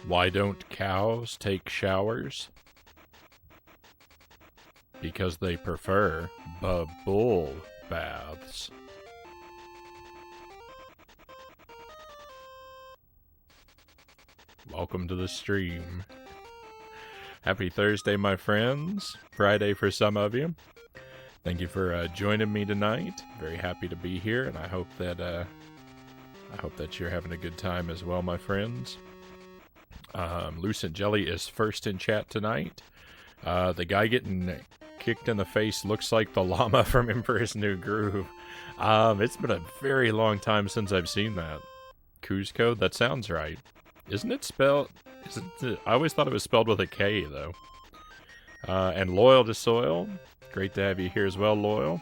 Why don't cows take showers? Because they prefer bull baths. Welcome to the stream. Happy Thursday, my friends. Friday for some of you. Thank you for joining me tonight. Very happy to be here, and I hope that you're having a good time as well, my friends. Lucent Jelly is first in chat tonight. The guy getting kicked in the face looks like the llama from Emperor's New Groove. It's been a very long time since I've seen that. Cuzco? That sounds right. Isn't it spelled... I always thought it was spelled with a K, though. And Loyal to Soil. Great to have you here as well, Loyal.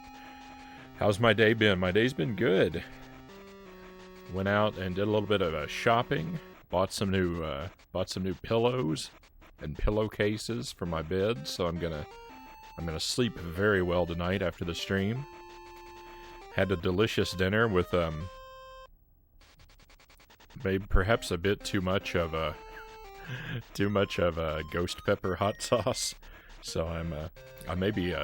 How's my day been? My day's been good. Went out and did a little bit of shopping. Bought some new pillows and pillowcases for my bed, so I'm gonna sleep very well tonight after the stream. Had a delicious dinner with maybe perhaps a bit too much of a ghost pepper hot sauce, so I may be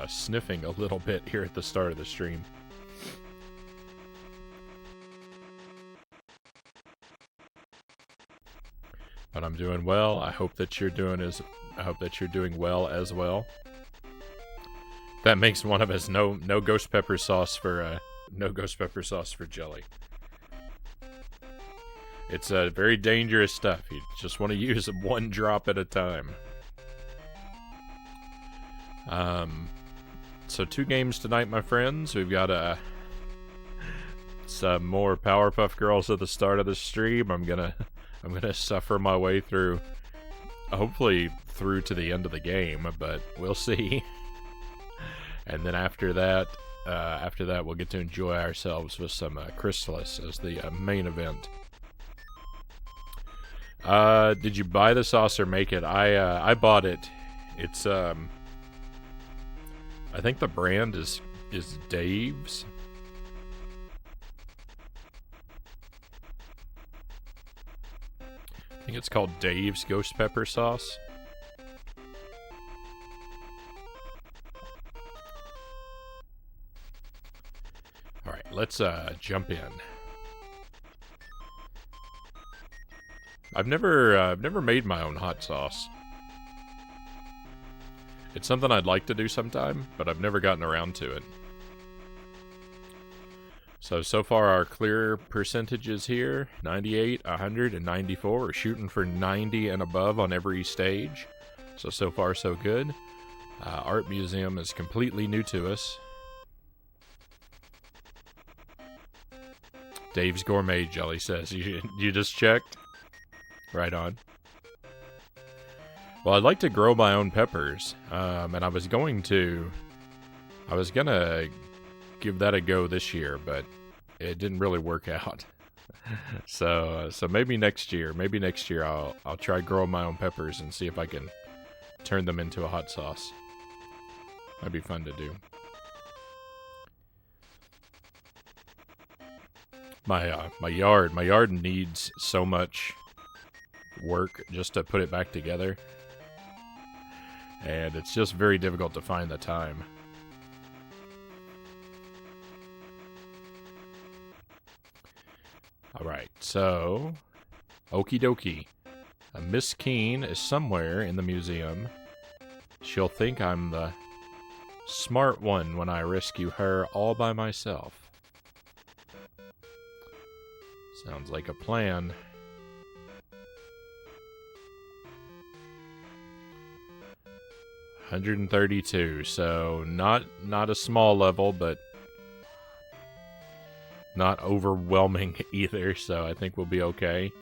sniffing a little bit here at the start of the stream. But I'm doing well. I hope that you're doing well as well. That makes one of us no ghost pepper sauce for Jelly. It's very dangerous stuff. You just want to use one drop at a time. So 2 games tonight, my friends. We've got some more Powerpuff Girls at the start of the stream. I'm gonna suffer my way through, hopefully through to the end of the game, but we'll see. And then after that, we'll get to enjoy ourselves with some Chrysalis as the main event. Did you buy the sauce or make it? I bought it. It's I think the brand is Dave's. I think it's called Dave's Ghost Pepper Sauce. Alright, let's jump in. I've never made my own hot sauce. It's something I'd like to do sometime, but I've never gotten around to it. So far our clear percentages here, 98, 100, and 94. We're shooting for 90 and above on every stage. So far so good. Art Museum is completely new to us. Dave's Gourmet, Jelly says. You just checked? Right on. Well, I'd like to grow my own peppers, and I was gonna give that a go this year, but it didn't really work out. so maybe next year I'll try growing my own peppers and see if I can turn them into a hot sauce. That'd be fun to do. My yard needs so much work just to put it back together, and it's just very difficult to find the time. Alright, so okie dokie. Miss Keen is somewhere in the museum. She'll think I'm the smart one when I rescue her all by myself. Sounds like a plan. $132, so not a small level, but not overwhelming either, so I think we'll be okay.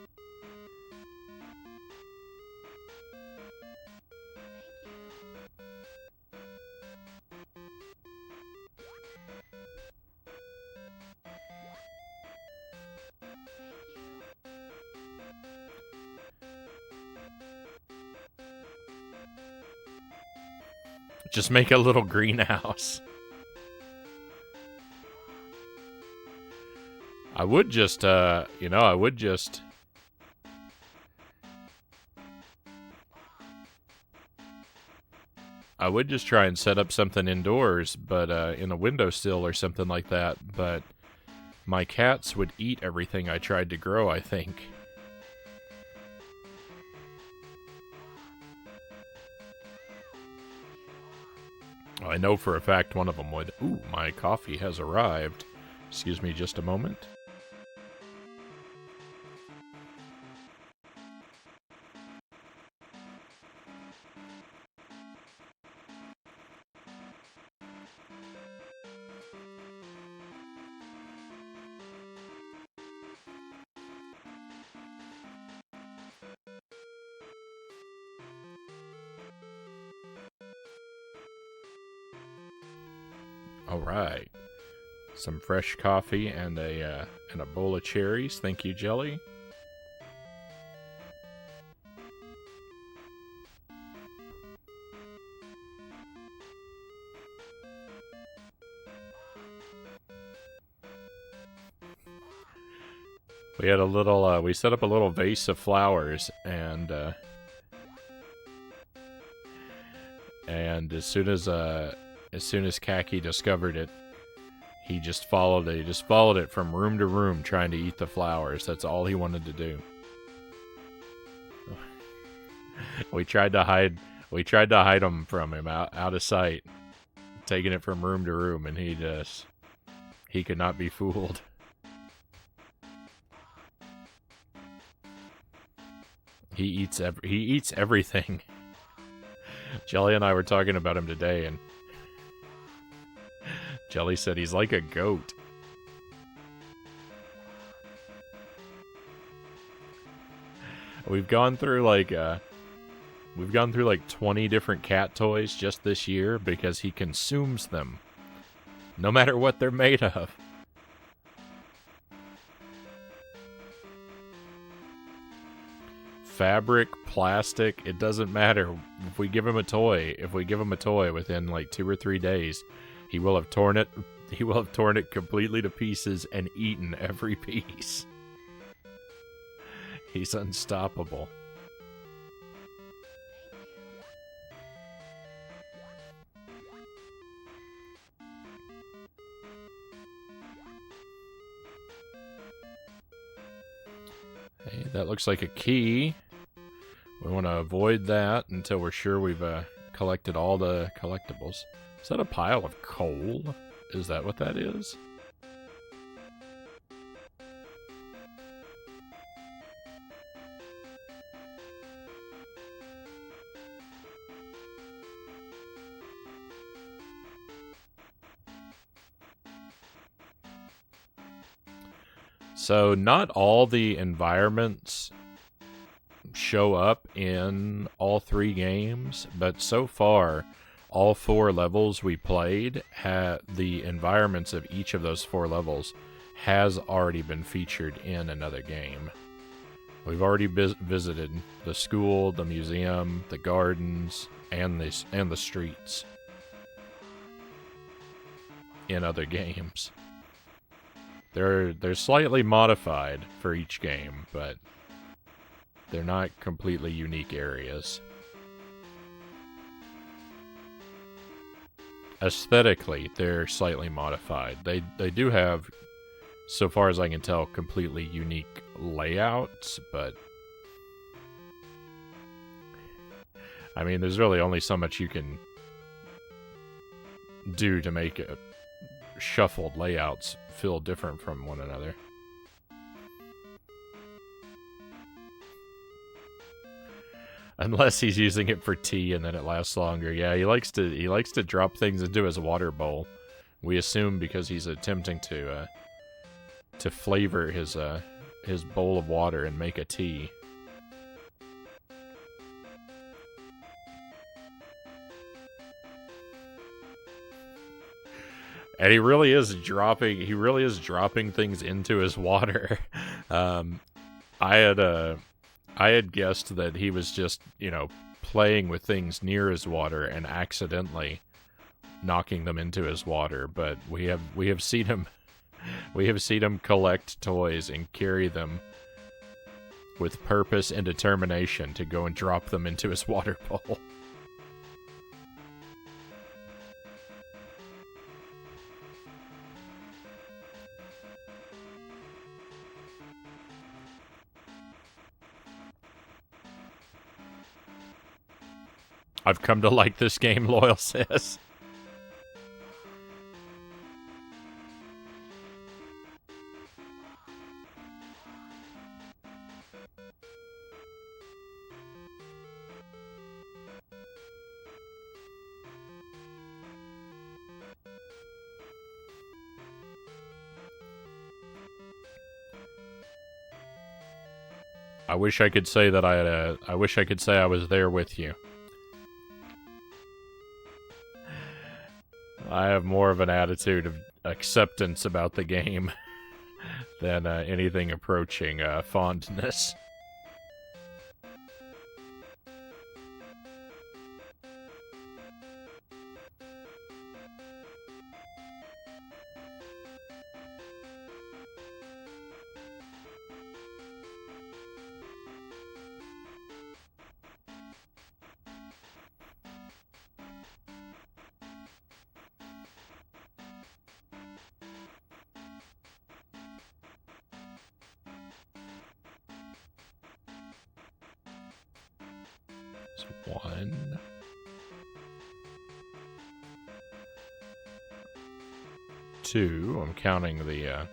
Just make a little greenhouse. I would just I would just try and set up something indoors, but in a windowsill or something like that, but my cats would eat everything I tried to grow, I think. I know for a fact one of them would. Ooh, my coffee has arrived. Excuse me just a moment. All right, some fresh coffee and a bowl of cherries. Thank you, Jelly. We had a little. We set up a little vase of flowers, and as soon as Khaki discovered it, he just followed it. He just followed it from room to room, trying to eat the flowers. That's all he wanted to do. We tried to hide him from him, out of sight, taking it from room to room, and he could not be fooled. He eats everything. Jelly and I were talking about him today, and Jelly said he's like a goat. We've gone through like 20 different cat toys just this year because he consumes them, no matter what they're made of. Fabric, plastic, it doesn't matter. If we give him a toy within like 2 or 3 days, he will have torn it completely to pieces and eaten every piece. He's unstoppable. Hey, that looks like a key. We want to avoid that until we're sure we've collected all the collectibles. Is that a pile of coal? Is that what that is? So not all the environments show up in all 3 games, but so far, all 4 levels we played, the environments of each of those 4 levels has already been featured in another game. We've already visited the school, the museum, the gardens, and the streets in other games. They're slightly modified for each game, but they're not completely unique areas. Aesthetically, they're slightly modified. They do have, so far as I can tell, completely unique layouts, but I mean, there's really only so much you can do to make shuffled layouts feel different from one another. Unless he's using it for tea and then it lasts longer. Yeah, he likes to drop things into his water bowl. We assume because he's attempting to flavor his bowl of water and make a tea. And he really is dropping things into his water. I had guessed that he was just, playing with things near his water and accidentally knocking them into his water, but we have seen him collect toys and carry them with purpose and determination to go and drop them into his water bowl. I've come to like this game, Loyal says. I wish I could say that I wish I could say I was there with you. I have more of an attitude of acceptance about the game than anything approaching fondness. So 1, 2. I'm counting the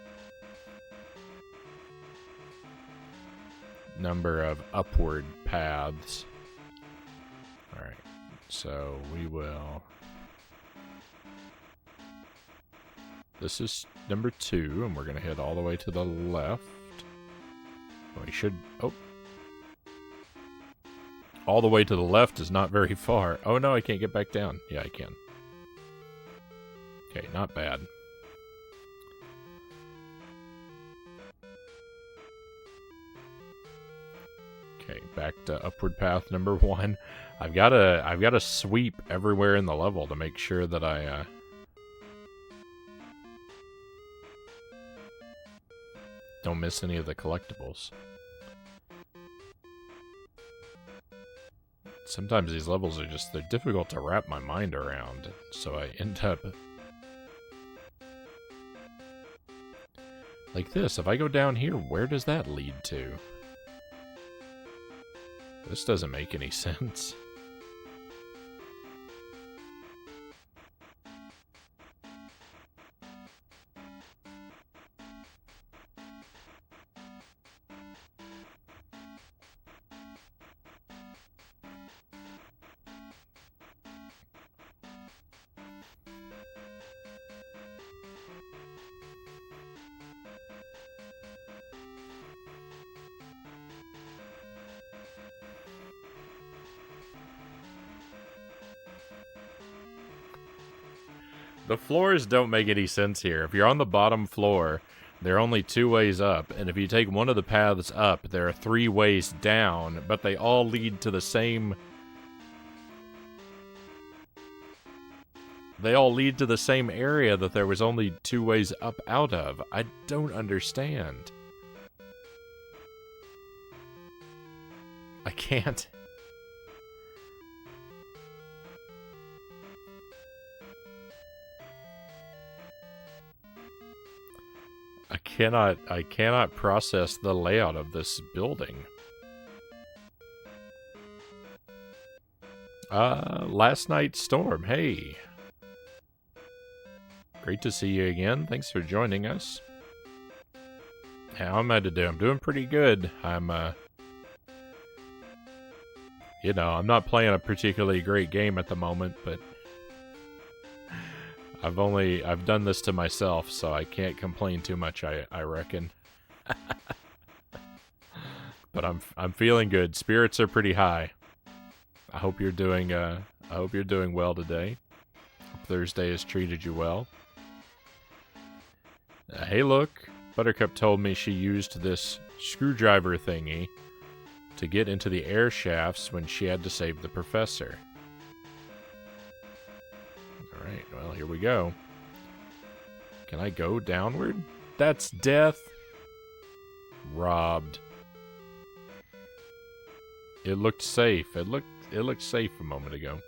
number of upward paths. Alright, so we will... This is number 2, and we're going to head all the way to the left. We should... Oh. All the way to the left is not very far. Oh no, I can't get back down. Yeah, I can. Okay, not bad. Okay, back to upward path number 1. I've gotta sweep everywhere in the level to make sure that I don't miss any of the collectibles. Sometimes these levels are just, they're difficult to wrap my mind around, so I end up... Like this, if I go down here, where does that lead to? This doesn't make any sense. The floors don't make any sense here. If you're on the bottom floor, there are only 2 ways up, and if you take one of the paths up, there are 3 ways down, but they all lead to the same... They all lead to the same area that there was only 2 ways up out of. I don't understand. I can't... I cannot process the layout of this building. Last night's storm, hey. Great to see you again. Thanks for joining us. How am I today? I'm doing pretty good. I'm, you know, I'm not playing a particularly great game at the moment, but I've done this to myself, so I can't complain too much, I reckon. But I'm feeling good. Spirits are pretty high. I hope you're doing well today. Hope Thursday has treated you well. Hey look, Buttercup told me she used this screwdriver thingy to get into the air shafts when she had to save the professor. Alright, well, here we go. Can I go downward? That's death. Robbed. It looked safe. It looked safe a moment ago.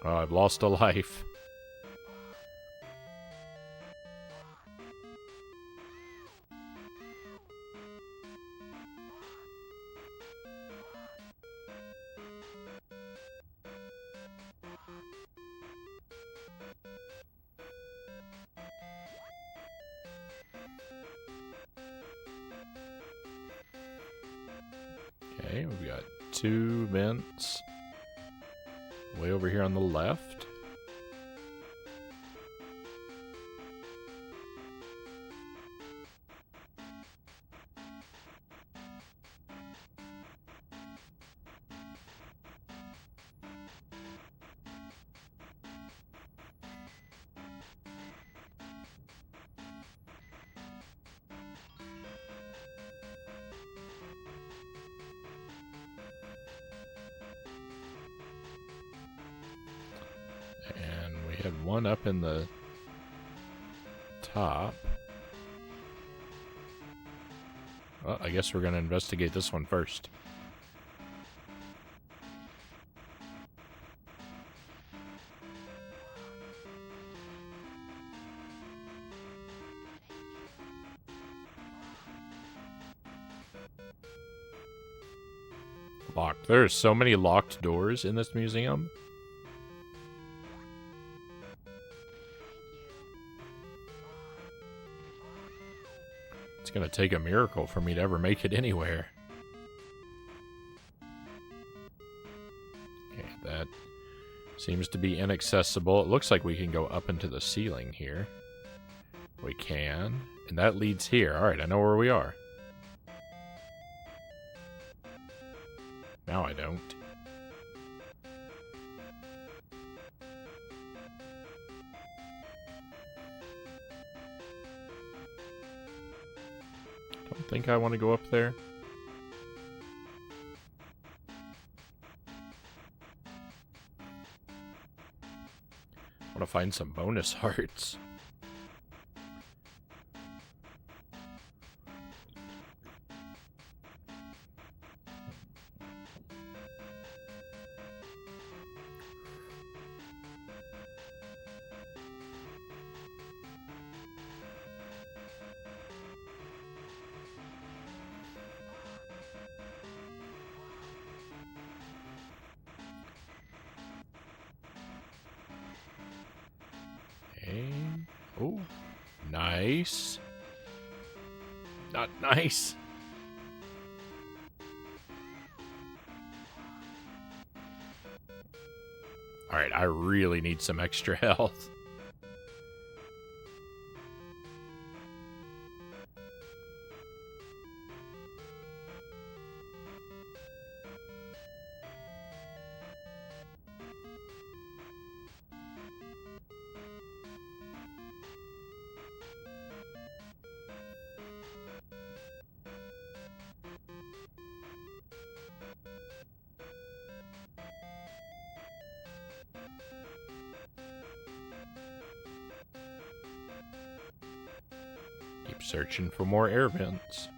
Oh, I've lost a life. Okay, we've got 2 vents way over here on the left. And we had one up in the top. Well, I guess we're going to investigate this one first. Locked. There are so many locked doors in this museum. It's going to take a miracle for me to ever make it anywhere. Okay, that seems to be inaccessible. It looks like we can go up into the ceiling here. We can. And that leads here. Alright, I know where we are. Now I don't. Don't think I want to go up there. I want to find some bonus hearts. Oh, nice. Not nice. Alright, I really need some extra health. Keep searching for more air vents.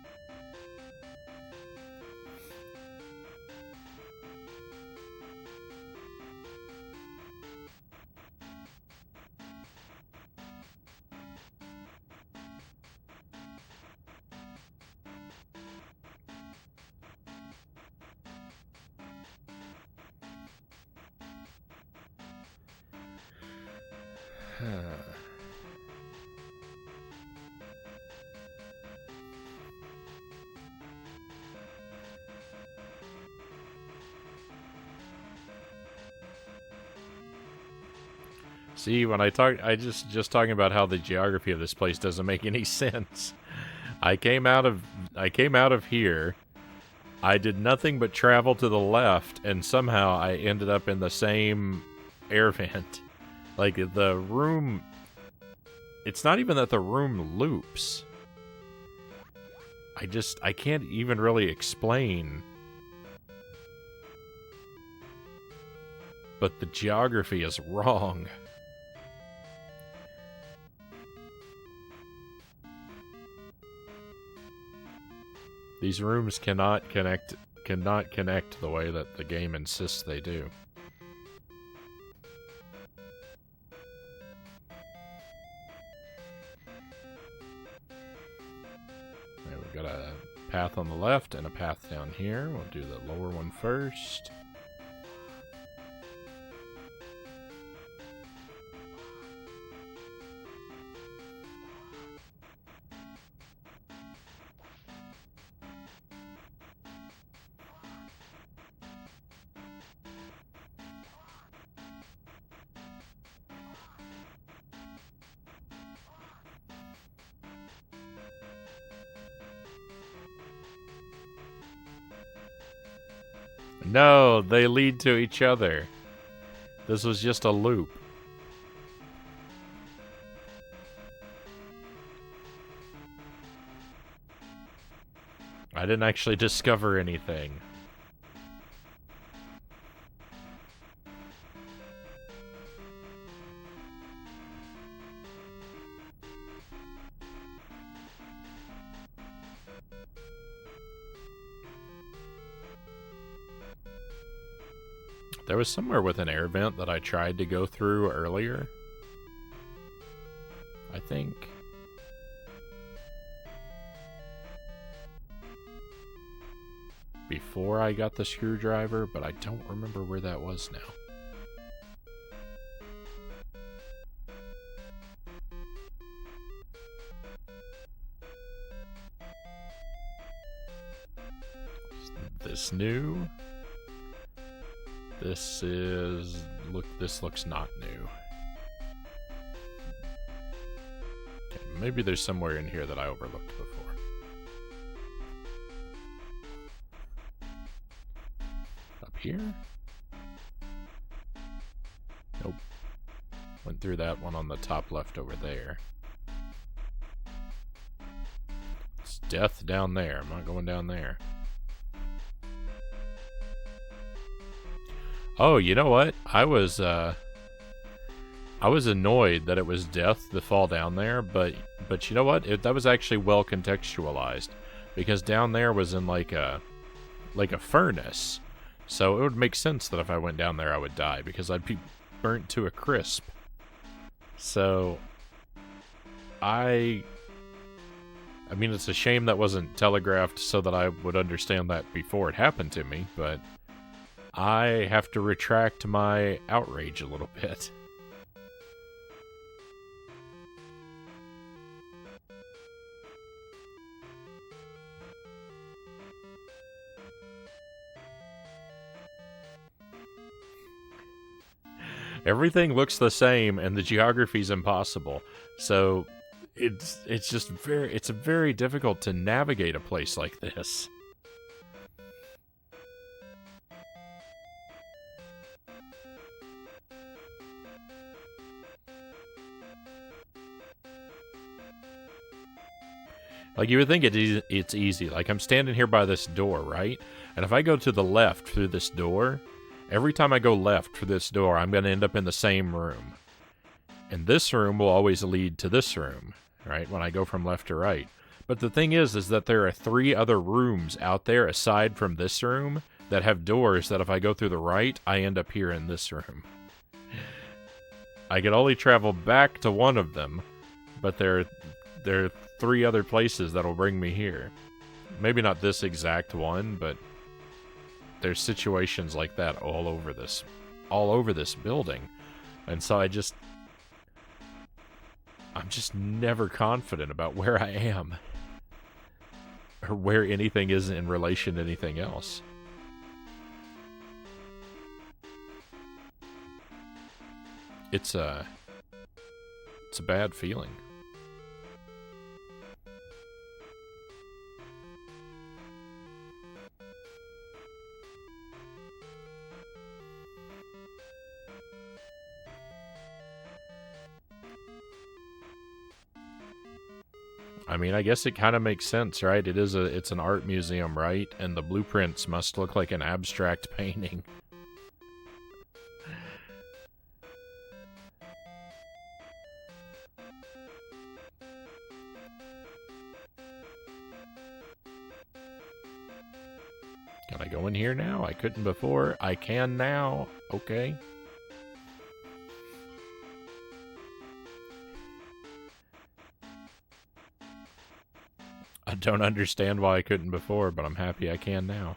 See, when I just talking about how the geography of this place doesn't make any sense. I came out of here. I did nothing but travel to the left, and somehow I ended up in the same air vent. Like, the room... It's not even that the room loops. I can't even really explain. But the geography is wrong. These rooms cannot connect the way that the game insists they do. Right, we've got a path on the left and a path down here. We'll do the lower one first. No, they lead to each other. This was just a loop. I didn't actually discover anything. There was somewhere with an air vent that I tried to go through earlier. I think. Before I got the screwdriver, but I don't remember where that was now. This new? This is... this looks not new. Okay, maybe there's somewhere in here that I overlooked before. Up here? Nope. Went through that one on the top left over there. It's death down there. I'm not going down there. Oh, you know what? I was annoyed that it was death to fall down there, but you know what? That was actually well contextualized, because down there was in like a furnace, so it would make sense that if I went down there I would die because I'd be burnt to a crisp. So I mean, it's a shame that wasn't telegraphed so that I would understand that before it happened to me, but I have to retract my outrage a little bit. Everything looks the same and the geography's impossible. So it's just very difficult to navigate a place like this. Like, you would think it's easy. Like, I'm standing here by this door, right? And if I go to the left through this door, every time I go left through this door, I'm going to end up in the same room. And this room will always lead to this room, right? When I go from left to right. But the thing is that there are 3 other rooms out there aside from this room that have doors that if I go through the right, I end up here in this room. I can only travel back to one of them, but there are 3 other places that'll bring me here. Maybe not this exact one, but there's situations like that all over this building. And so I'm just never confident about where I am or where anything is in relation to anything else. It's a bad feeling. I mean, I guess it kind of makes sense, right? It's an art museum, right? And the blueprints must look like an abstract painting. Can I go in here now? I couldn't before. I can now. Okay. I don't understand why I couldn't before, but I'm happy I can now.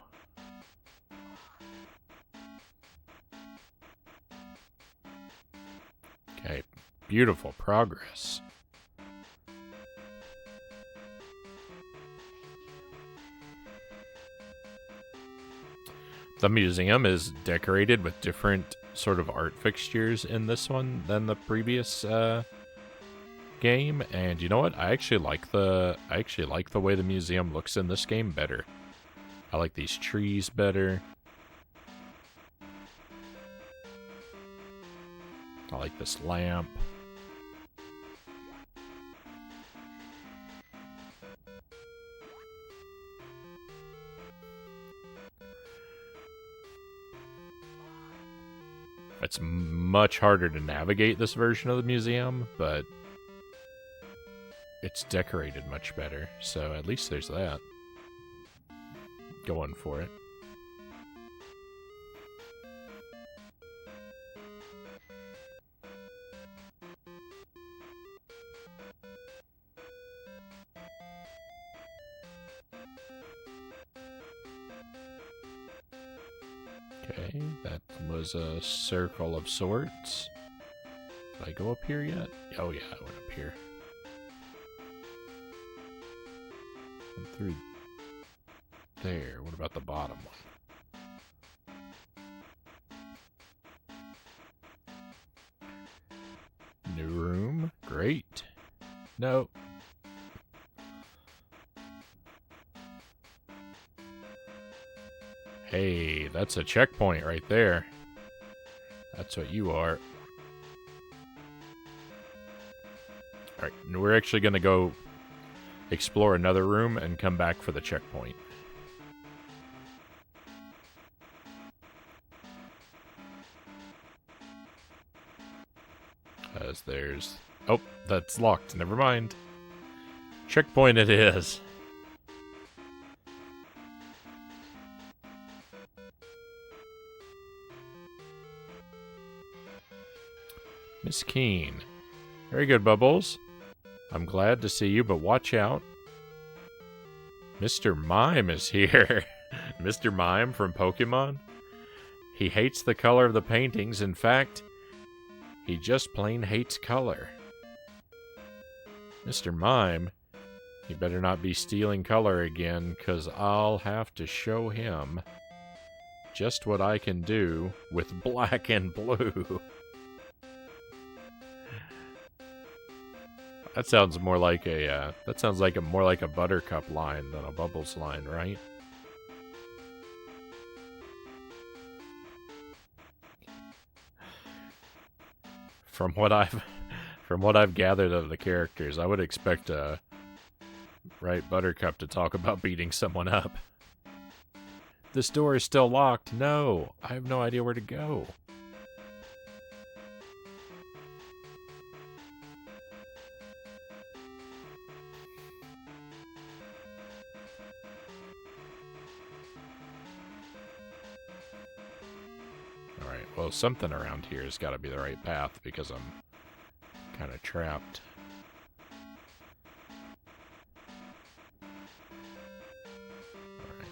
Okay, beautiful progress. The museum is decorated with different sort of art fixtures in this one than the previous game, and you know what? I actually like the way the museum looks in this game better. I like these trees better. I like this lamp. It's much harder to navigate this version of the museum, but it's decorated much better, so at least there's that. Going for it. Okay, that was a circle of sorts. Did I go up here yet? Oh yeah, I went up here. Went through there. What about the bottom one? New room. Great. No. Hey, that's a checkpoint right there. That's what you are. Alright, we're actually going to go explore another room and come back for the checkpoint. As there's... Oh, that's locked. Never mind. Checkpoint it is. Miss Keen. Very good, Bubbles. I'm glad to see you, but watch out. Mr. Mime is here. Mr. Mime from Pokemon? He hates the color of the paintings. In fact, he just plain hates color. Mr. Mime, he better not be stealing color again, 'cause I'll have to show him just what I can do with black and blue. That sounds more like a, more like a Buttercup line than a Bubbles line, right? From what I've gathered of the characters, I would expect right, Buttercup to talk about beating someone up. This door is still locked. No, I have no idea where to go. Alright, well, something around here has got to be the right path because I'm kind of trapped. Alright.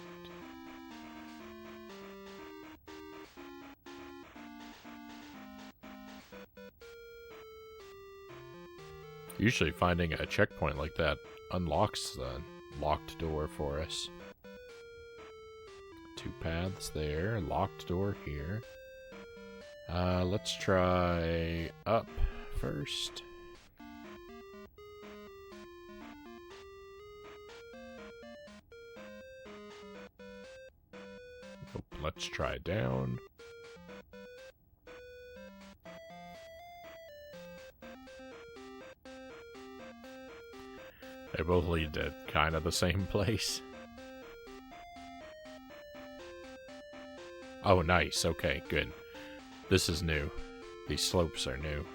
Usually finding a checkpoint like that unlocks the locked door for us. Two paths there, locked door here. Let's try up first. Oh, let's try down. They both lead to kind of the same place. Oh, nice. Okay, good. This is new. These slopes are new.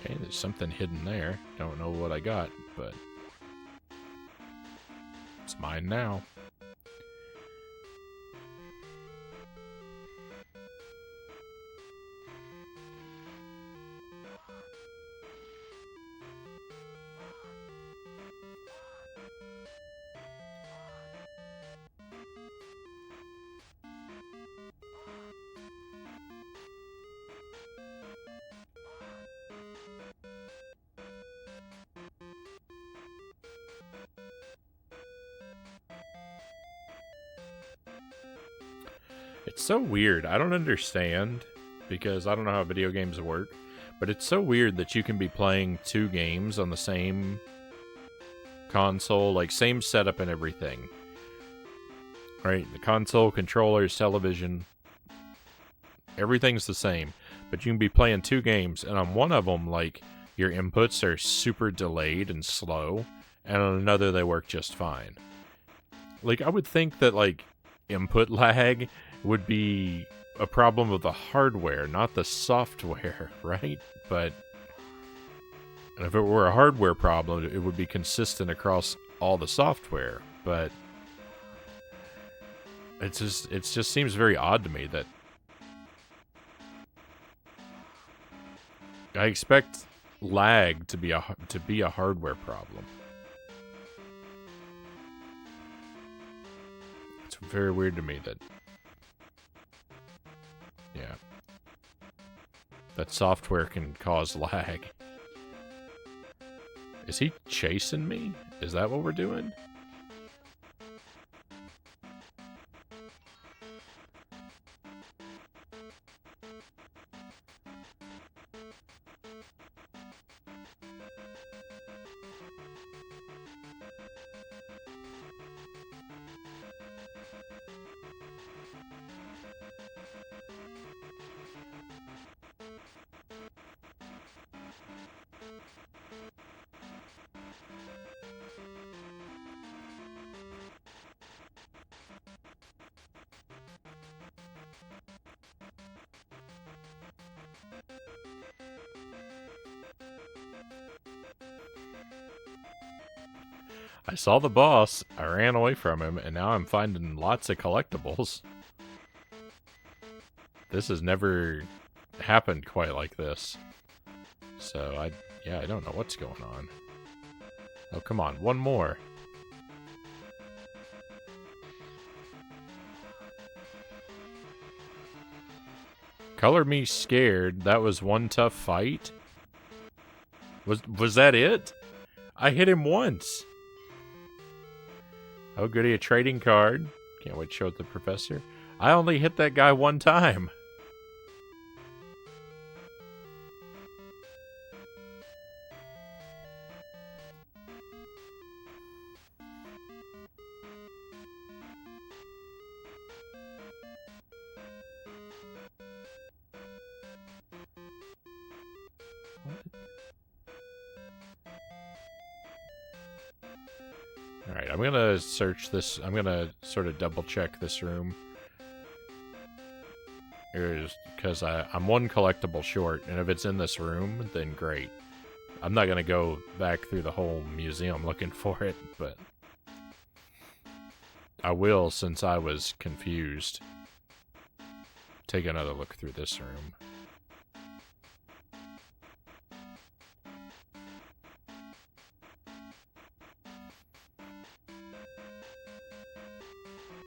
Okay, there's something hidden there. Don't know what I got, but it's mine now. It's so weird. I don't understand, because I don't know how video games work, but it's so weird that you can be playing 2 games on the same console, like same setup and everything. Right? The console, controllers, television, everything's the same, but you can be playing 2 games, and on one of them, like, your inputs are super delayed and slow, and on another they work just fine. Like, I would think that, like, input lag would be a problem of the hardware, not the software, right? But if it were a hardware problem, it would be consistent across all the software. But it just seems very odd to me that I expect lag to be a hardware problem. It's very weird to me that, yeah, that software can cause lag. Is he chasing me? Is that what we're doing? I saw the boss, I ran away from him, and now I'm finding lots of collectibles. This has never happened quite like this. So, I don't know what's going on. Oh, come on, one more. Color me scared. That was one tough fight? Was that it? I hit him once. Oh, goody, a trading card. Can't wait to show it to the professor. I only hit that guy one time. Alright, I'm gonna search this. I'm gonna sort of double check this room. Because I'm one collectible short, and if it's in this room, then great. I'm not gonna go back through the whole museum looking for it, but I will, since I was confused. Take another look through this room.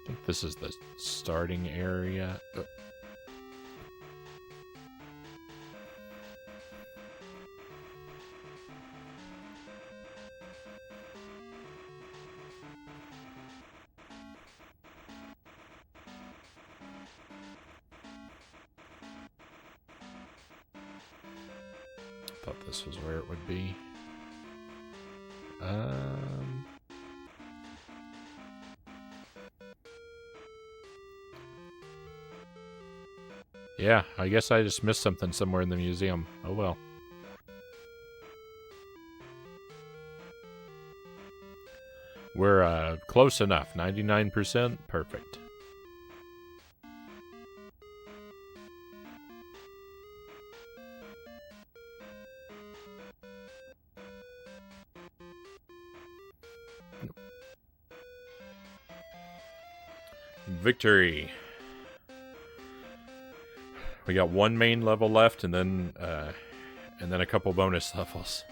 I think this is the starting area. Oh. Thought this was where it would be. Yeah, I guess I just missed something somewhere in the museum. Oh well. We're close enough. 99%. Perfect. Victory. We got one main level left, and then a couple bonus levels.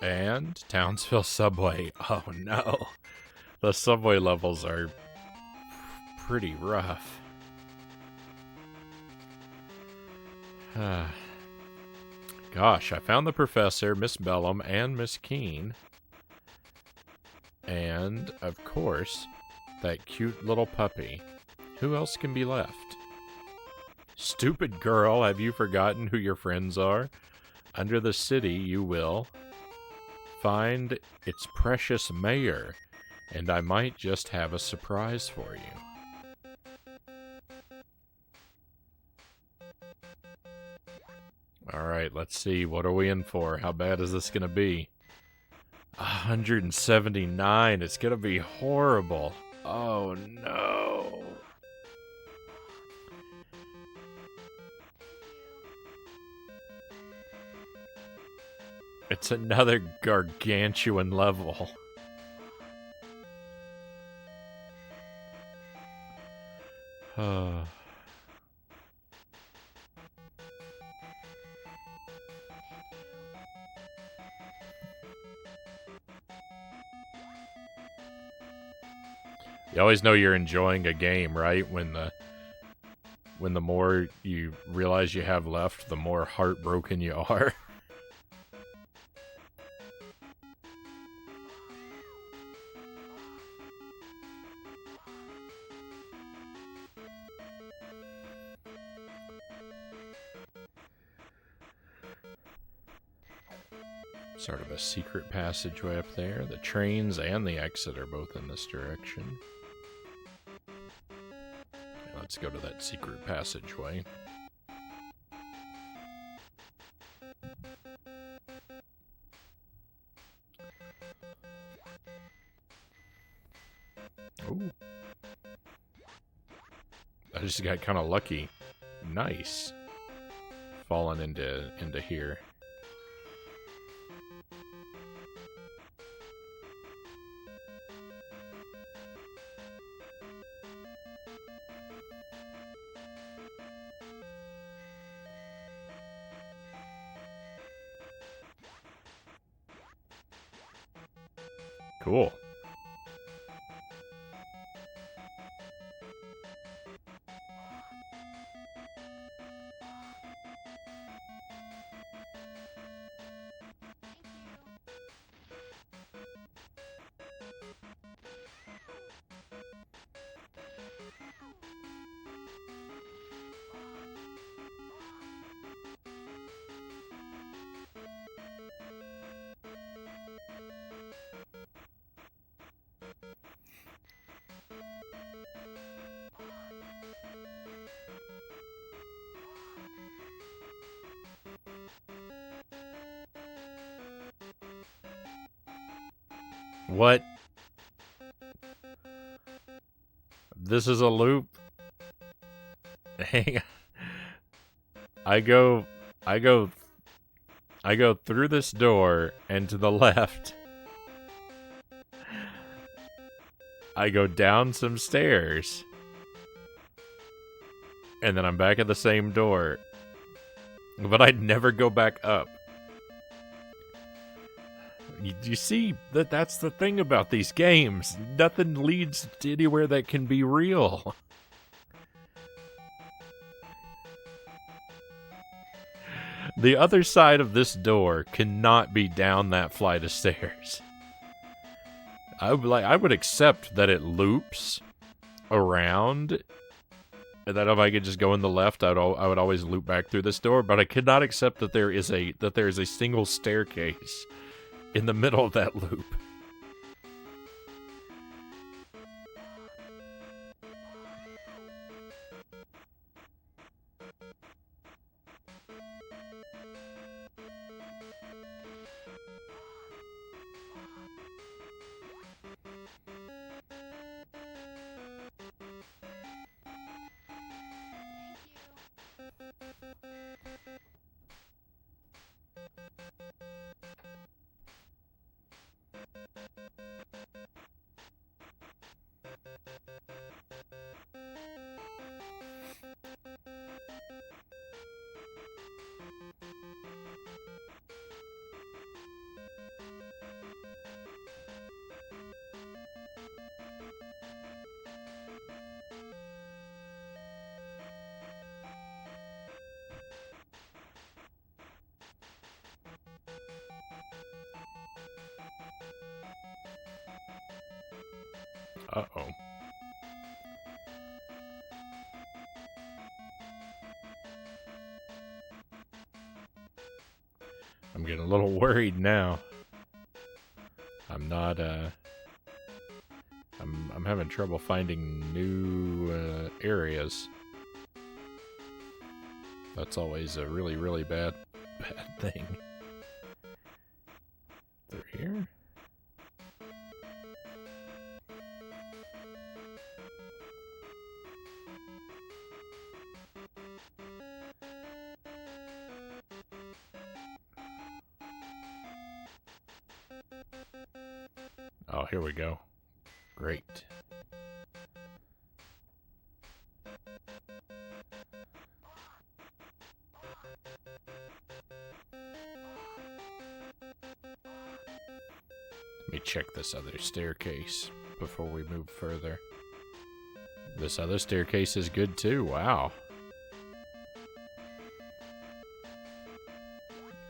And Townsville Subway. Oh no. The subway levels are pretty rough. Gosh, I found the professor, Miss Bellum, and Miss Keene. And, of course, that cute little puppy. Who else can be left? Stupid girl, have you forgotten who your friends are? Under the city, you will find its precious mayor, and I might just have a surprise for you. Alright, let's see. What are we in for? How bad is this gonna be? 179. It's gonna be horrible. Oh no. It's another gargantuan level. You always know you're enjoying a game, right? When the more you realize you have left, the more heartbroken you are. Sort of a secret passageway up there. The trains and the exit are both in this direction. Let's go to that secret passageway. Ooh. I just got kind of lucky. Nice. Falling into here. Cool. What? This is a loop? Hang on. I go through this door and to the left. I go down some stairs. And then I'm back at the same door. But I'd never go back up. You see, that's the thing about these games. Nothing leads to anywhere that can be real. The other side of this door cannot be down that flight of stairs. I would accept that it loops around, and that if I could just go in the left, I would always loop back through this door. But I could not accept that there is a single staircase in the middle of that loop. Uh-oh. I'm getting a little worried now. I'm not, I'm having trouble finding new, areas. That's always a really, really bad thing. Through here? Oh, here we go. Great. Let me check this other staircase before we move further. This other staircase is good too. Wow.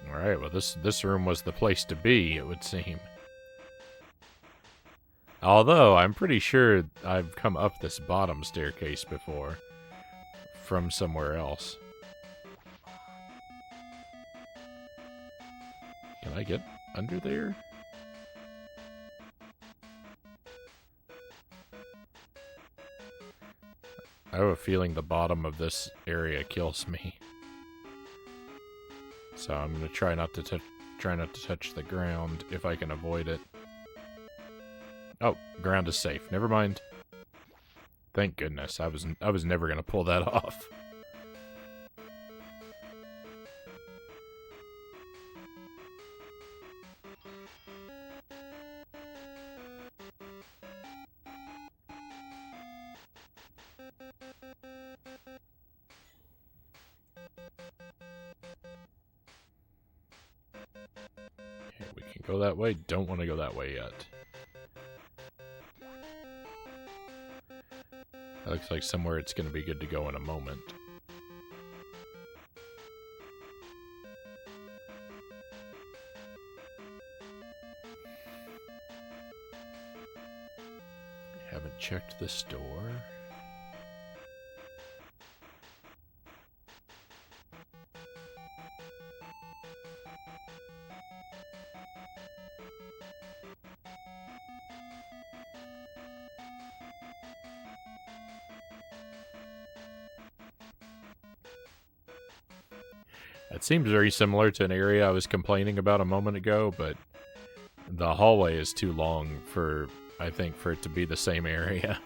Alright, well this room was the place to be, it would seem. Although, I'm pretty sure I've come up this bottom staircase before. From somewhere else. Can I get under there? I have a feeling the bottom of this area kills me. So I'm gonna try not to touch the ground if I can avoid it. Oh, ground is safe. Never mind. Thank goodness. I was never gonna pull that off. Okay, we can go that way. Don't want to go that way yet. That looks like somewhere it's going to be good to go in a moment. Haven't checked this door. It seems very similar to an area I was complaining about a moment ago, but the hallway is too long for, I think, for it to be the same area.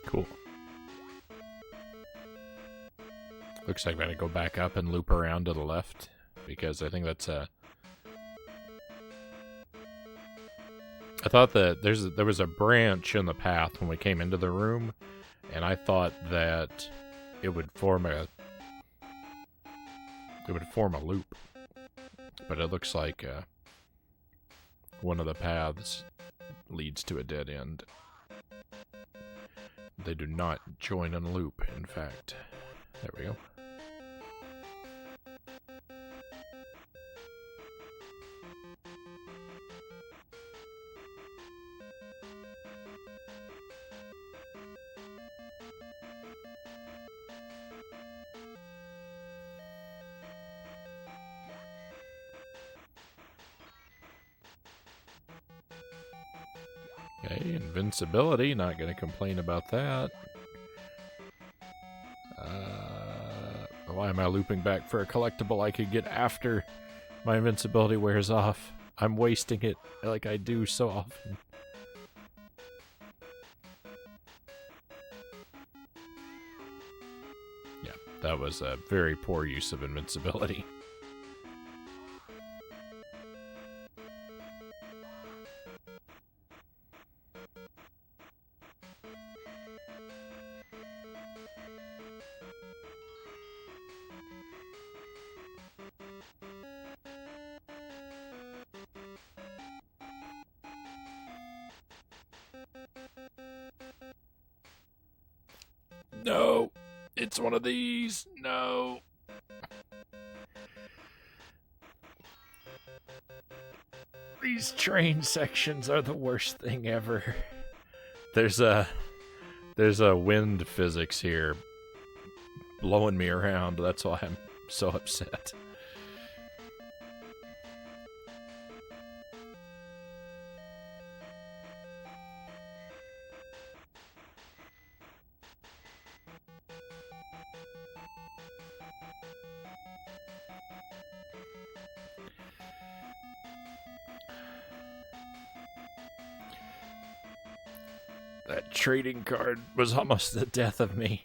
Cool. Looks like I'm gonna go back up and loop around to the left, because I think that's a... I thought that there was a branch in the path when we came into the room, and I thought that it would form a loop, but it looks like one of the paths leads to a dead end. They do not join in a loop, in fact. There we go. Okay, invincibility, not gonna complain about that. Why am I looping back for a collectible I could get after my invincibility wears off? I'm wasting it like I do so often. Yeah, that was a very poor use of invincibility. No! It's one of these! No! These train sections are the worst thing ever. There's a wind physics here blowing me around. That's why I'm so upset. That trading card was almost the death of me.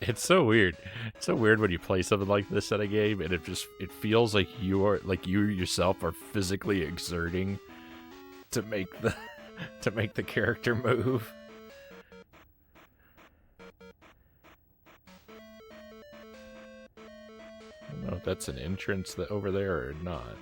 It's so weird. It's so weird when you play something like this at a game and it feels like you yourself are physically exerting to make the character move. I don't know if that's an entrance over there or not.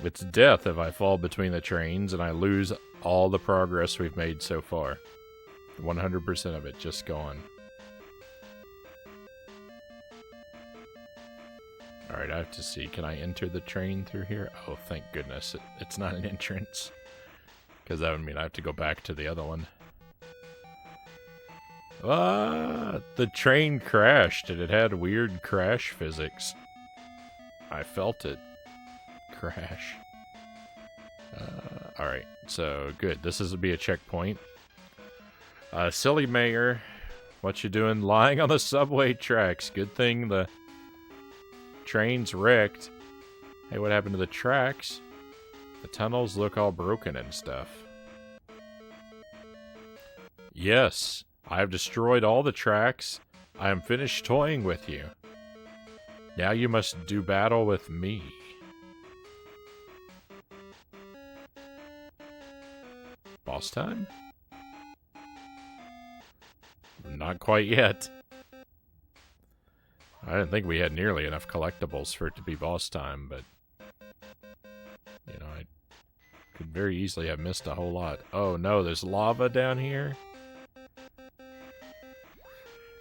It's death if I fall between the trains and I lose all the progress we've made so far. 100% of it just gone. Alright, I have to see. Can I enter the train through here? Oh, thank goodness. It's not an entrance. Because that would mean I have to go back to the other one. Ah! The train crashed and it had weird crash physics. I felt it. Crash. Alright, so good. This is to be a checkpoint. Silly mayor, what you doing lying on the subway tracks? Good thing the train's wrecked. Hey, what happened to the tracks? The tunnels look all broken and stuff. Yes, I have destroyed all the tracks. I am finished toying with you. Now you must do battle with me. Boss time? Not quite yet. I didn't think we had nearly enough collectibles for it to be boss time, but... You know, I could very easily have missed a whole lot. Oh no, there's lava down here?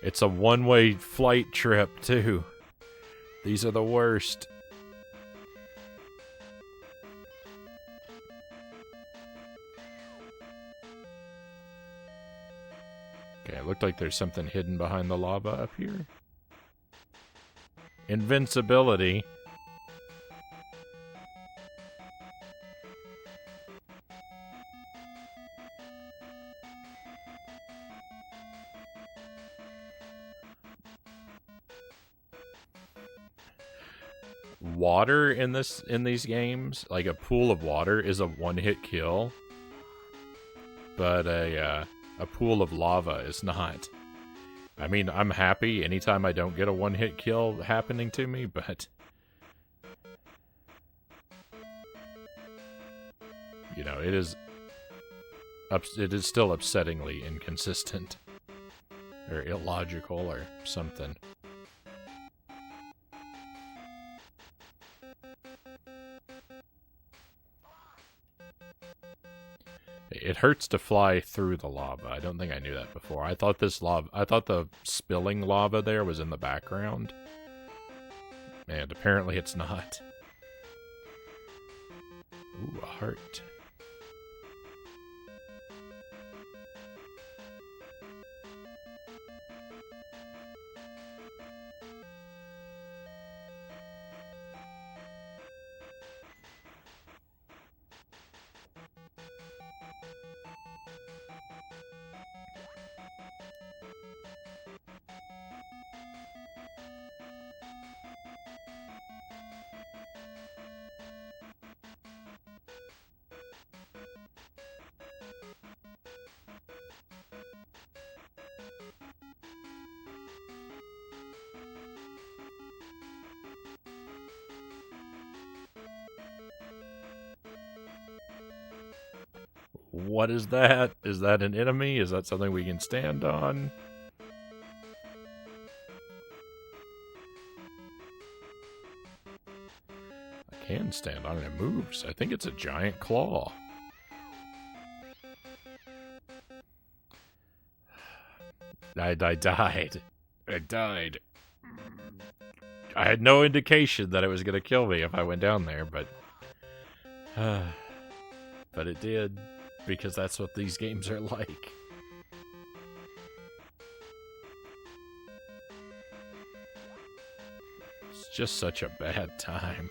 It's a one-way flight trip, too. These are the worst. Okay, it looked like there's something hidden behind the lava up here. Invincibility. Water in these games, like a pool of water, is a one-hit kill, but a pool of lava is not. I mean, I'm happy anytime I don't get a one-hit kill happening to me, but... You know, it is still upsettingly inconsistent. Or illogical or something. It hurts to fly through the lava. I don't think I knew that before. I thought the spilling lava there was in the background. And apparently it's not. Ooh, a heart. What is that? Is that an enemy? Is that something we can stand on? I can stand on it. It moves. I think it's a giant claw. I died. I died. I had no indication that it was going to kill me if I went down there, but... but it did, because that's what these games are like. It's just such a bad time.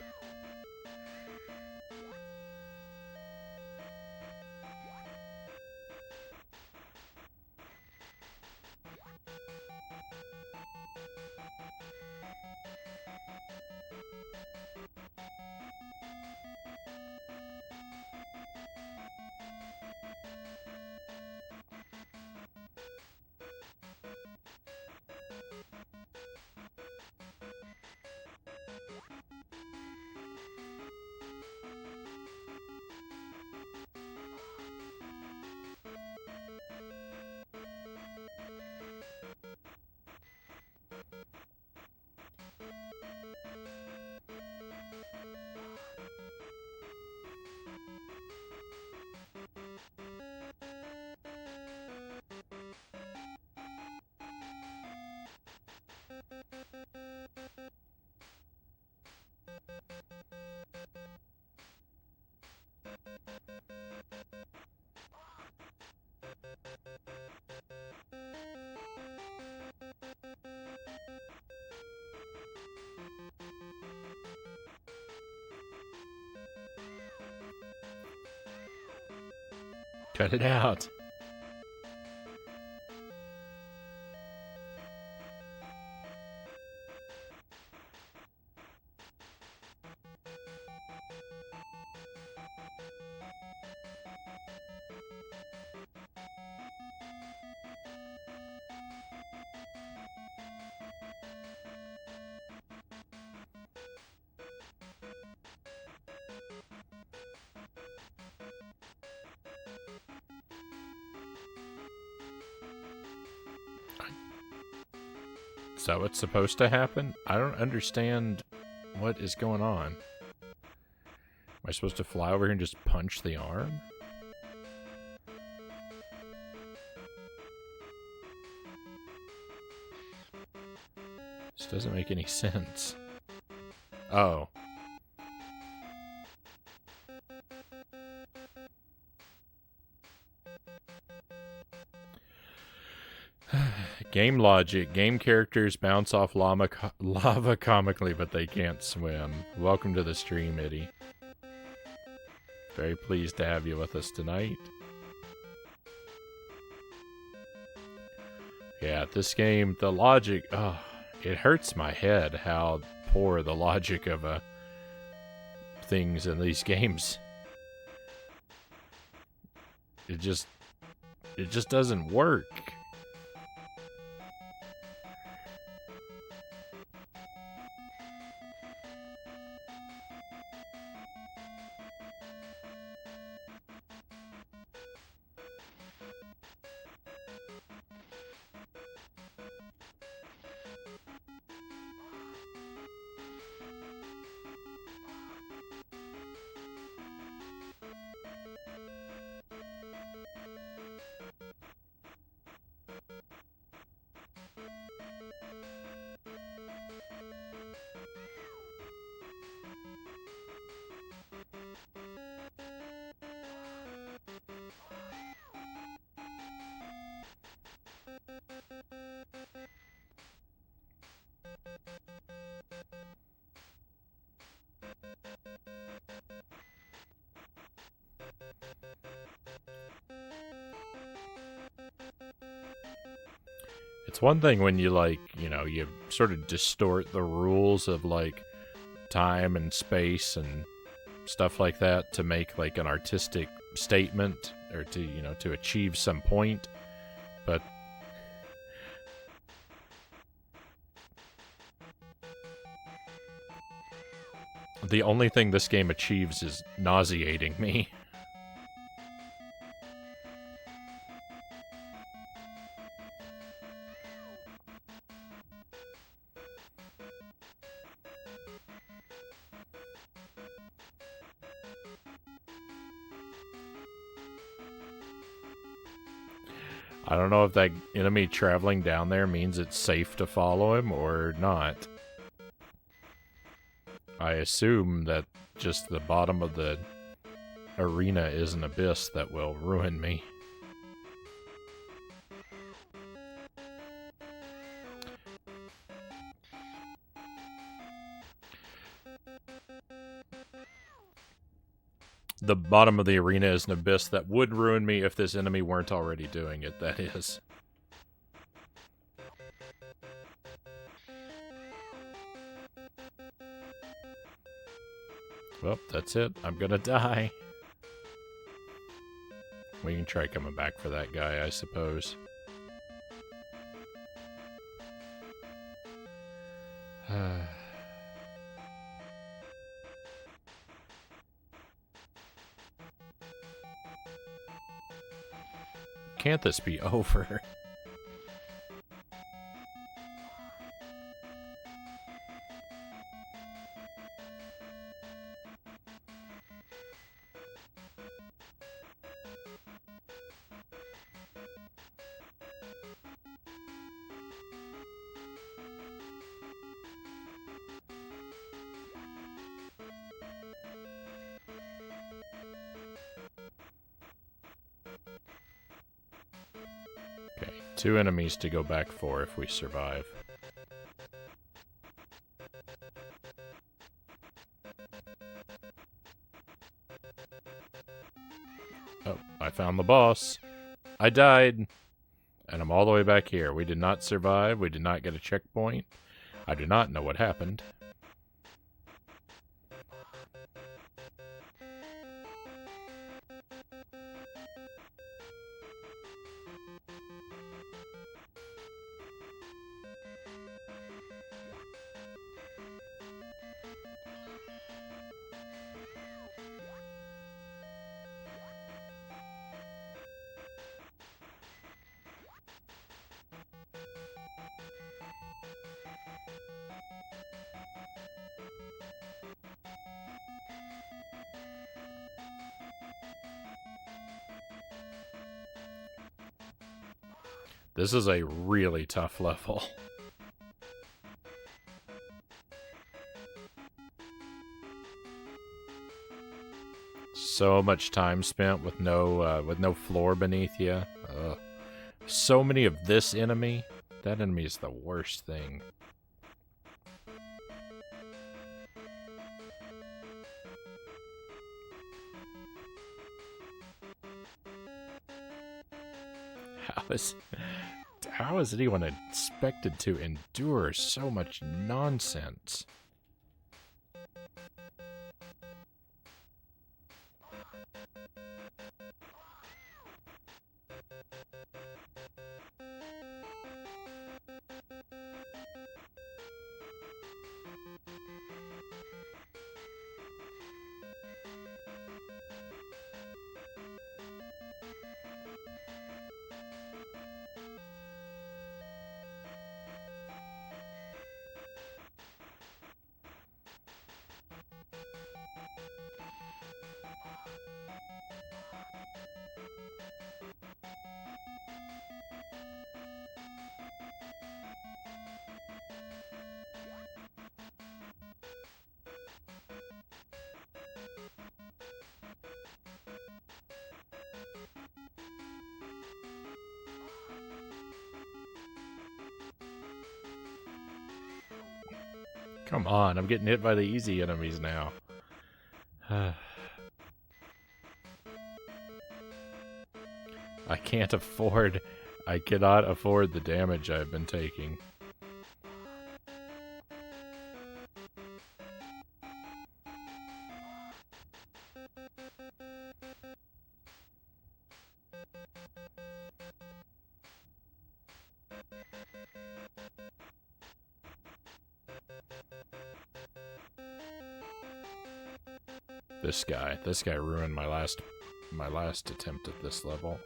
Cut it out. Is that what's supposed to happen? I don't understand what is going on. Am I supposed to fly over here and just punch the arm? This doesn't make any sense. Oh. Game logic. Game characters bounce off lava comically, but they can't swim. Welcome to the stream, Eddie. Very pleased to have you with us tonight. Yeah, this game, the logic... Oh, it hurts my head how poor the logic of things in these games. It just doesn't work. It's one thing when you, like, you know, you sort of distort the rules of, like, time and space and stuff like that to make, like, an artistic statement or to, you know, to achieve some point. But the only thing this game achieves is nauseating me. I don't know if that enemy traveling down there means it's safe to follow him or not. I assume that just the bottom of the arena is an abyss that will ruin me. The bottom of the arena is an abyss that would ruin me if this enemy weren't already doing it, that is. Well, that's it. I'm gonna die. We can try coming back for that guy, I suppose. Can't this be over? Okay, 2 enemies to go back for if we survive. Oh, I found the boss. I died. And I'm all the way back here. We did not survive. We did not get a checkpoint. I do not know what happened. This is a really tough level. So much time spent with no floor beneath you. So many of this enemy. That enemy is the worst thing. How is anyone expected to endure so much nonsense? Come on, I'm getting hit by the easy enemies now. I cannot afford the damage I've been taking. This guy ruined my last attempt at this level.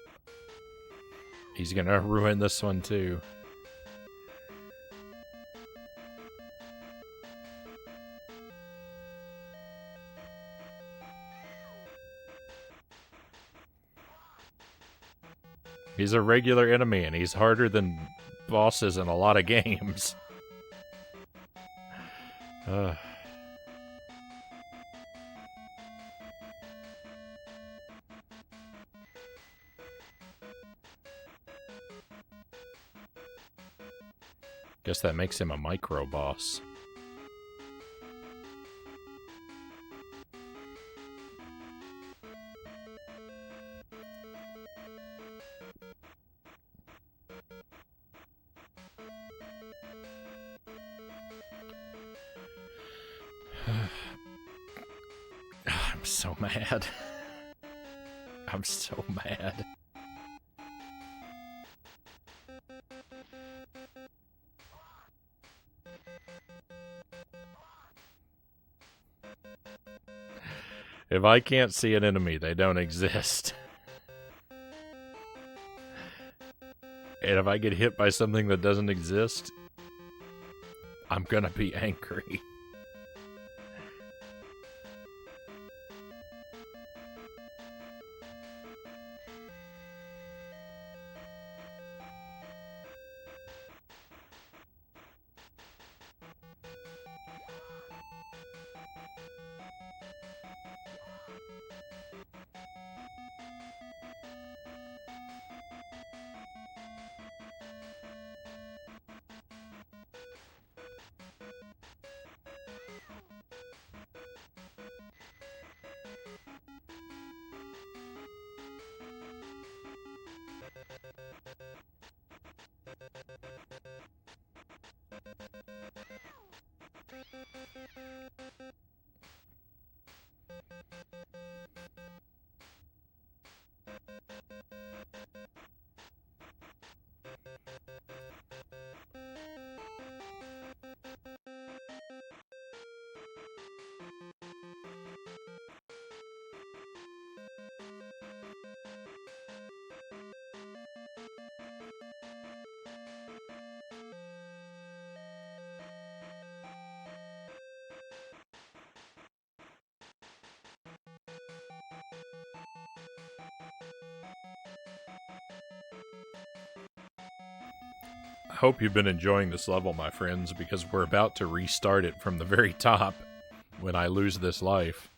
He's gonna ruin this one too. He's a regular enemy and he's harder than bosses in a lot of games. Guess that makes him a micro boss. I'm so mad. I'm so mad. If I can't see an enemy, they don't exist. And if I get hit by something that doesn't exist, I'm gonna be angry. I hope you've been enjoying this level, my friends, because we're about to restart it from the very top when I lose this life.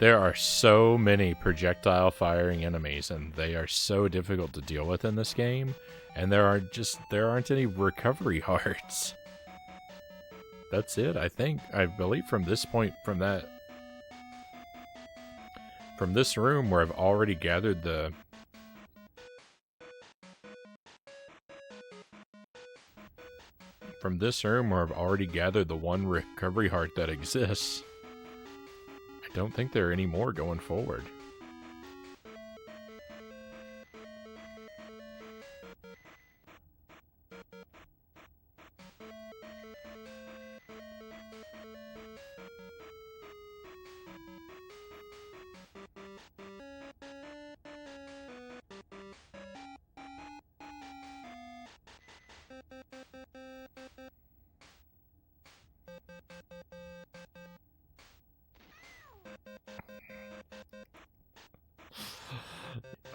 There are so many projectile firing enemies, and they are so difficult to deal with in this game, and there aren't any recovery hearts. That's it, I believe from this point, from this room where I've already gathered the From this room where I've already gathered the one recovery heart that exists, I don't think there are any more going forward.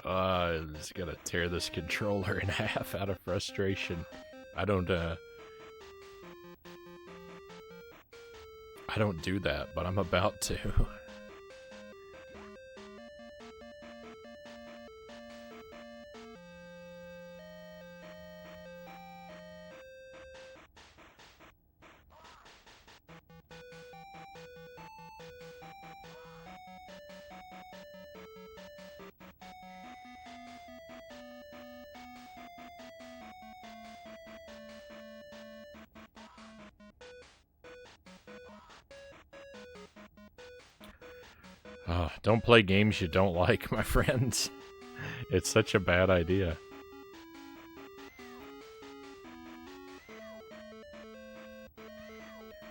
I'm just gonna tear this controller in half out of frustration. I don't do that, but I'm about to. Don't play games you don't like, my friends. It's such a bad idea.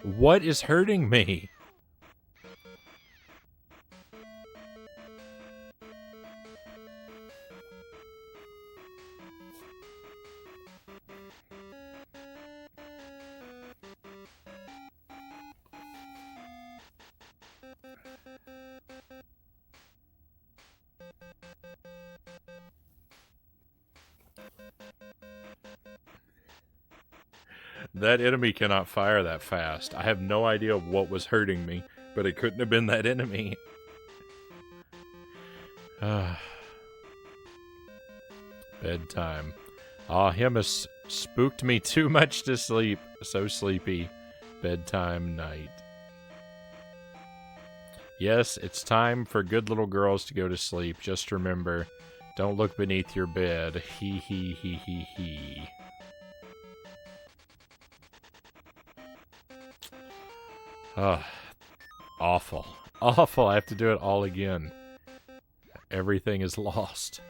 What is hurting me? That enemy cannot fire that fast. I have no idea what was hurting me, but it couldn't have been that enemy. Bedtime. Him has spooked me too much to sleep. So sleepy. Bedtime night. Yes, it's time for good little girls to go to sleep. Just remember, don't look beneath your bed. Hee hee hee hee hee. Awful. Awful. I have to do it all again. Everything is lost.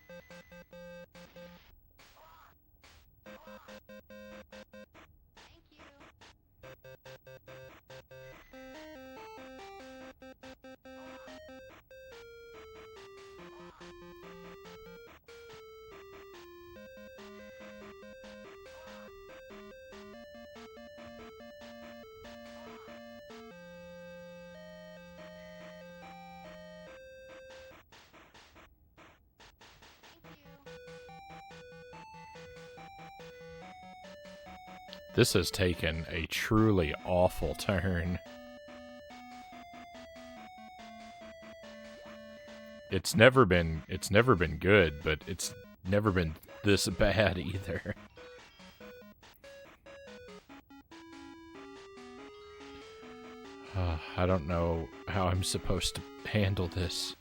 This has taken a truly awful turn. It's never been good, but it's never been this bad either. I don't know how I'm supposed to handle this.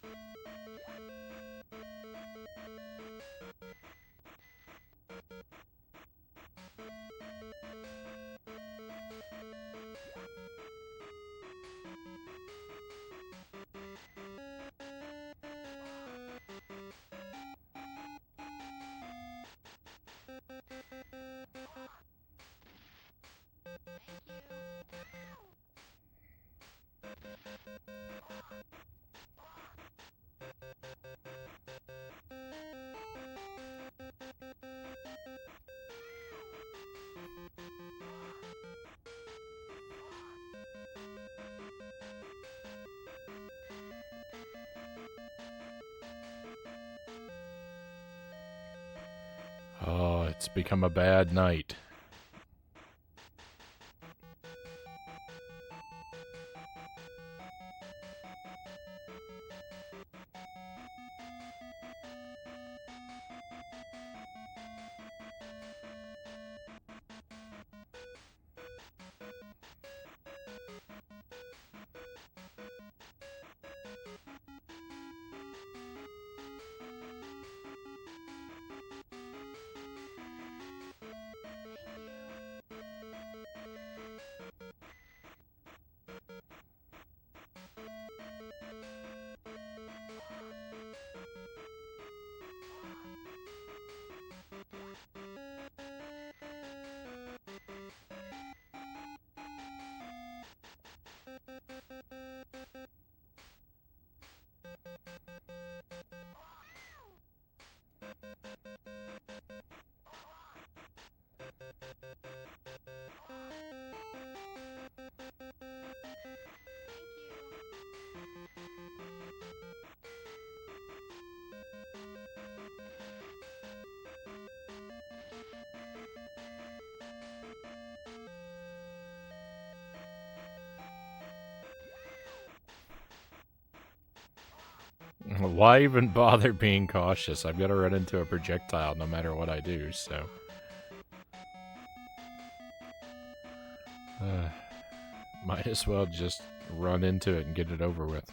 Oh, it's become a bad night. Why even bother being cautious? I'm gonna run into a projectile no matter what I do, so... might as well just run into it and get it over with.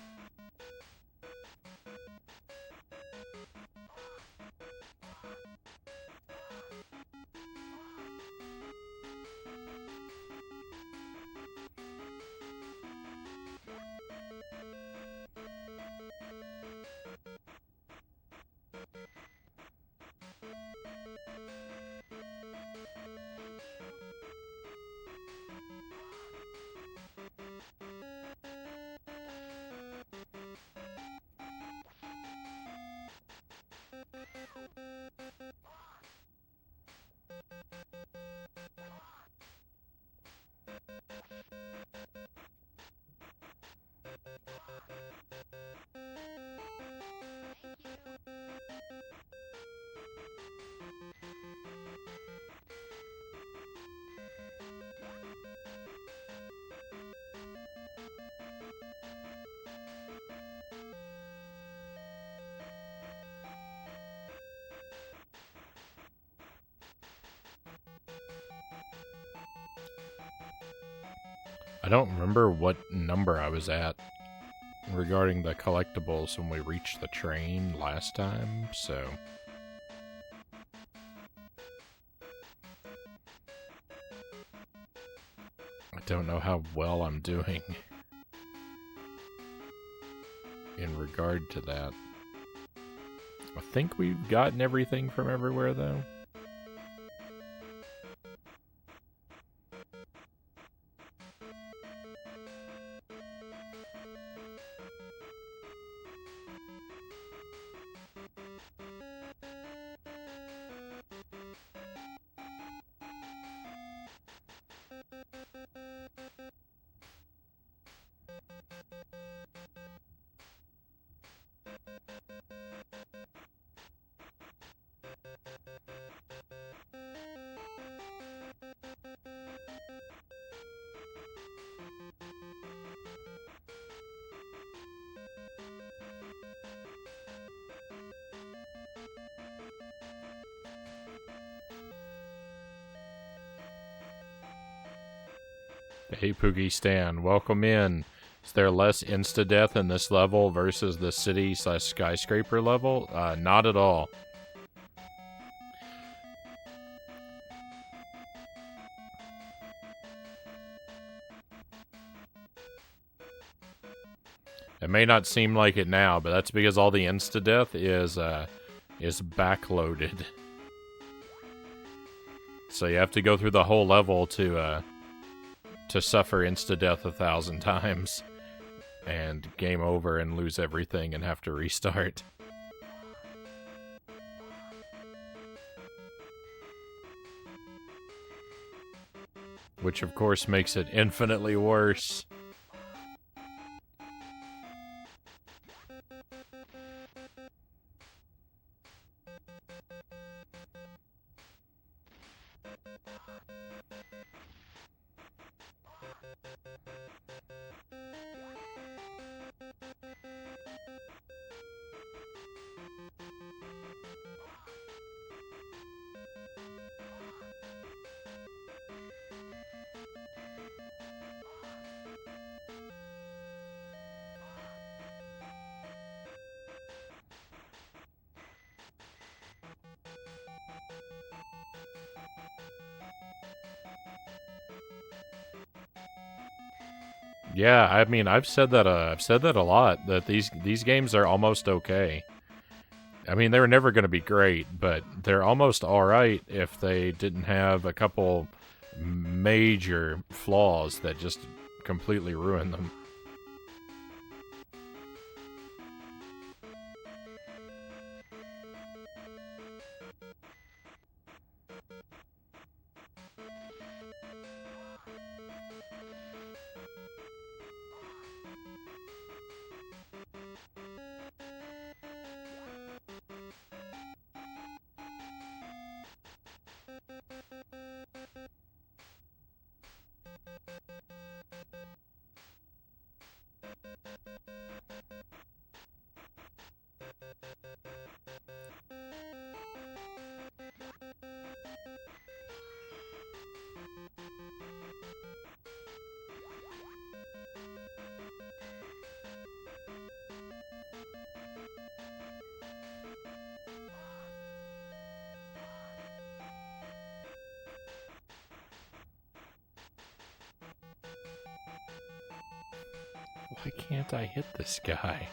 I don't remember what number I was at regarding the collectibles when we reached the train last time, so... I don't know how well I'm doing in regard to that. I think we've gotten everything from everywhere, though. Hey Poogie Stan, welcome in. Is there less insta-death in this level versus the city/skyscraper level? Not at all. It may not seem like it now, but that's because all the insta-death is backloaded. So you have to go through the whole level to suffer insta-death 1,000 times. And game over and lose everything and have to restart. Which of course makes it infinitely worse. Yeah, I mean, I've said that a lot, that these games are almost okay. I mean, they're never going to be great, but they're almost alright if they didn't have a couple major flaws that just completely ruin them. Why can't I hit this guy?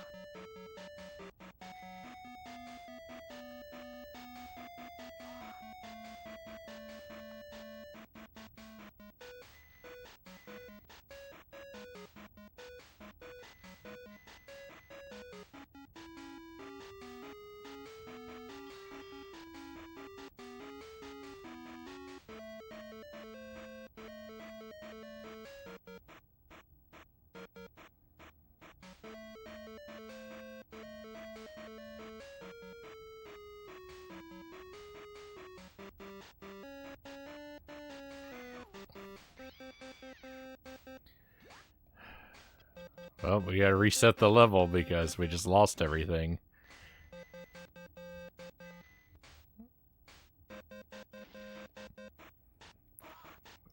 Well, we gotta reset the level because we just lost everything.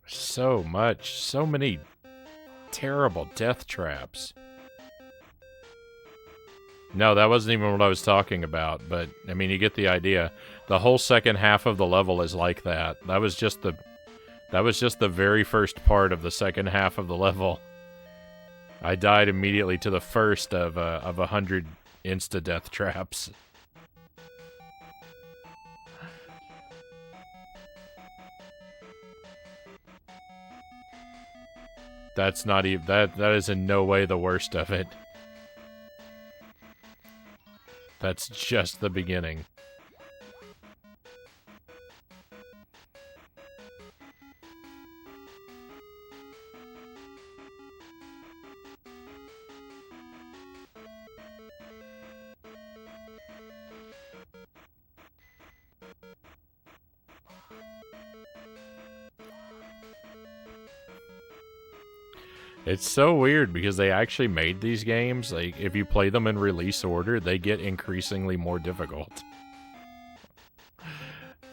So much. So many terrible death traps. No, that wasn't even what I was talking about, but, I mean, you get the idea. The whole second half of the level is like that. That was just the very first part of the second half of the level. I died immediately to the first of 100 insta-death traps. That's not even... That is in no way the worst of it. That's just the beginning. It's so weird because they actually made these games, like, if you play them in release order, they get increasingly more difficult.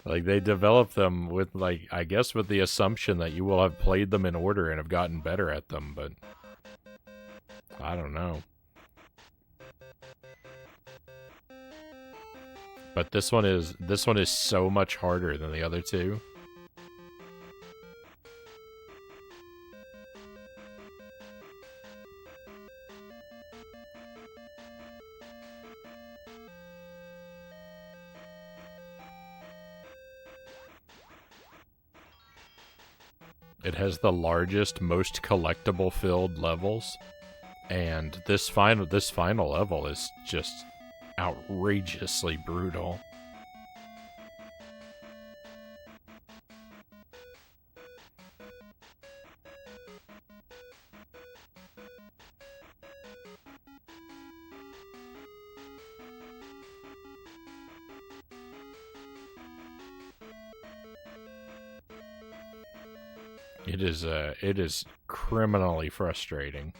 Like, they develop them with, like, I guess with the assumption that you will have played them in order and have gotten better at them, but I don't know. But this one is so much harder than the other two. It has the largest, most collectible filled levels, and this final level is just outrageously brutal. It is criminally frustrating.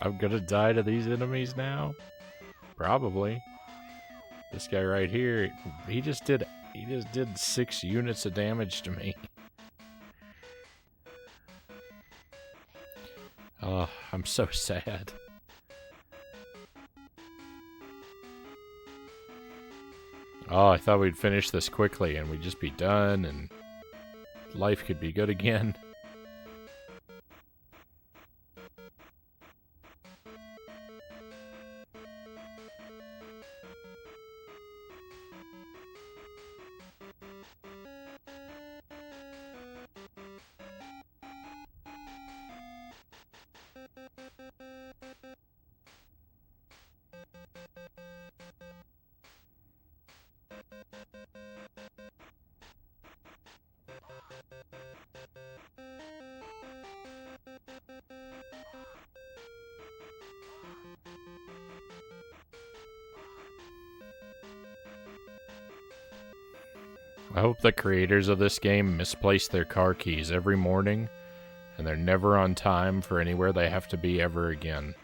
I'm gonna die to these enemies now? Probably. This guy right here, he just did 6 units of damage to me. Oh, I'm so sad. Oh, I thought we'd finish this quickly and we'd just be done and life could be good again. I hope the creators of this game misplace their car keys every morning, and they're never on time for anywhere they have to be ever again.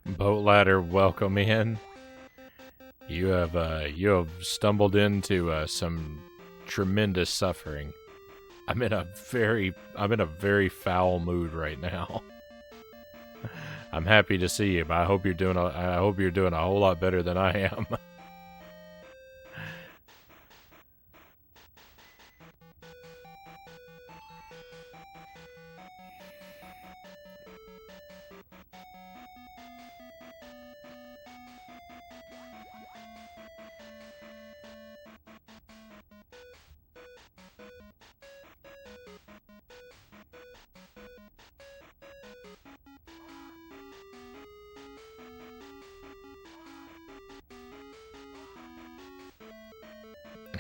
Boat ladder, welcome in. You have stumbled into some tremendous suffering. I'm in a very foul mood right now. I'm happy to see you, but I hope you're doing a whole lot better than I am.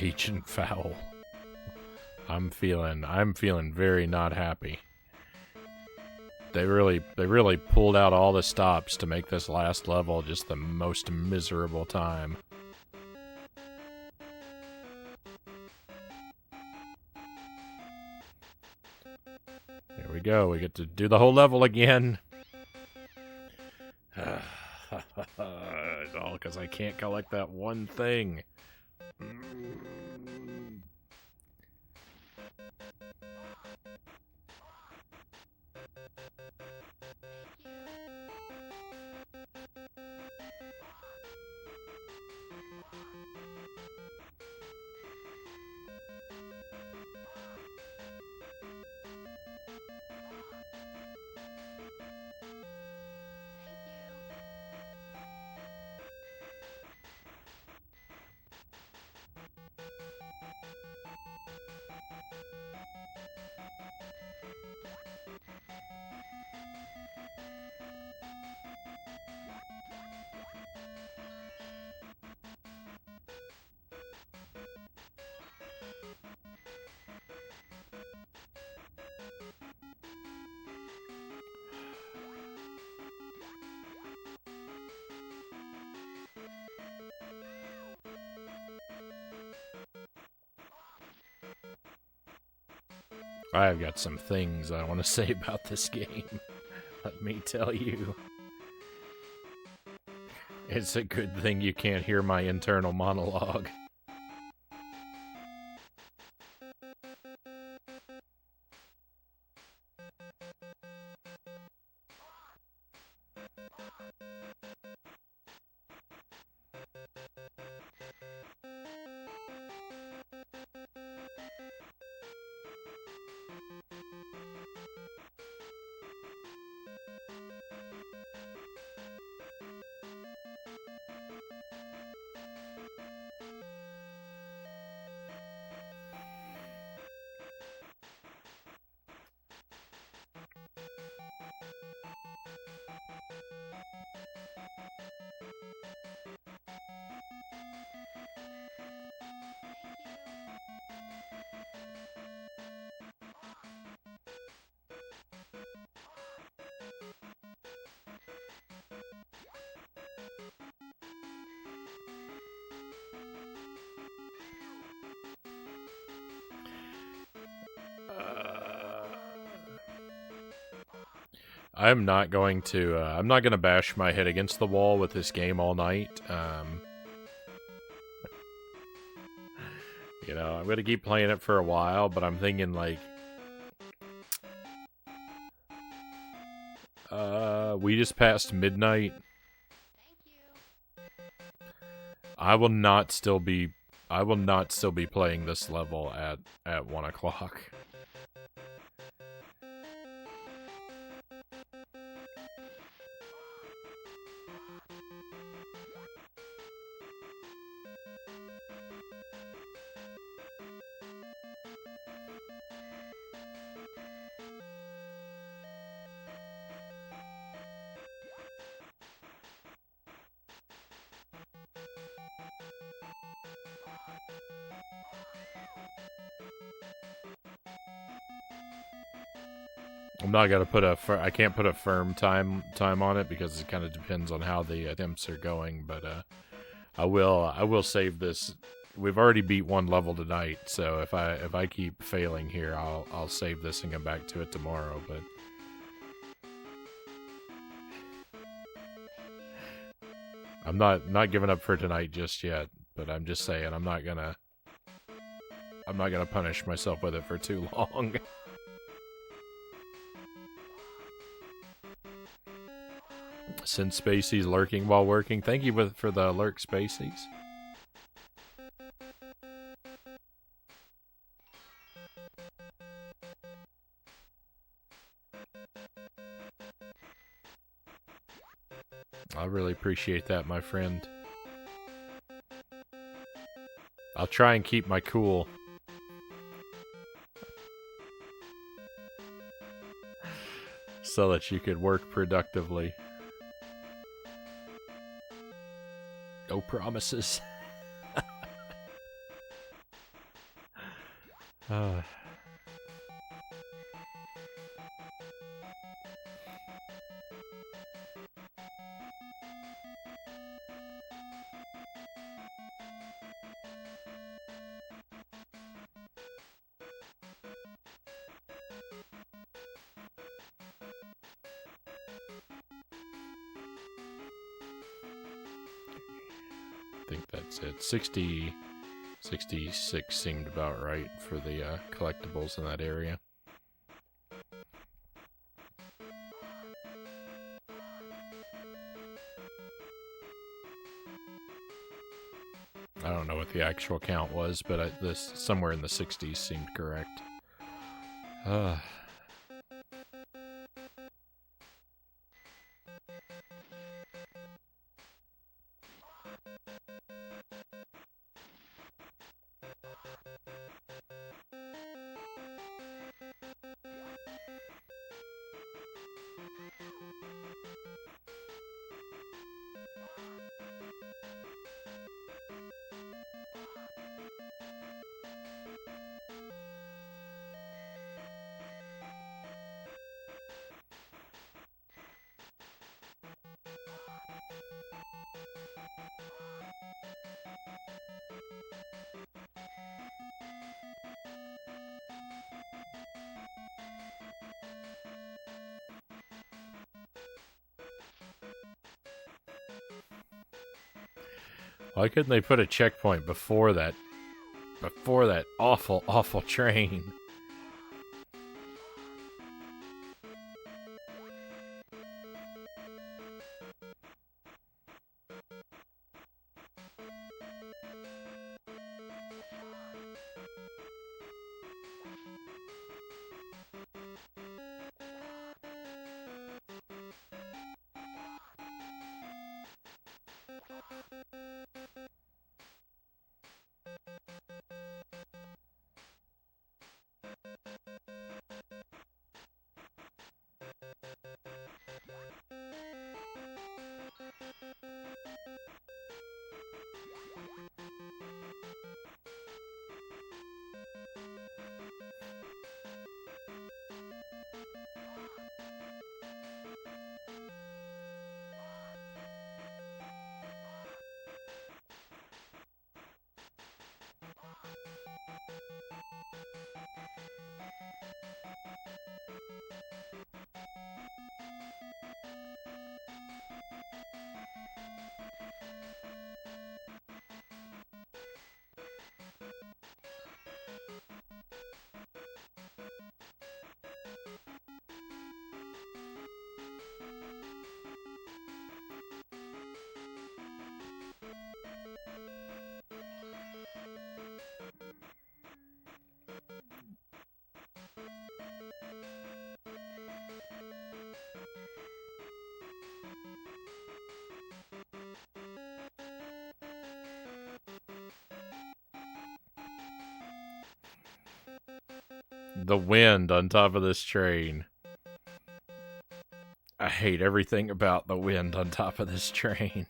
Agent Foul. I'm feeling very not happy. They really pulled out all the stops to make this last level just the most miserable time. Here we go. We get to do the whole level again. It's all because I can't collect that one thing. I've got some things I want to say about this game. Let me tell you. It's a good thing you can't hear my internal monologue. I'm not going to, I'm not going to bash my head against the wall with this game all night. You know, I'm going to keep playing it for a while, but I'm thinking, like, we just passed midnight. I will not still be playing this level at 1 o'clock. I'm not gonna put I can't put a firm time on it because it kind of depends on how the attempts are going. But I will save this. We've already beat one level tonight, so if I keep failing here, I'll save this and come back to it tomorrow. But I'm not giving up for tonight just yet. But I'm just saying I'm not gonna punish myself with it for too long. Send Spaceys lurking while working. Thank you for the lurk, Spaceys. I really appreciate that, my friend. I'll try and keep my cool. So that you could work productively. No promises. I think that's it. 66 seemed about right for the collectibles in that area. I don't know what the actual count was, but this somewhere in the 60s seemed correct. Why couldn't they put a checkpoint before that awful, awful train? The wind on top of this train. I hate everything about the wind on top of this train.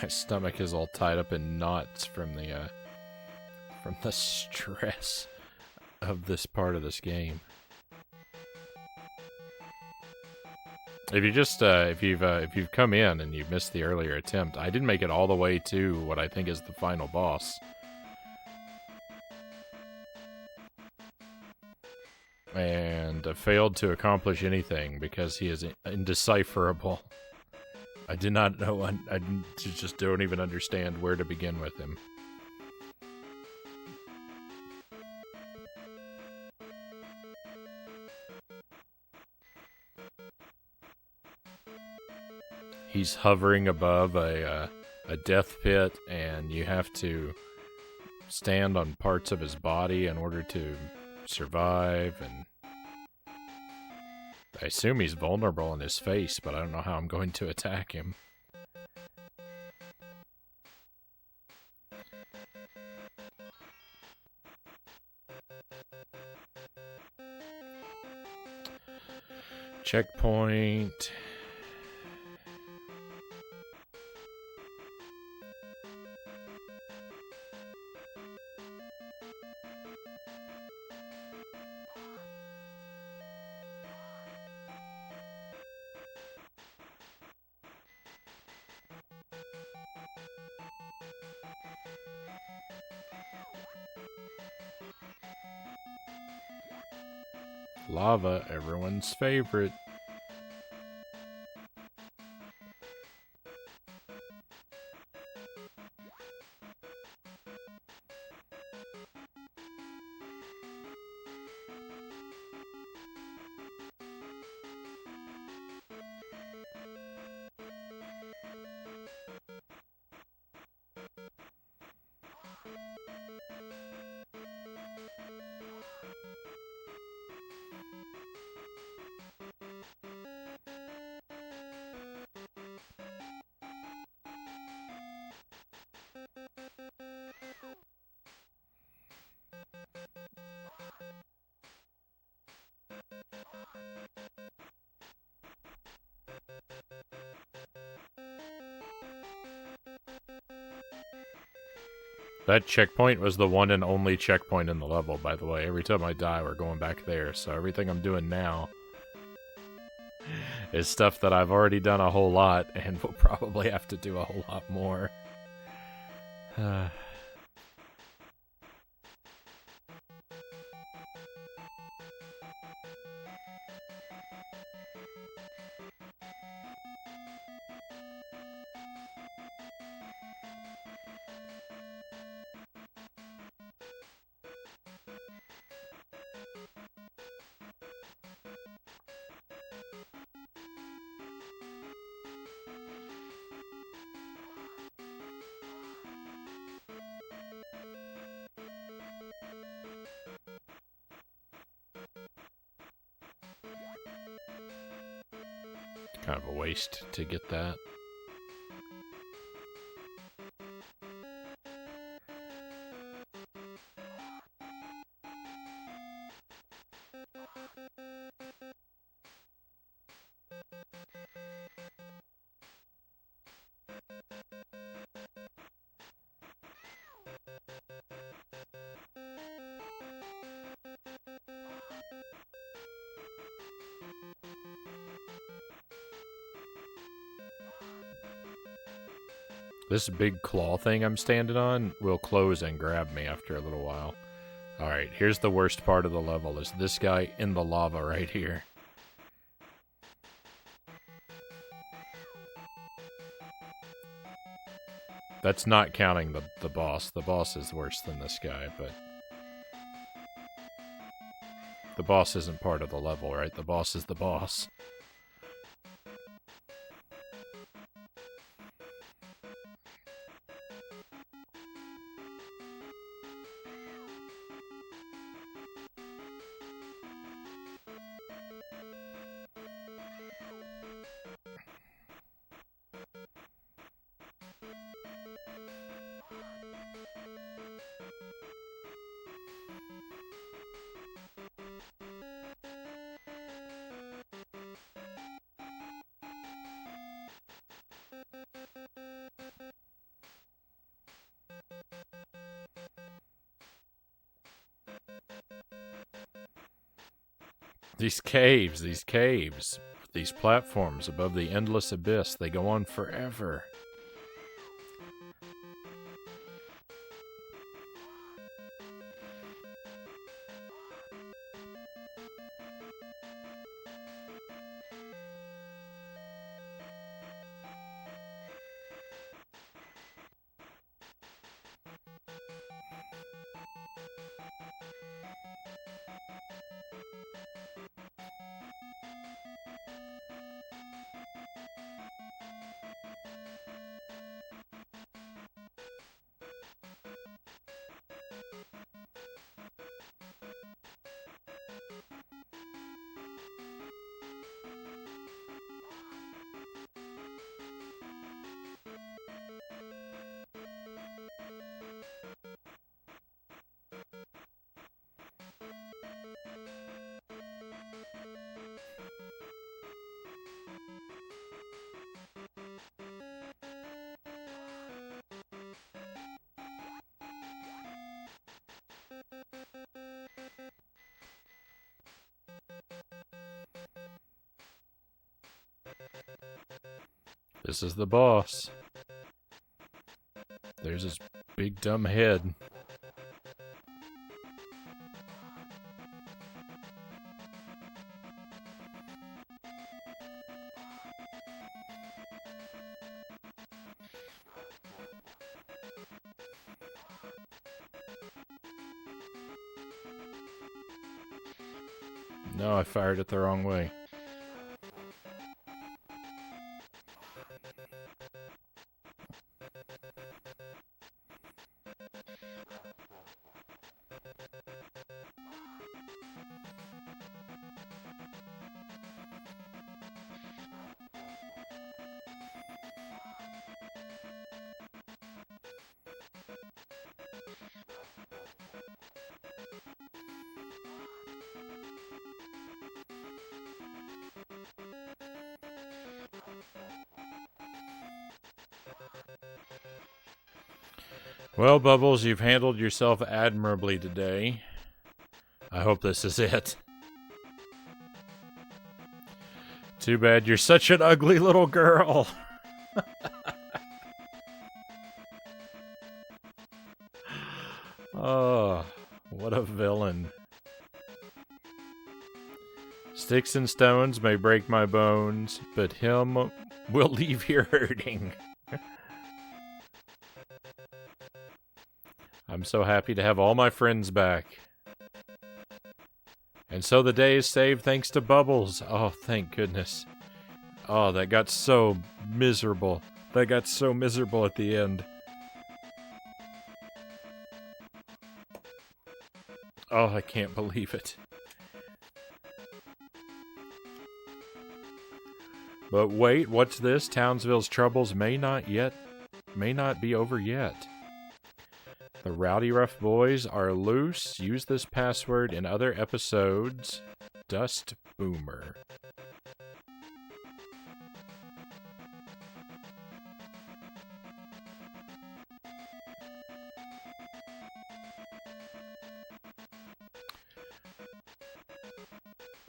My stomach is all tied up in knots from the stress of this part of this game. If you just if you've come in and you've missed the earlier attempt, I didn't make it all the way to what I think is the final boss. And I failed to accomplish anything because he is indecipherable. I did not know, I just don't even understand where to begin with him. He's hovering above a death pit, and you have to stand on parts of his body in order to survive, and I assume he's vulnerable in his face, but I don't know how I'm going to attack him. Checkpoint. Lava, everyone's favorite. That checkpoint was the one and only checkpoint in the level, by the way. Every time I die, we're going back there, so everything I'm doing now is stuff that I've already done a whole lot and will probably have to do a whole lot more. Kind of a waste to get that. This big claw thing I'm standing on will close and grab me after a little while. Alright, here's the worst part of the level, is this guy in the lava right here. That's not counting the boss. The boss is worse than this guy, but... the boss isn't part of the level, right? The boss is the boss. These caves, these platforms above the endless abyss, they go on forever. This is the boss. There's his big dumb head. No, I fired it the wrong way. Well, Bubbles, you've handled yourself admirably today. I hope this is it. Too bad you're such an ugly little girl. Oh, what a villain. Sticks and stones may break my bones, but him will leave here hurting. I'm so happy to have all my friends back. And so the day is saved thanks to Bubbles. Oh, thank goodness. Oh, that got so miserable. That got so miserable at the end. Oh, I can't believe it. But wait, what's this? Townsville's troubles may not be over yet. The Rowdy Rough Boys are loose. Use this password in other episodes. Dust Boomer.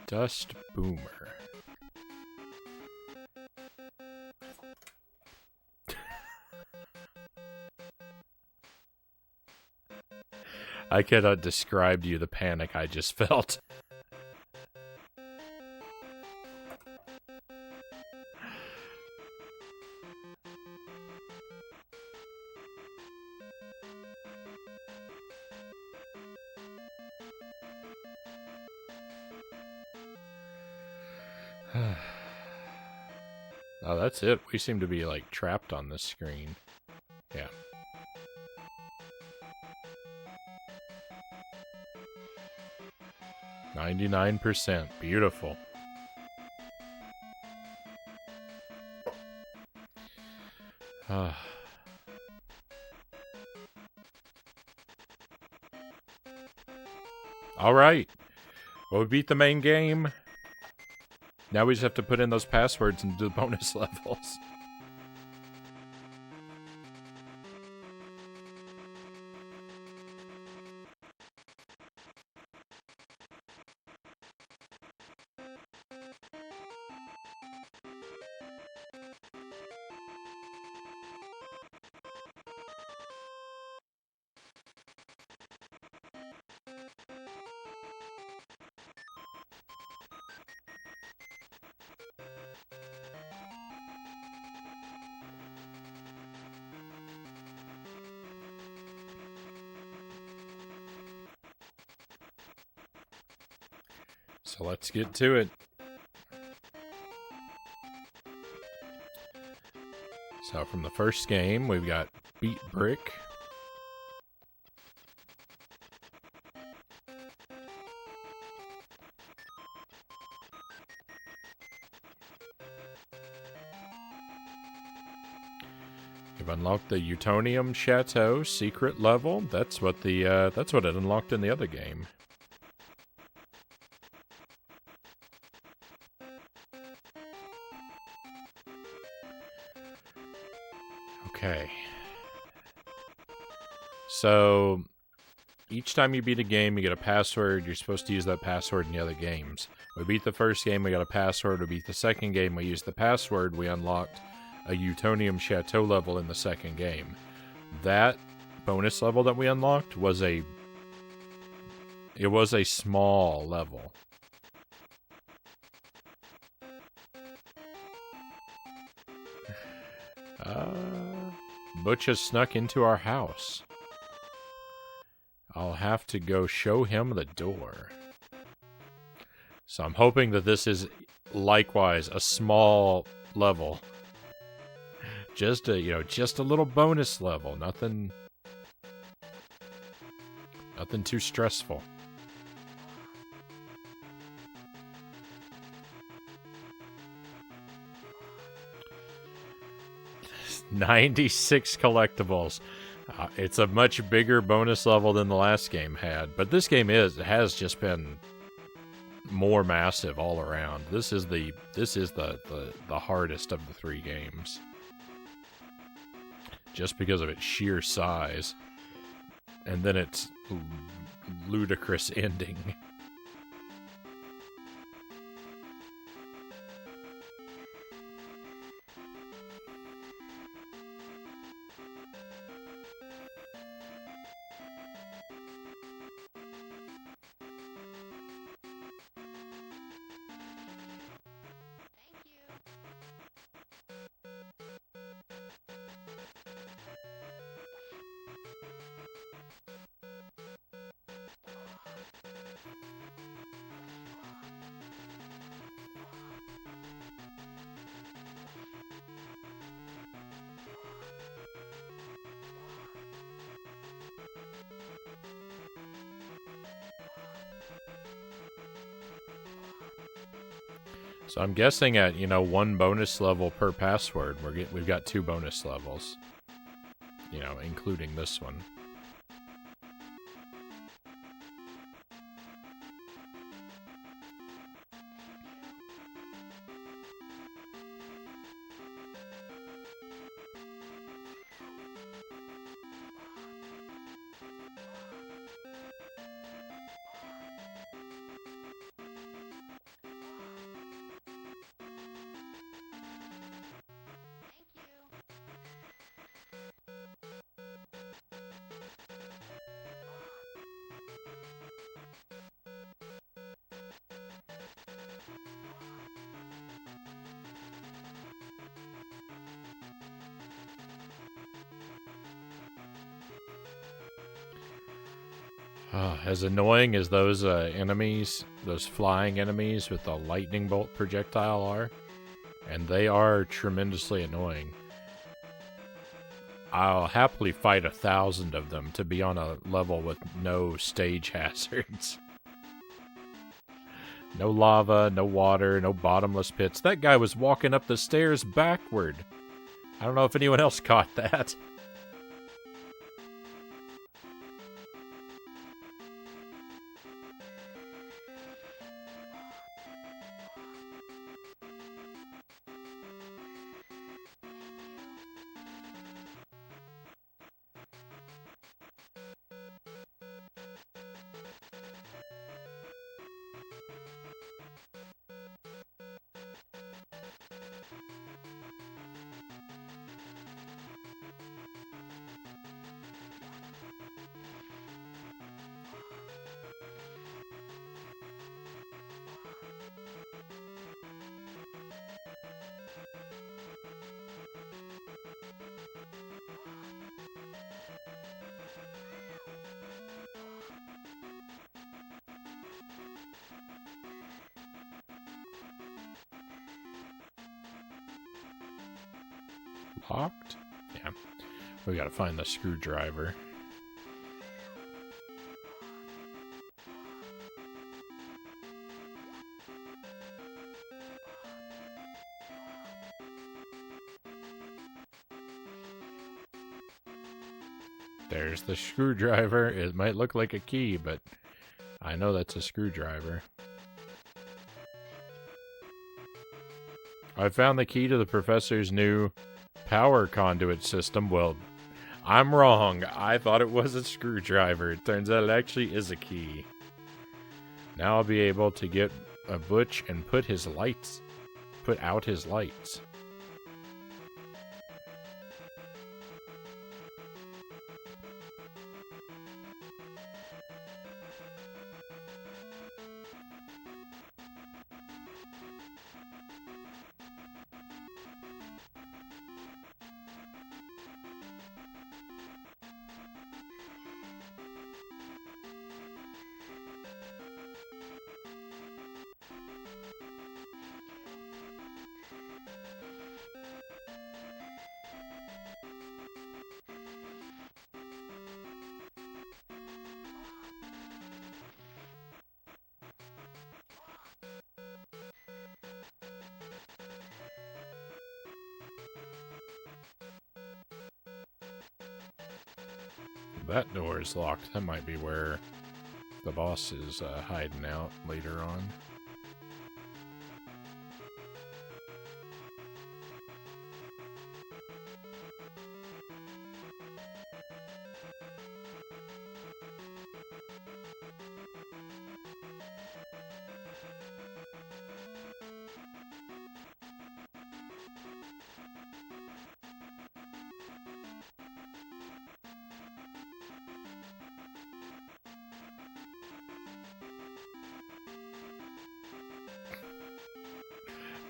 Dust Boomer. I cannot describe to you the panic I just felt. Oh, that's it. We seem to be, like, trapped on this screen. Yeah. %. Beautiful. All right. Well, we beat the main game. Now we just have to put in those passwords and do the bonus levels. So let's get to it. So from the first game, we've got Beat Brick. You've unlocked the Utonium Chateau secret level. That's what it unlocked in the other game. Okay. So, each time you beat a game, you get a password. You're supposed to use that password in the other games. We beat the first game, we got a password. We beat the second game, we used the password. We unlocked a Utonium Chateau level in the second game. That bonus level that we unlocked was a small level. Butch has snuck into our house. I'll have to go show him the door. So I'm hoping that this is likewise a small level. Just a little bonus level. Nothing too stressful. 96 collectibles. It's a much bigger bonus level than the last game had, but this game has just been more massive all around. This is the hardest of the three games, just because of its sheer size, and then its ludicrous ending. So I'm guessing at, you know, 1 bonus level per password, we've got 2 bonus levels. You know, including this one. As annoying as those enemies, those flying enemies with the lightning bolt projectile are, and they are tremendously annoying, I'll happily fight 1,000 of them to be on a level with no stage hazards. No lava, no water, no bottomless pits. That guy was walking up the stairs backward. I don't know if anyone else caught that. Locked? Yeah. We gotta find the screwdriver. There's the screwdriver. It might look like a key, but I know that's a screwdriver. I found the key to the professor's new power conduit system. Well, I'm wrong. I thought it was a screwdriver. It turns out it actually is a key. Now I'll be able to get a Butch and put out his lights. That door is locked. That might be where the boss is hiding out later on.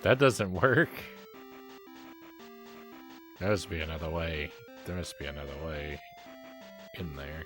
That doesn't work. There must be another way. There must be another way in there.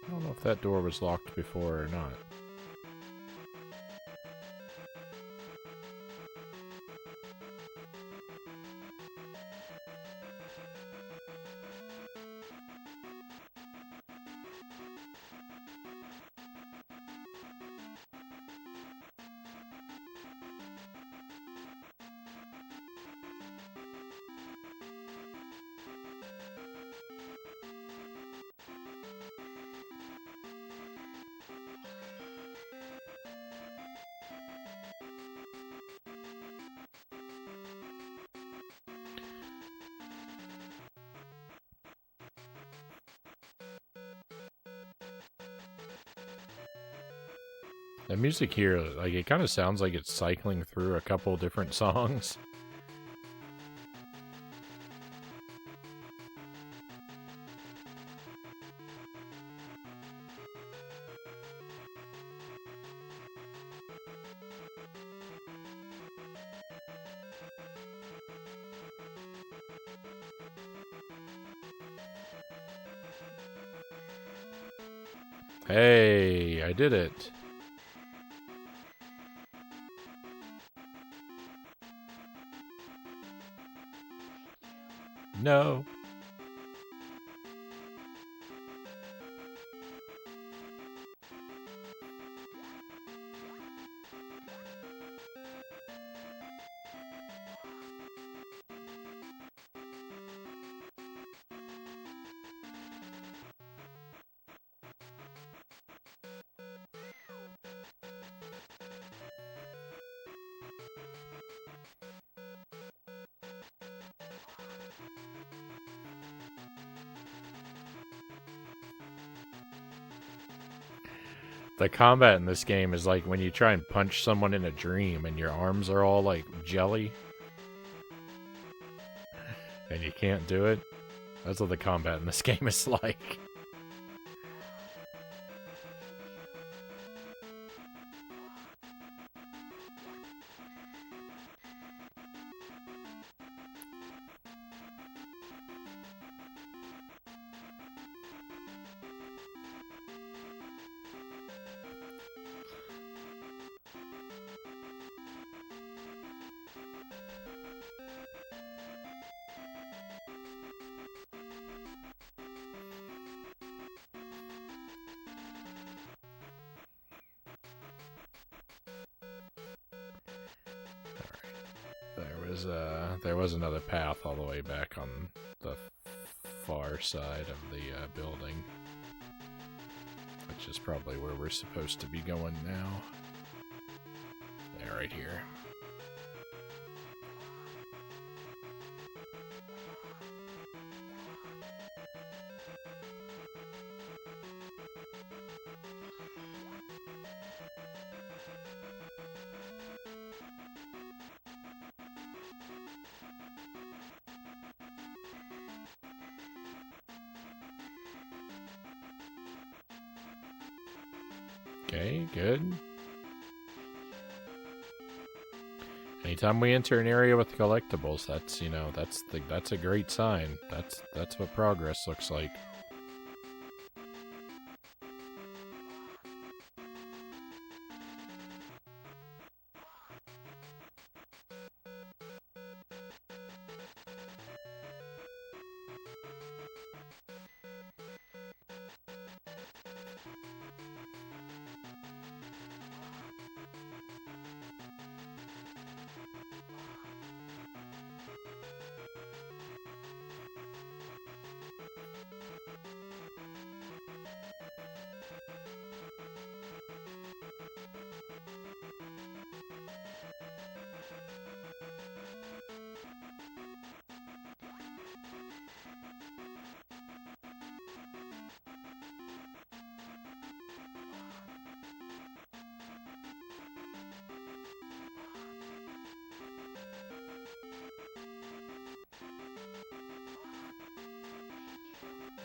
I don't know if that door was locked before or not. The music here, like, it kind of sounds like it's cycling through a couple different songs. Hey, I did it. No. The combat in this game is like when you try and punch someone in a dream and your arms are all like jelly and you can't do it. That's what the combat in this game is like. There was another path all the way back on the far side of the building, which is probably where we're supposed to be going now. Yeah, right here. Okay, good. Anytime we enter an area with collectibles, that's, you know, that's a great sign. That's what progress looks like.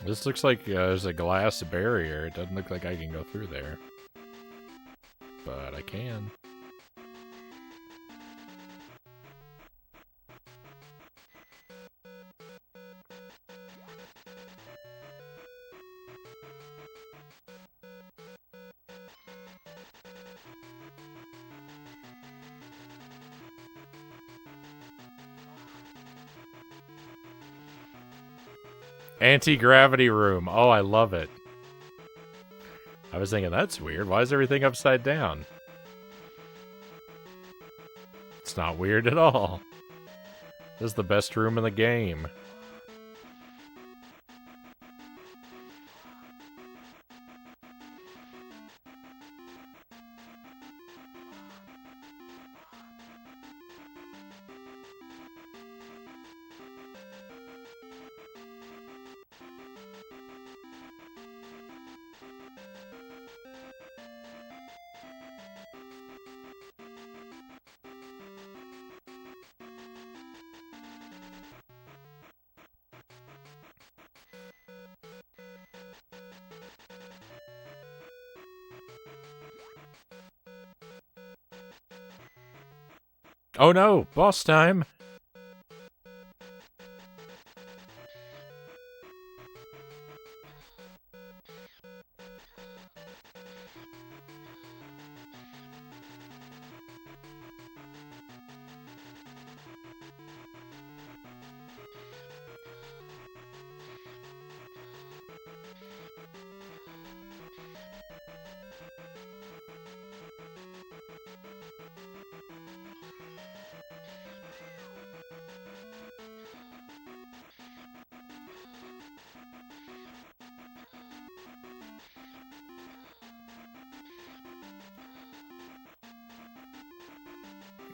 This looks like there's a glass barrier. It doesn't look like I can go through there. But I can. Anti-gravity room. Oh, I love it. I was thinking, that's weird. Why is everything upside down? It's not weird at all. This is the best room in the game. Oh no, boss time!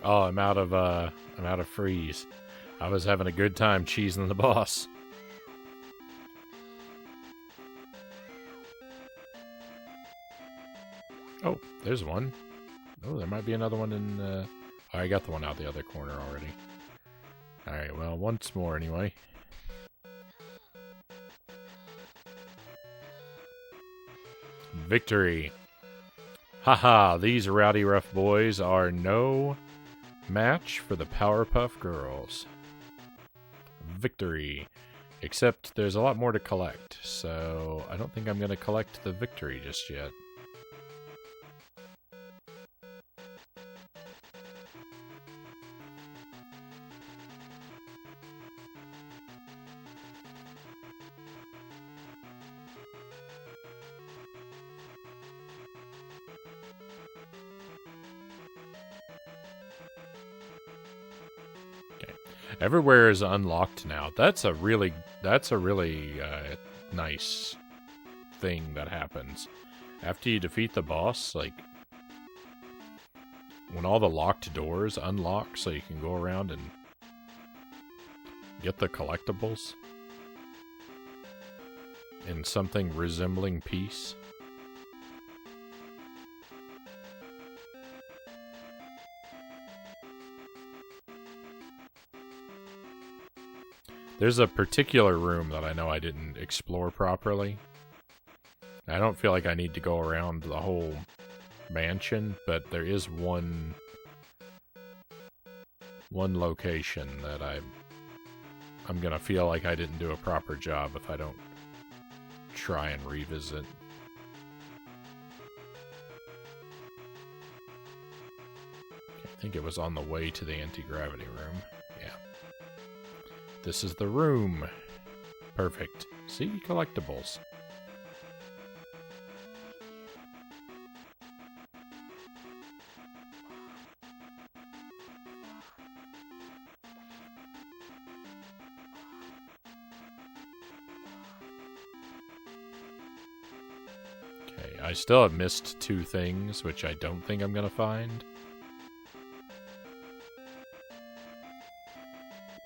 Oh, I'm out of freeze. I was having a good time cheesing the boss. Oh, there's one. Oh, there might be another one in, oh, I got the one out the other corner already. Alright, well, once more anyway. Victory. Haha, these rowdy rough boys are no match for the Powerpuff Girls. Victory. Except there's a lot more to collect, so I don't think I'm going to collect the victory just yet. Everywhere is unlocked now. That's a really nice thing that happens. After you defeat the boss, like, when all the locked doors unlock so you can go around and get the collectibles in something resembling peace. There's a particular room that I know I didn't explore properly. I don't feel like I need to go around the whole mansion, but there is one location that I'm gonna feel like I didn't do a proper job if I don't try and revisit. I think it was on the way to the anti-gravity room. Yeah. This is the room. Perfect. See? Collectibles. Okay, I still have missed 2 things, which I don't think I'm gonna find.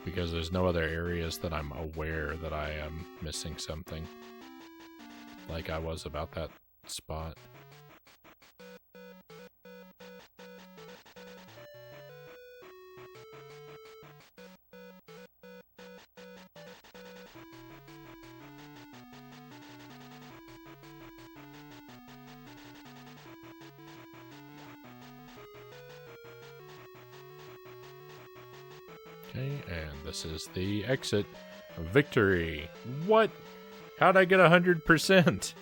Because there's no other areas that I'm aware that I am missing something. Like I was about that spot. Okay, and this is the exit. Victory. What? How'd I get 100%?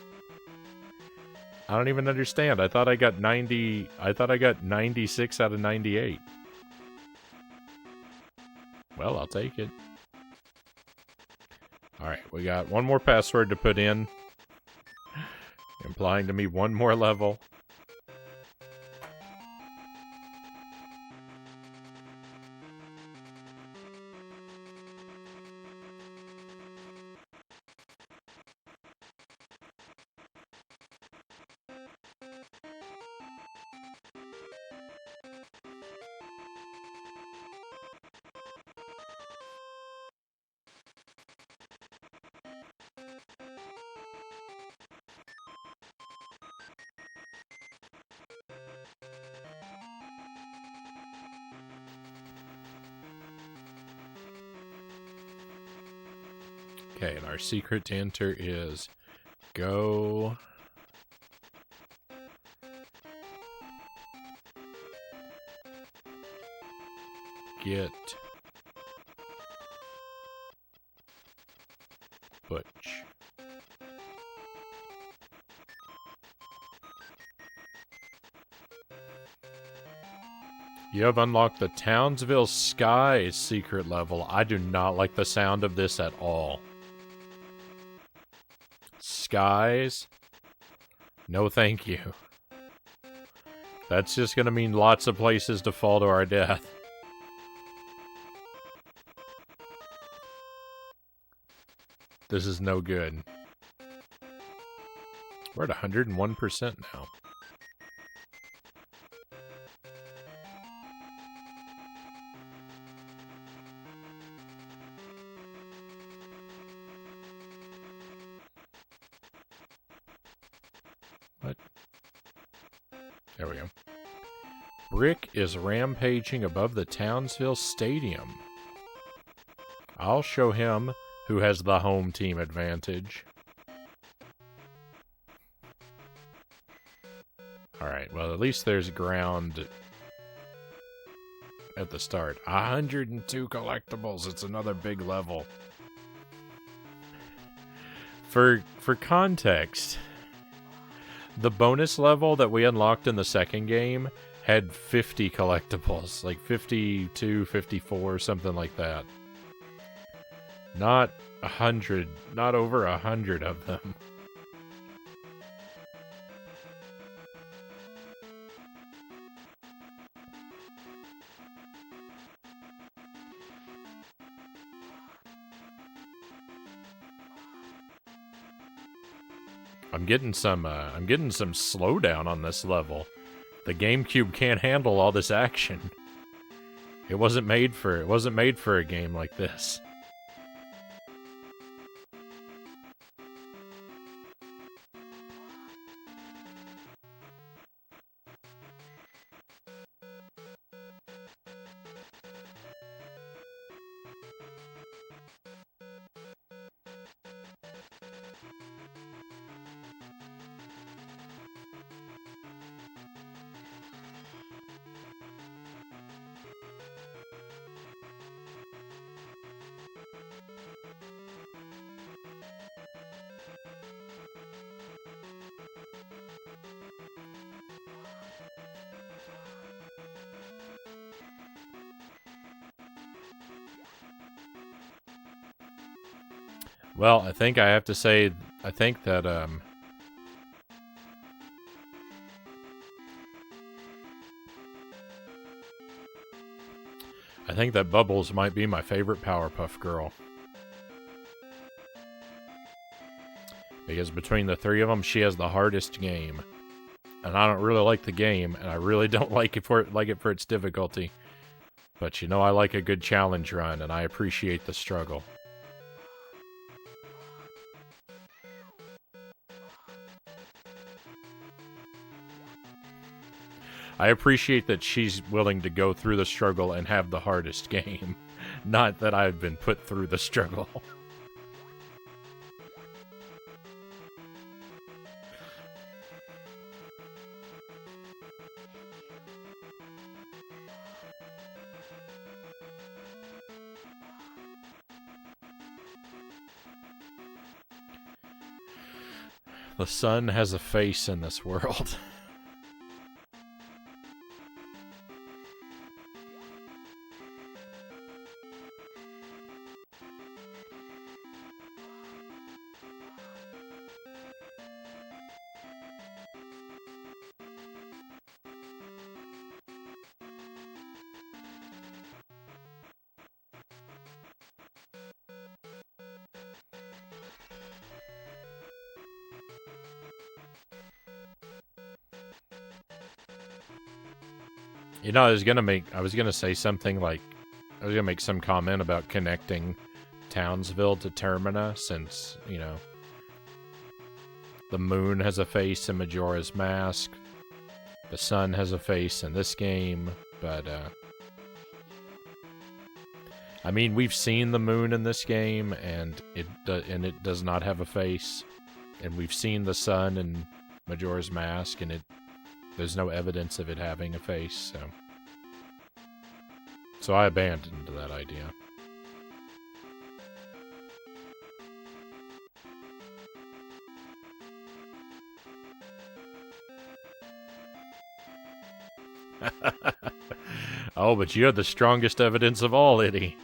I don't even understand. I thought I got 90. I thought I got 96 out of 98. Well, I'll take it. Alright, we got one more password to put in. Implying to me one more level. Okay, and our secret to enter is go get Butch. You have unlocked the Townsville Skies secret level. I do not like the sound of this at all. Skies? No thank you. That's just gonna mean lots of places to fall to our death. This is no good. We're at 101% now. What? There we go. Brick is rampaging above the Townsville Stadium. I'll show him who has the home team advantage. Alright, well, at least there's ground at the start. 102 collectibles. It's another big level. For context, the bonus level that we unlocked in the second game had 50 collectibles. Like 52, 54, something like that. Not 100, not over 100 of them. I'm getting some slowdown on this level. The GameCube can't handle all this action. It wasn't made for a game like this. Well, I think I have to say, I think that, I think that Bubbles might be my favorite Powerpuff Girl. Because between the three of them, she has the hardest game. And I don't really like the game, and I really don't like it for its difficulty. But you know, I like a good challenge run, and I appreciate the struggle. I appreciate that she's willing to go through the struggle and have the hardest game. Not that I've been put through the struggle. The sun has a face in this world. You know, I was gonna say something like, I was gonna make some comment about connecting Townsville to Termina, since, you know, the moon has a face in Majora's Mask, the sun has a face in this game, but, I mean, we've seen the moon in this game, and it does not have a face, and we've seen the sun in Majora's Mask, and there's no evidence of it having a face, so I abandoned that idea. Oh, but you have the strongest evidence of all, Eddie.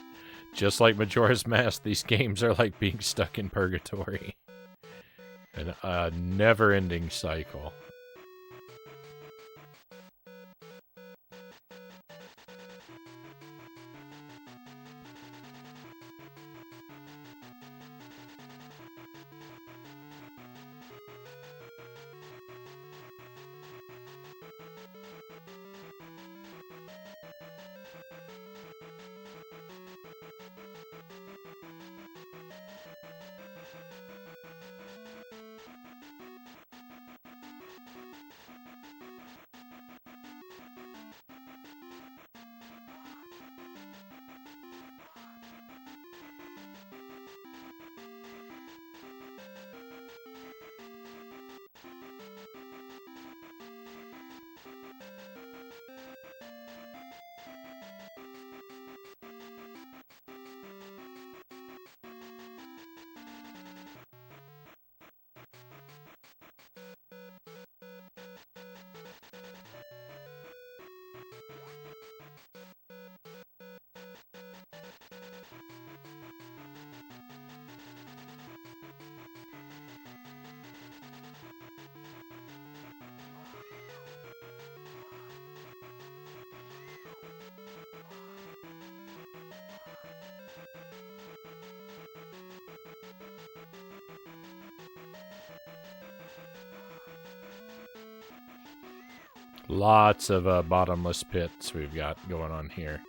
Just like Majora's Mask, these games are like being stuck in purgatory. A never-ending cycle. Lots of bottomless pits we've got going on here.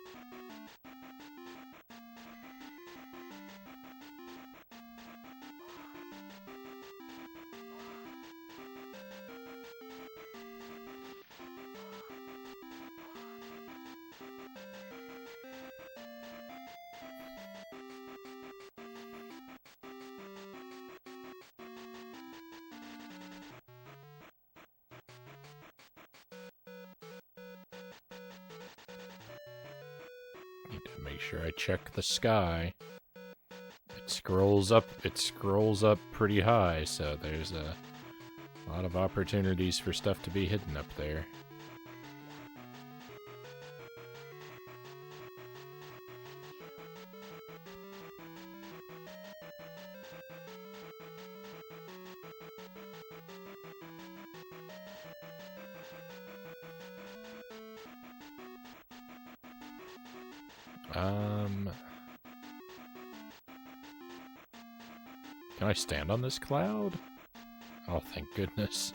Need to make sure I check the sky. It scrolls up pretty high, so there's a lot of opportunities for stuff to be hidden up there. Can I stand on this cloud? Oh, thank goodness.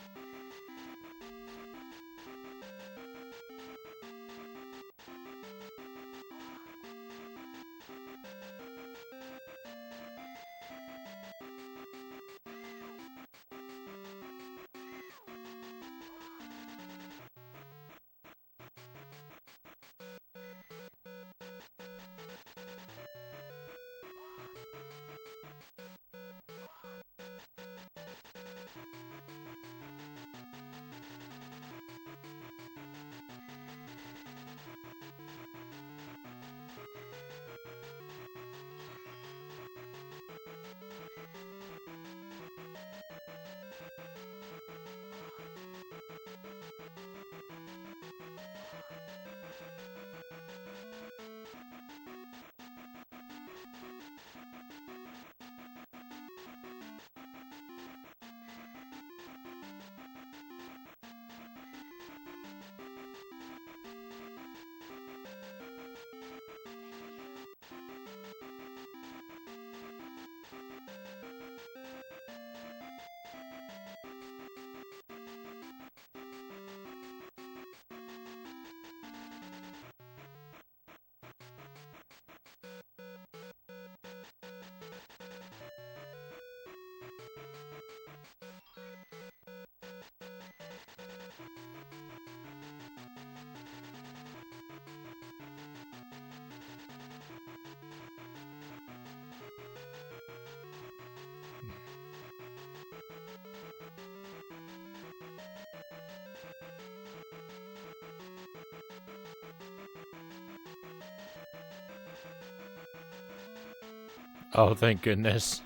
Oh, thank goodness.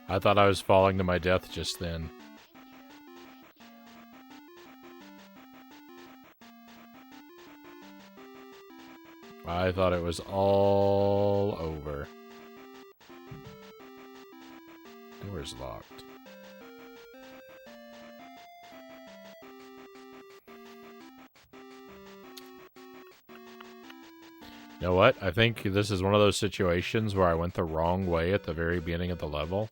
I thought I was falling to my death just then. I thought it was all over. Door's locked. You know what? I think this is one of those situations where I went the wrong way at the very beginning of the level.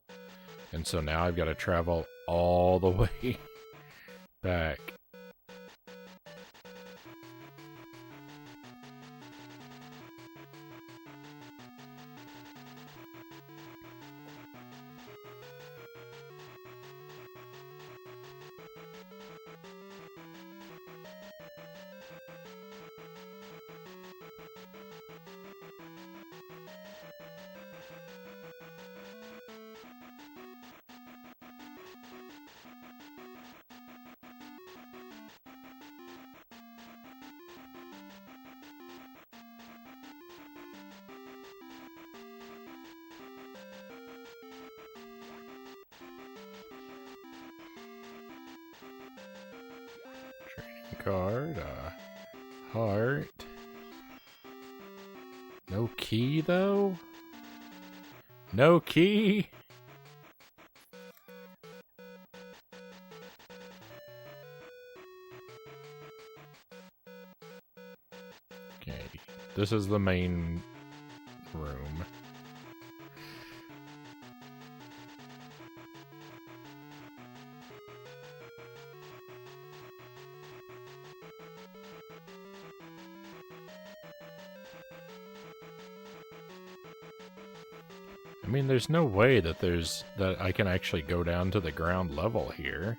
And so now I've got to travel all the way back. Card, heart. No key, though? No key? Okay, this is the main room. I mean, there's no way that I can actually go down to the ground level here.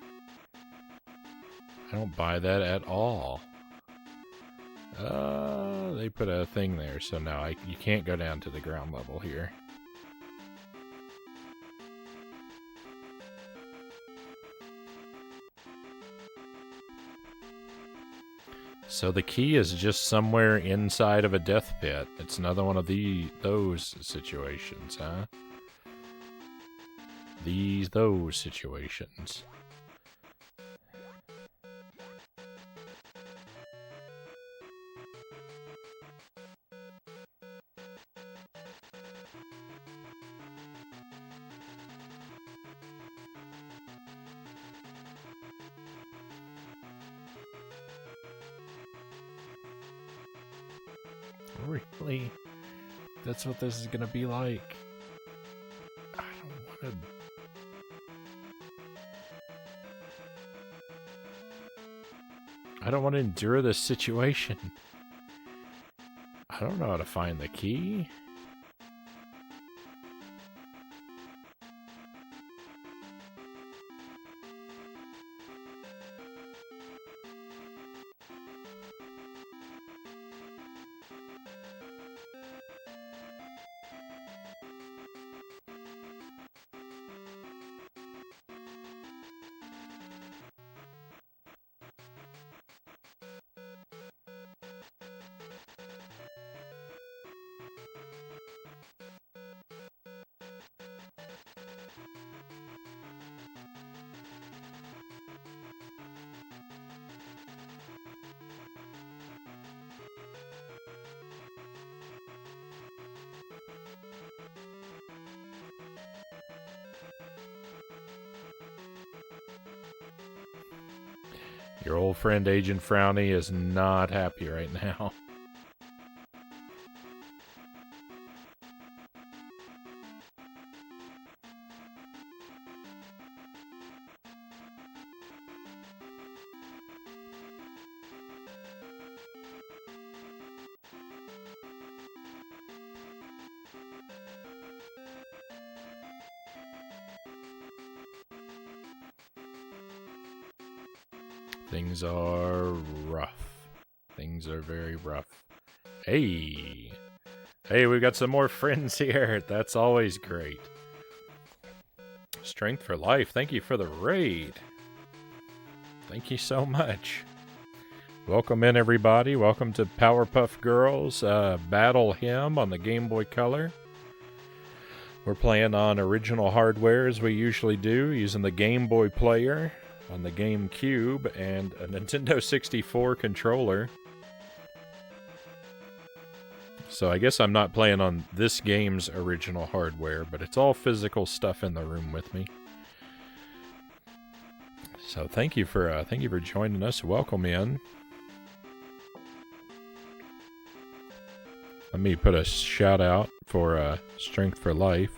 I don't buy that at all. They put a thing there, so no, you can't go down to the ground level here. So the key is just somewhere inside of a death pit. It's another one of those situations, huh? Those situations. Really? That's what this is gonna be like? I don't want to... I don't want to endure this situation. I don't know how to find the key. Your old friend Agent Frownie is not happy right now. Things are rough. Things are very rough. Hey! Hey, we've got some more friends here. That's always great. Strength for Life, thank you for the raid. Thank you so much. Welcome in, everybody. Welcome to Powerpuff Girls Battle Hymn on the Game Boy Color. We're playing on original hardware as we usually do, using the Game Boy player on the GameCube and a Nintendo 64 controller. So I guess I'm not playing on this game's original hardware, but it's all physical stuff in the room with me. So thank you for joining us. Welcome in. Let me put a shout out for Strength for Life.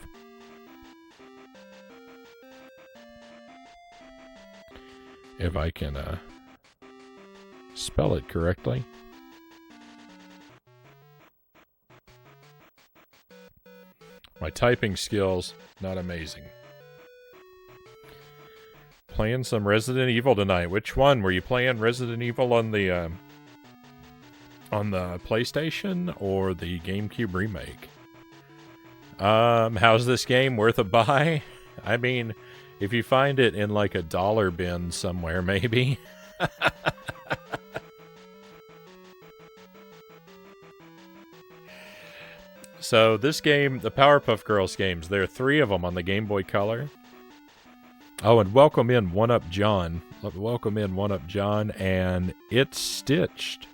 If I can spell it correctly. My typing skills, not amazing. Playing some Resident Evil tonight. Which one? Were you playing Resident Evil on the PlayStation or the GameCube remake? How's this game? Worth a buy? I mean, if you find it in like a dollar bin somewhere, maybe. So this game, the Powerpuff Girls games, there are 3 of them on the Game Boy Color. Oh, and welcome in One Up John. Welcome in One Up John, and It's Stitched.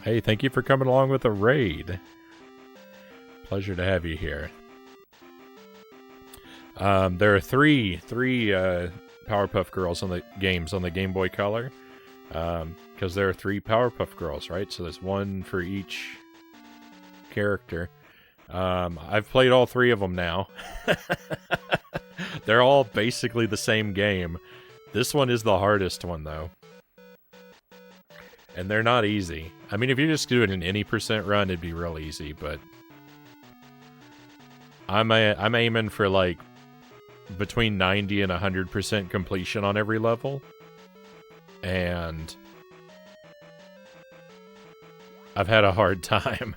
Hey, thank you for coming along with the raid. Pleasure to have you here. There are three Powerpuff Girls on the games on the Game Boy Color, because there are 3 Powerpuff Girls, right? So there's one for each character. I've played all 3 of them now. They're all basically the same game. This one is the hardest one, though. And they're not easy. I mean, if you just do it in any % run, it'd be real easy, but I'm aiming for, like, between 90 and 100% completion on every level. And I've had a hard time.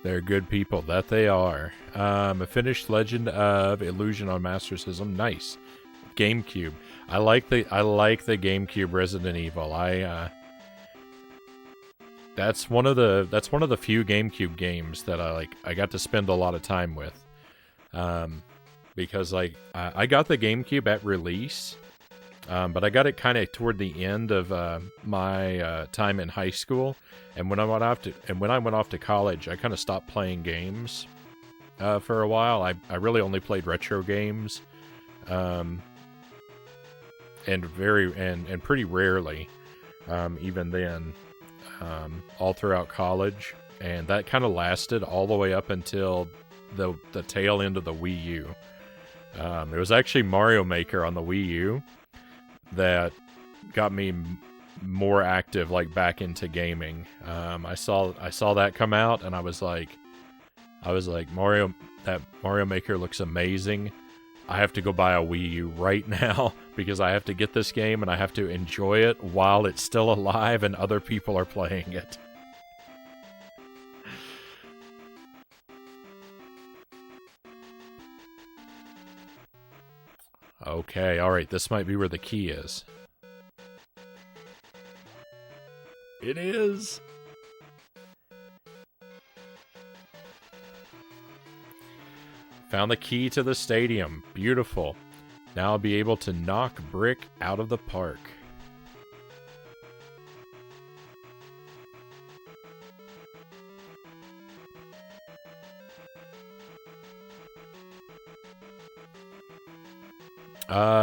They're good people. That they are. A finished Legend of Illusion on Master System. Nice. GameCube. I like the GameCube Resident Evil. That's one of the few GameCube games that I got to spend a lot of time with. Because I got the GameCube at release. But I got it kind of toward the end of my time in high school, and when I went off to college, I kind of stopped playing games for a while. I really only played retro games, and pretty rarely, even then, all throughout college, and that kind of lasted all the way up until the tail end of the Wii U. It was actually Mario Maker on the Wii U that got me more active, like back into gaming. I saw that come out, and I was like, Mario Maker looks amazing. I have to go buy a Wii U right now because I have to get this game and I have to enjoy it while it's still alive and other people are playing it. Okay, alright, this might be where the key is. It is! Found the key to the stadium. Beautiful. Now I'll be able to knock Brick out of the park.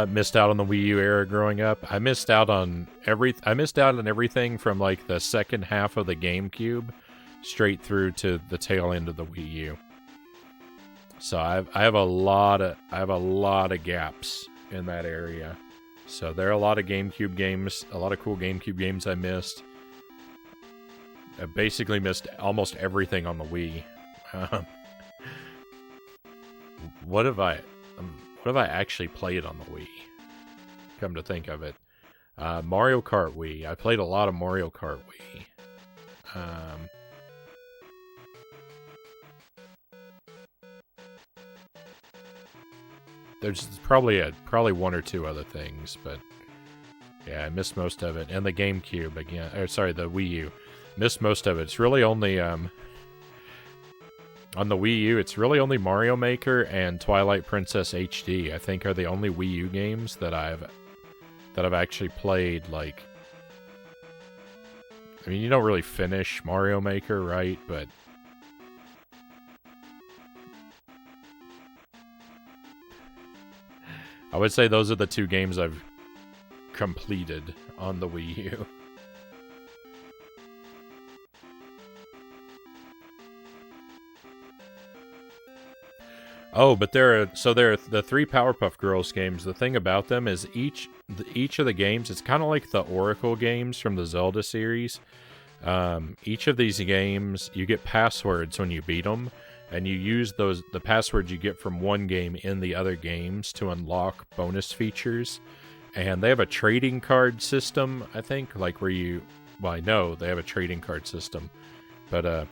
Missed out on the Wii U era growing up. I missed out on everything from like the second half of the GameCube straight through to the tail end of the Wii U. So I have a lot of gaps in that area. So there are a lot of GameCube games, a lot of cool GameCube games I missed. I basically missed almost everything on the Wii. What have I actually played on the Wii? Come to think of it. Mario Kart Wii. I played a lot of Mario Kart Wii. there's probably one or two other things, but yeah, I missed most of it. And the GameCube again, or sorry, the Wii U, missed most of it. It's really only on the Wii U. It's really only Mario Maker and Twilight Princess HD. I think are the only Wii U games that I've actually played. Like, I mean, you don't really finish Mario Maker, right? But I would say those are the two games I've completed on the Wii U. Oh, but there are the three Powerpuff Girls games. The thing about them is each of the games, it's kind of like the Oracle games from the Zelda series. Each of these games, you get passwords when you beat them, and you use the passwords you get from one game in the other games to unlock bonus features. And they have a trading card system, I think, like where you... Well, I know they have a trading card system. But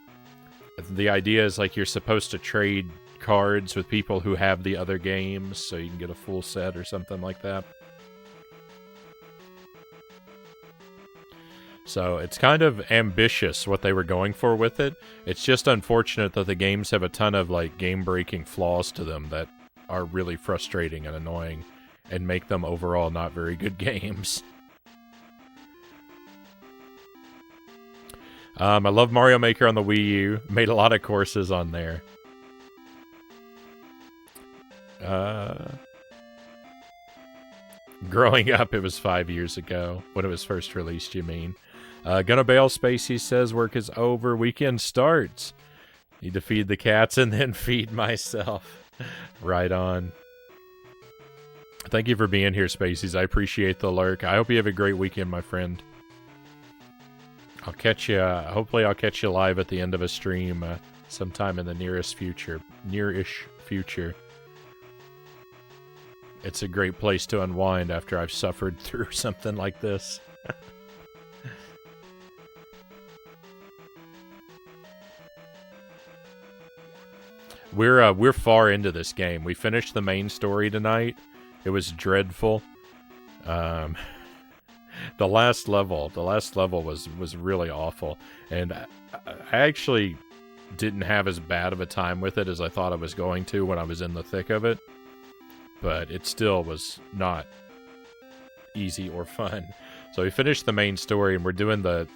the idea is like you're supposed to trade cards with people who have the other games so you can get a full set or something like that. So it's kind of ambitious what they were going for with it. It's just unfortunate that the games have a ton of like game-breaking flaws to them that are really frustrating and annoying and make them overall not very good games. I love Mario Maker on the Wii U. Made a lot of courses on there. Growing up, it was 5 years ago when it was first released, you mean. Gonna bail, Spacey says, work is over, weekend starts. Need to feed the cats and then feed myself. Right on. Thank you for being here, Spaceys. I appreciate the lurk. I hope you have a great weekend, my friend. I'll catch you, hopefully I'll catch you live at the end of a stream sometime in the nearish future. It's a great place to unwind after I've suffered through something like this. We're far into this game. We finished the main story tonight. It was dreadful. The last level was really awful, and I actually didn't have as bad of a time with it as I thought I was going to when I was in the thick of it. But it still was not easy or fun. So we finished the main story, and we're doing the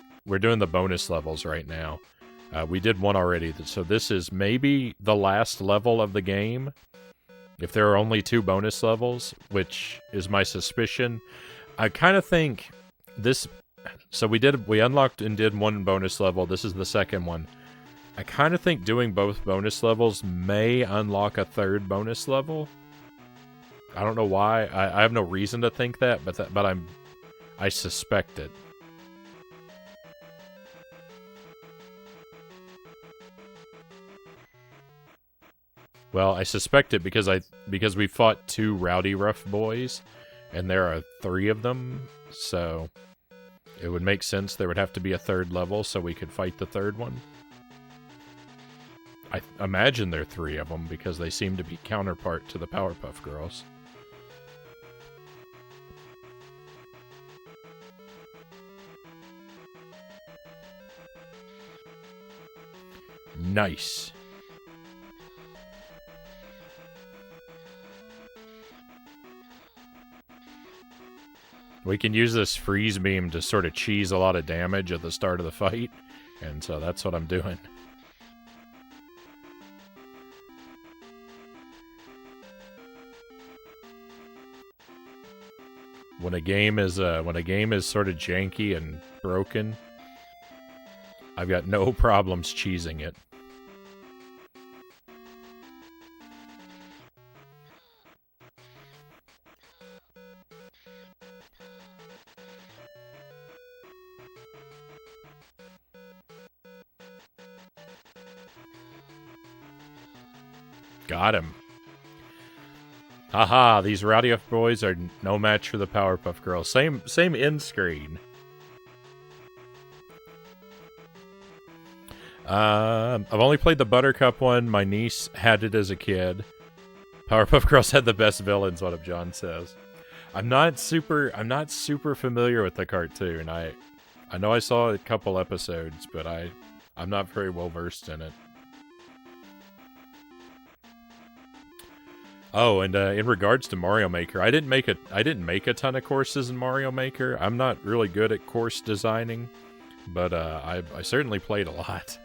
bonus levels right now. We did one already, so this is maybe the last level of the game. If there are only 2 bonus levels, which is my suspicion, I kind of think this. So we unlocked and did one bonus level. This is the second one. I kind of think doing both bonus levels may unlock a third bonus level. I don't know why. I have no reason to think that, but I suspect it. Well, I suspect it because we fought 2 rowdy rough boys, and there are 3 of them, so it would make sense there would have to be a third level so we could fight the third one. I imagine there are 3 of them because they seem to be counterpart to the Powerpuff Girls. Nice. We can use this freeze beam to sort of cheese a lot of damage at the start of the fight, and so that's what I'm doing. When a game is sort of janky and broken, I've got no problems cheesing it. Got him. Haha, these rowdy boys are no match for the Powerpuff Girls. Same end screen. I've only played the Buttercup one. My niece had it as a kid. Powerpuff Girls had the best villains, what John says. I'm not super familiar with the cartoon. I know I saw a couple episodes, but I'm not very well versed in it. Oh, and in regards to Mario Maker, I didn't make a ton of courses in Mario Maker. I'm not really good at course designing, but I certainly played a lot.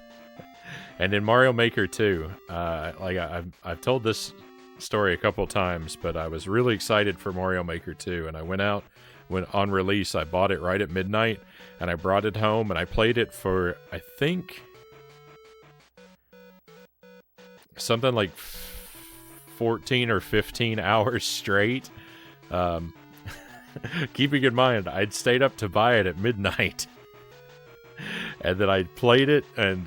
And in Mario Maker 2, like I've told this story a couple times, but I was really excited for Mario Maker 2, and I went out when on release. I bought it right at midnight, and I brought it home, and I played it for, I think, something like 14 or 15 hours straight. Keeping in mind, I'd stayed up to buy it at midnight. And then I played it, and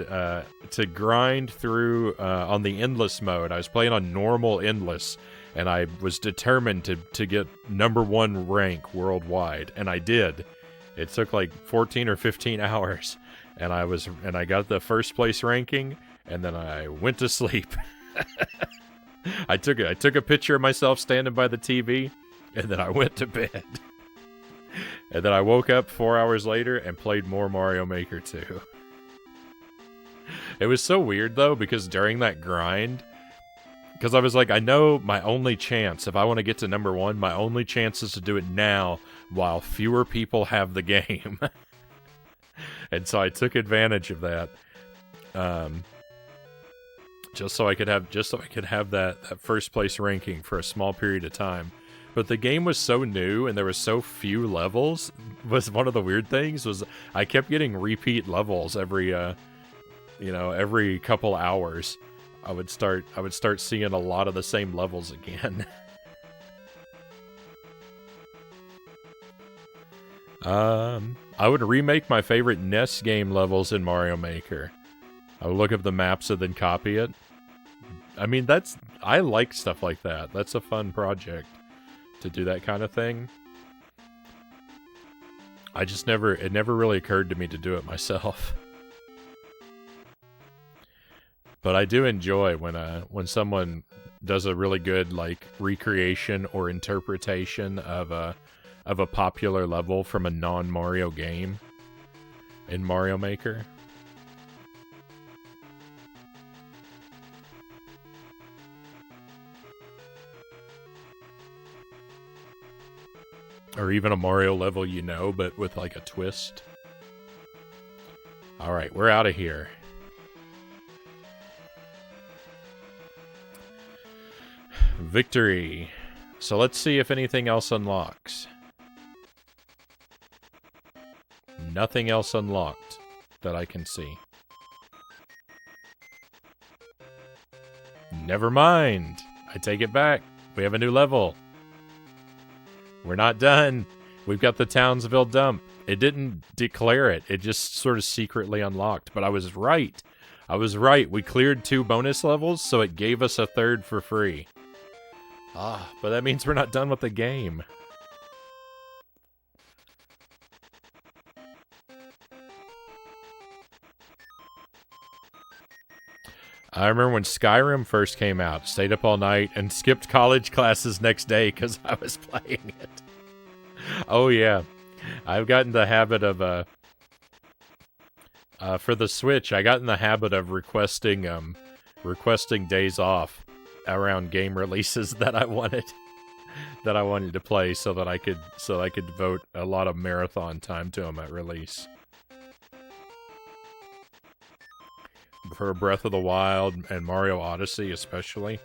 to grind through on the endless mode. I was playing on normal endless, and I was determined to get #1 rank worldwide, and I did. It took like 14 or 15 hours, and I got the first place ranking, and then I went to sleep. I took a picture of myself standing by the TV, and then I went to bed. And then I woke up 4 hours later and played more Mario Maker 2. It was so weird, though, because during that grind, because I was like, I know my only chance, if I want to get to #1, my only chance is to do it now while fewer people have the game. And so I took advantage of that. Just so I could have that first place ranking for a small period of time. But the game was so new and there were so few levels. Was one of the weird things was I kept getting repeat levels every couple hours. I would start seeing a lot of the same levels again. I would remake my favorite NES game levels in Mario Maker. I would look up the maps and then copy it. I mean, I like stuff like that. That's a fun project to do that kind of thing. It never really occurred to me to do it myself. But I do enjoy when someone does a really good like recreation or interpretation of a popular level from a non-Mario game in Mario Maker. Or even a Mario level, but with like a twist. Alright, we're out of here. Victory. So let's see if anything else unlocks. Nothing else unlocked that I can see. Never mind. I take it back. We have a new level. We're not done. We've got the Townsville dump. It didn't declare it. It just sort of secretly unlocked. But I was right. We cleared 2 bonus levels, so it gave us a 3rd for free. But that means we're not done with the game. I remember when Skyrim first came out, stayed up all night and skipped college classes next day because I was playing it. Oh yeah, I've gotten the habit of for the Switch. I got in the habit of requesting days off around game releases that I wanted to play, so that I could devote a lot of marathon time to them at release. For Breath of the Wild and Mario Odyssey especially.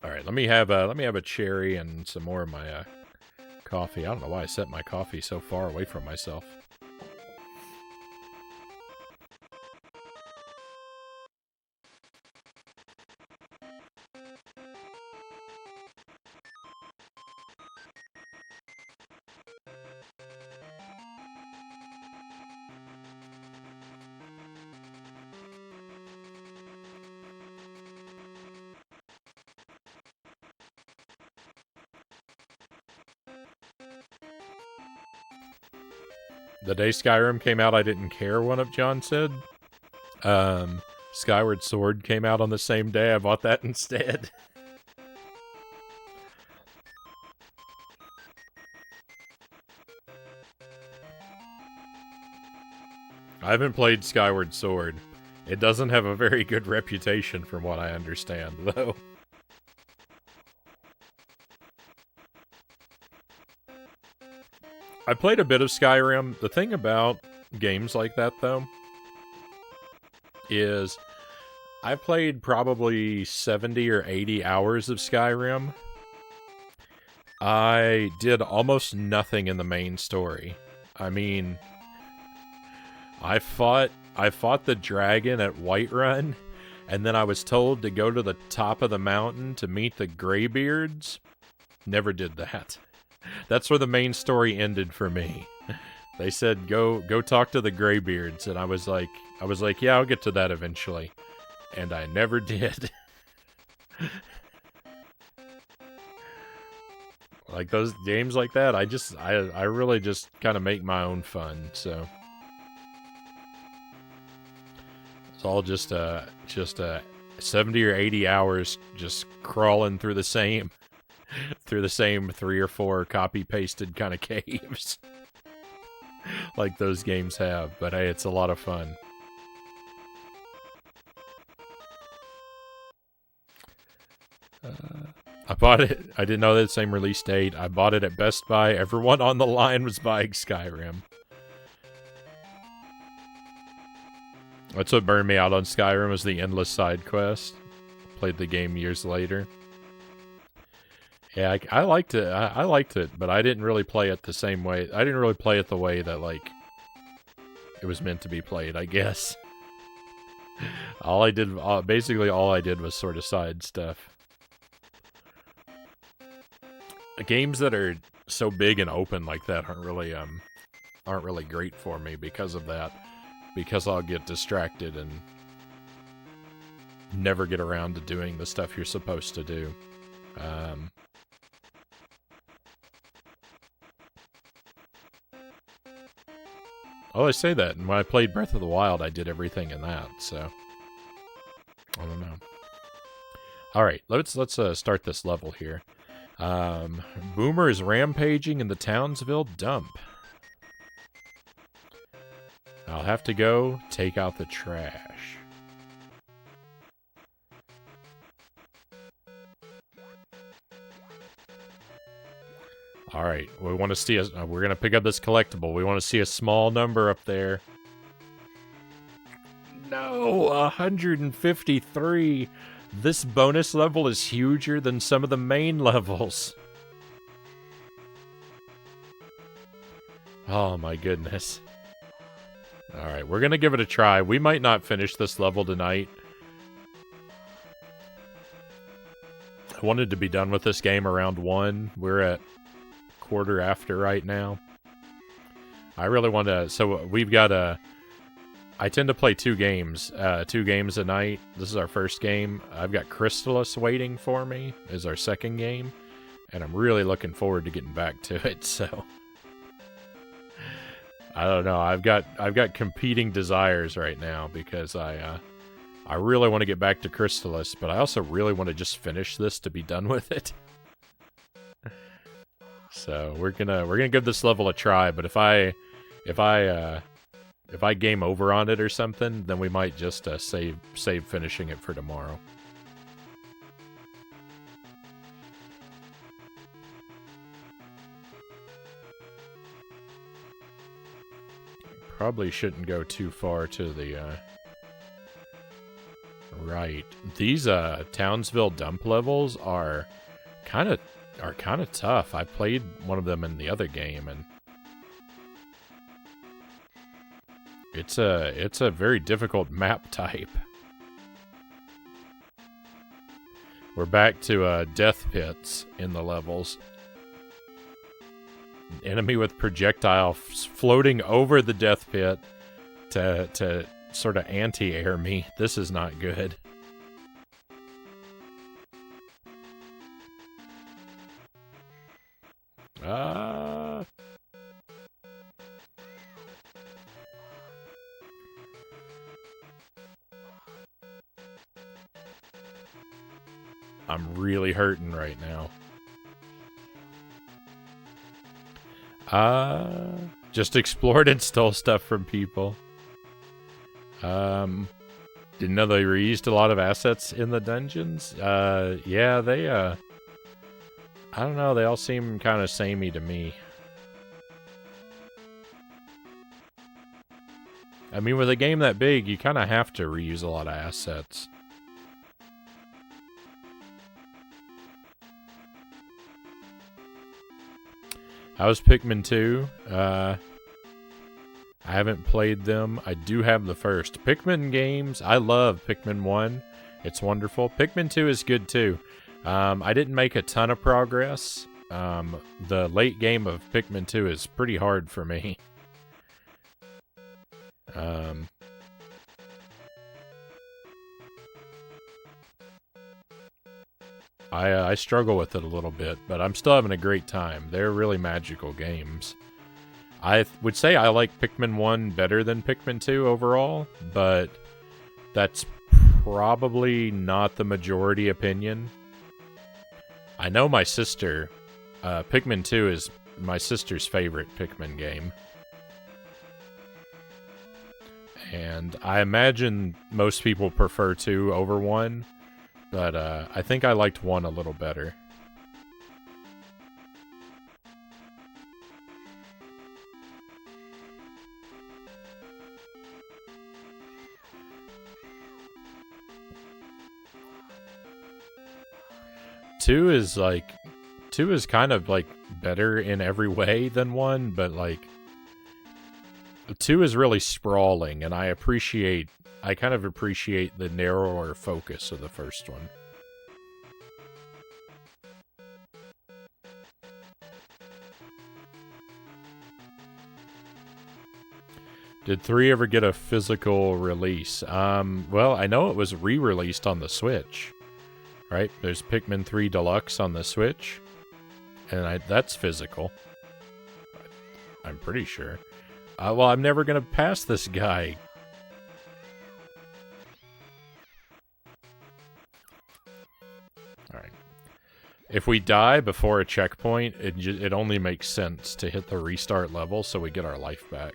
All right, let me have a cherry and some more of my coffee. I don't know why I set my coffee so far away from myself. The day Skyrim came out, I didn't care, one of John said. Skyward Sword came out on the same day. I bought that instead. I haven't played Skyward Sword. It doesn't have a very good reputation from what I understand, though. I played a bit of Skyrim. The thing about games like that, though, is I played probably 70 or 80 hours of Skyrim. I did almost nothing in the main story. I mean, I fought the dragon at Whiterun, and then I was told to go to the top of the mountain to meet the Greybeards. Never did that. That's where the main story ended for me. They said, go talk to the Greybeards, and I was like, yeah, I'll get to that eventually. And I never did. Like those games like that, I really just kind of make my own fun, so. It's all just 70 or 80 hours just crawling through the same 3 or 4 copy-pasted kind of caves. Like those games have, but hey, it's a lot of fun. I bought it. I didn't know that same release date. I bought it at Best Buy. Everyone on the line was buying Skyrim. That's what burned me out on Skyrim, was the endless side quest. Played the game years later. Yeah, I liked it. I liked it, but I didn't really play it the same way. I didn't really play it the way that, like, it was meant to be played, I guess. Basically all I did was sort of side stuff. Games that are so big and open like that aren't really great for me because of that. Because I'll get distracted and never get around to doing the stuff you're supposed to do. Oh, I say that, and when I played Breath of the Wild, I did everything in that, so. I don't know. Alright, let's start this level here. Boomer is rampaging in the Townsville dump. I'll have to go take out the trash. Alright, we want to see we're going to pick up this collectible. We want to see a small number up there. No, 153. This bonus level is huger than some of the main levels. Oh my goodness. Alright, we're going to give it a try. We might not finish this level tonight. I wanted to be done with this game around 1. We're at quarter after right now. I really want to... So we've got I tend to play 2 games. 2 games a night. This is our first game. I've got Crystallis waiting for me as our second game. And I'm really looking forward to getting back to it, so... I don't know. I've got competing desires right now because I really want to get back to Crystallis, but I also really want to just finish this to be done with it. So we're gonna give this level a try. But if I game over on it or something, then we might just save finishing it for tomorrow. Probably shouldn't go too far to the right. These Townsville dump levels are kind of tough. I played one of them in the other game, and it's a very difficult map type. We're back to death pits in the levels. Enemy with projectile floating over the death pit to sort of anti-air me. This is not good. I'm really hurting right now. Just explored and stole stuff from people. Didn't know they reused a lot of assets in the dungeons. Yeah, they, I don't know, they all seem kind of samey to me. I mean, with a game that big, you kind of have to reuse a lot of assets. How's Pikmin 2? I haven't played them. I do have the first. Pikmin games, I love Pikmin 1. It's wonderful. Pikmin 2 is good too. I didn't make a ton of progress. The late game of Pikmin 2 is pretty hard for me. I struggle with it a little bit, but I'm still having a great time. They're really magical games. I would say I like Pikmin 1 better than Pikmin 2 overall, but that's probably not the majority opinion. I know my sister, Pikmin 2 is my sister's favorite Pikmin game. And I imagine most people prefer 2 over 1. But, I think I liked 1 a little better. Two is kind of, like, better in every way than 1, but, like, 2 is really sprawling, and I kind of appreciate the narrower focus of the first one. Did 3 ever get a physical release? Well, I know it was re-released on the Switch, right? There's Pikmin 3 Deluxe on the Switch, and that's physical. I'm pretty sure. Well, I'm never gonna pass this guy. Alright. If we die before a checkpoint, it only makes sense to hit the restart level so we get our life back.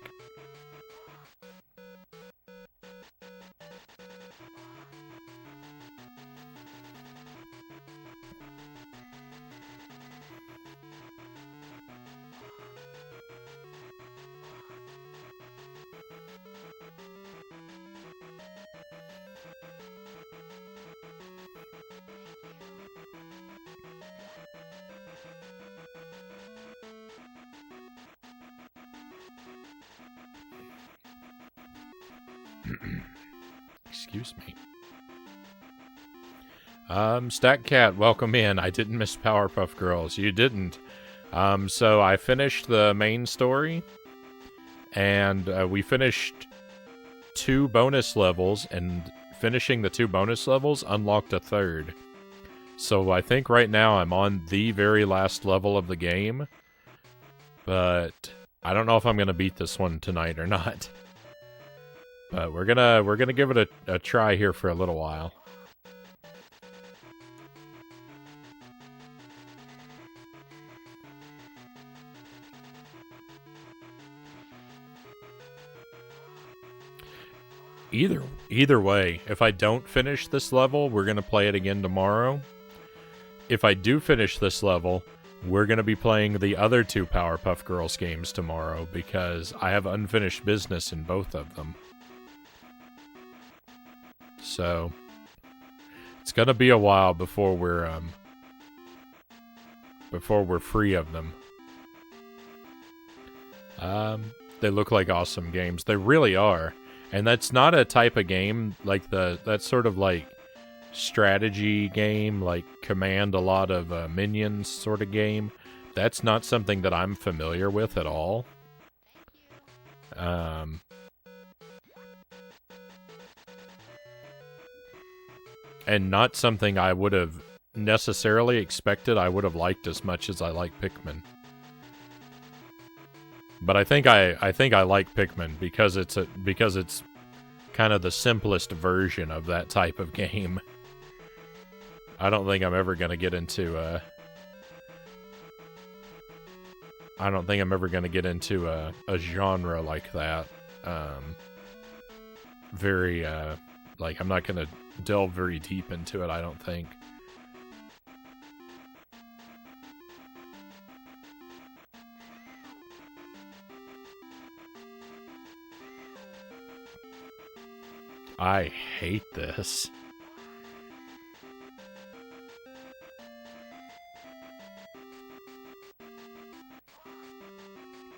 Excuse me. Statcat, welcome in. I didn't miss Powerpuff Girls. You didn't. So I finished the main story, and we finished 2 bonus levels, and finishing the 2 bonus levels unlocked a 3rd. So I think right now I'm on the very last level of the game, but I don't know if I'm gonna beat this one tonight or not. But we're gonna give it a try here for a little while. Either way, if I don't finish this level, we're gonna play it again tomorrow. If I do finish this level, we're gonna be playing the other 2 Powerpuff Girls games tomorrow because I have unfinished business in both of them. So it's gonna be a while before we're free of them. They look like awesome games. They really are. And that's not a type of game like that's sort of like strategy game, like command a lot of minions sort of game. That's not something that I'm familiar with at all. And not something I would have necessarily expected I would have liked as much as I like Pikmin. But I think I like Pikmin because it's kind of the simplest version of that type of game. I don't think I'm ever gonna get into I don't think I'm ever gonna get into a genre like that. Very like I'm not gonna delve very deep into it, I don't think. I hate this.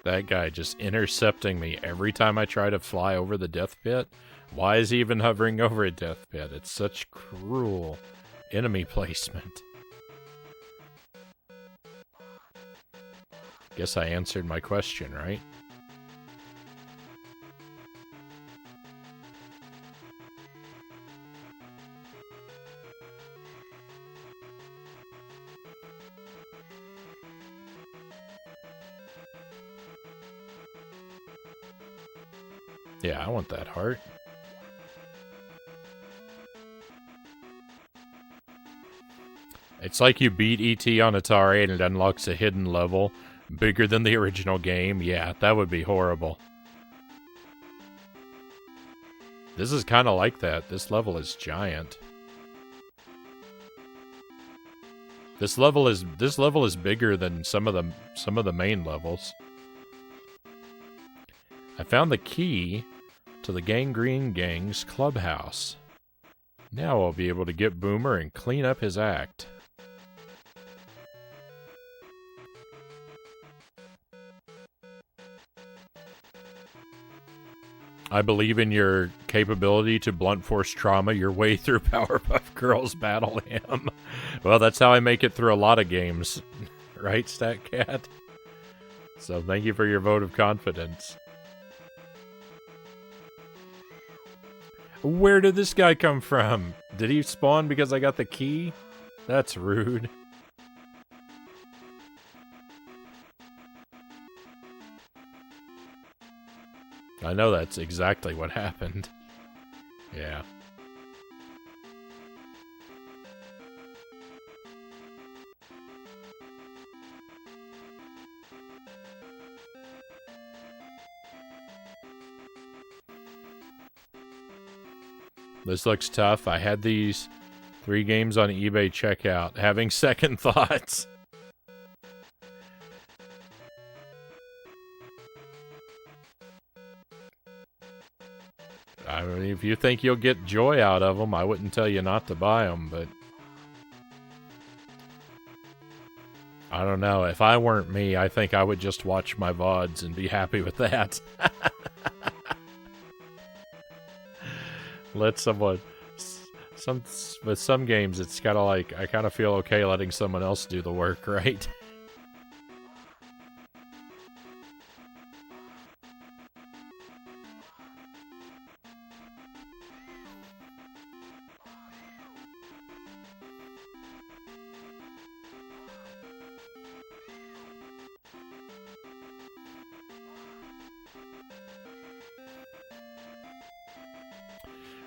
That guy just intercepting me every time I try to fly over the death pit. Why is he even hovering over a death pit? It's such cruel enemy placement. Guess I answered my question, right? Yeah, I want that heart. It's like you beat ET on Atari and it unlocks a hidden level bigger than the original game. Yeah, that would be horrible. This is kind of like that. This level is giant. This level is bigger than some of the main levels. I found the key to the Gangrene Gang's clubhouse. Now I'll be able to get Boomer and clean up his act. I believe in your capability to blunt force trauma your way through Powerpuff Girls Battle Hymn. Well, that's how I make it through a lot of games. Right, StatCat? So thank you for your vote of confidence. Where did this guy come from? Did he spawn because I got the key? That's rude. I know that's exactly what happened. Yeah. This looks tough. I had these 3 games on eBay checkout. Having second thoughts. I mean, if you think you'll get joy out of them, I wouldn't tell you not to buy them, but I don't know. If I weren't me, I think I would just watch my VODs and be happy with that. Let someone... With some games, it's kind of like, I kind of feel okay letting someone else do the work, right?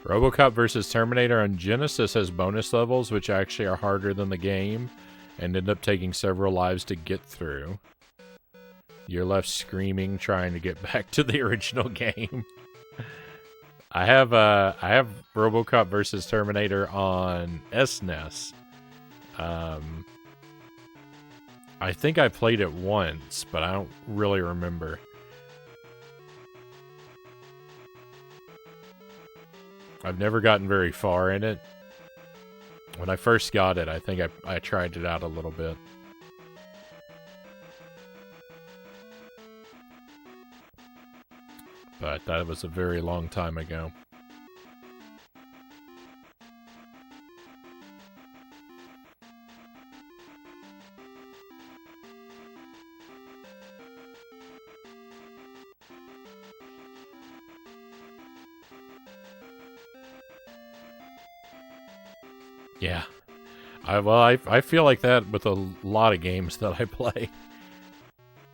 RoboCop vs. Terminator on Genesis has bonus levels, which actually are harder than the game, and end up taking several lives to get through. You're left screaming, trying to get back to the original game. I have RoboCop vs. Terminator on SNES. I think I played it once, but I don't really remember. I've never gotten very far in it. When I first got it, I think I tried it out a little bit. But that was a very long time ago. Yeah. I feel like that with a lot of games that I play.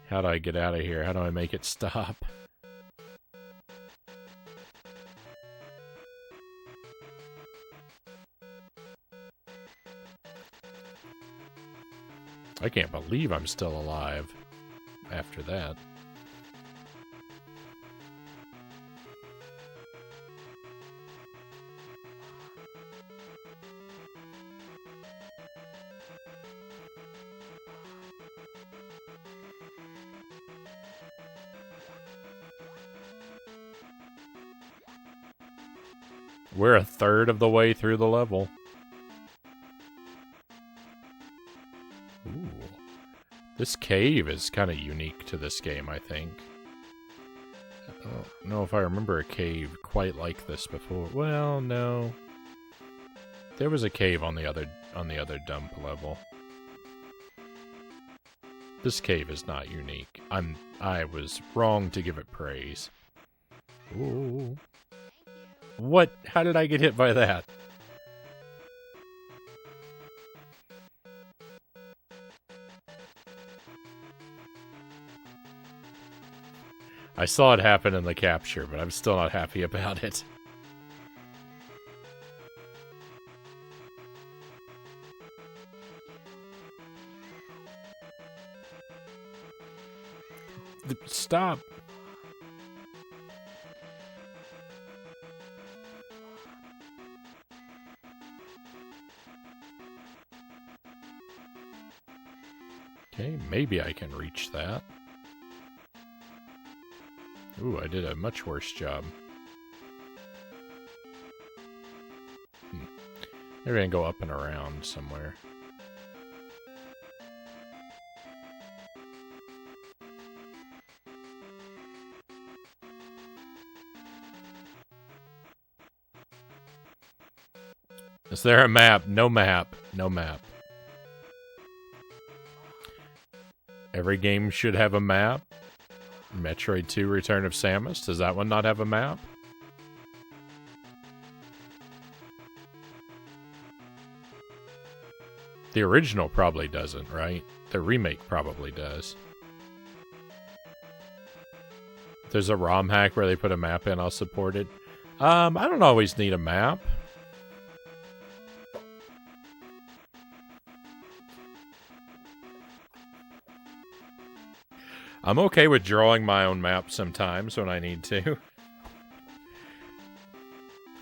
How do I get out of here? How do I make it stop? I can't believe I'm still alive after that. We're a third of the way through the level. Ooh. This cave is kind of unique to this game, I think. I don't know if I remember a cave quite like this before. Well, no. There was a cave on the other dump level. This cave is not unique. I was wrong to give it praise. Ooh. What? How did I get hit by that? I saw it happen in the capture, but I'm still not happy about it. Stop. Okay, maybe I can reach that. Ooh, I did a much worse job. Maybe I can go up and around somewhere. Is there a map? No map. No map. Every game should have a map. Metroid 2 Return of Samus. Does that one not have a map? The original probably doesn't, right? The remake probably does. If there's a ROM hack where they put a map in, I'll support it. I don't always need a map. I'm okay with drawing my own map sometimes when I need to.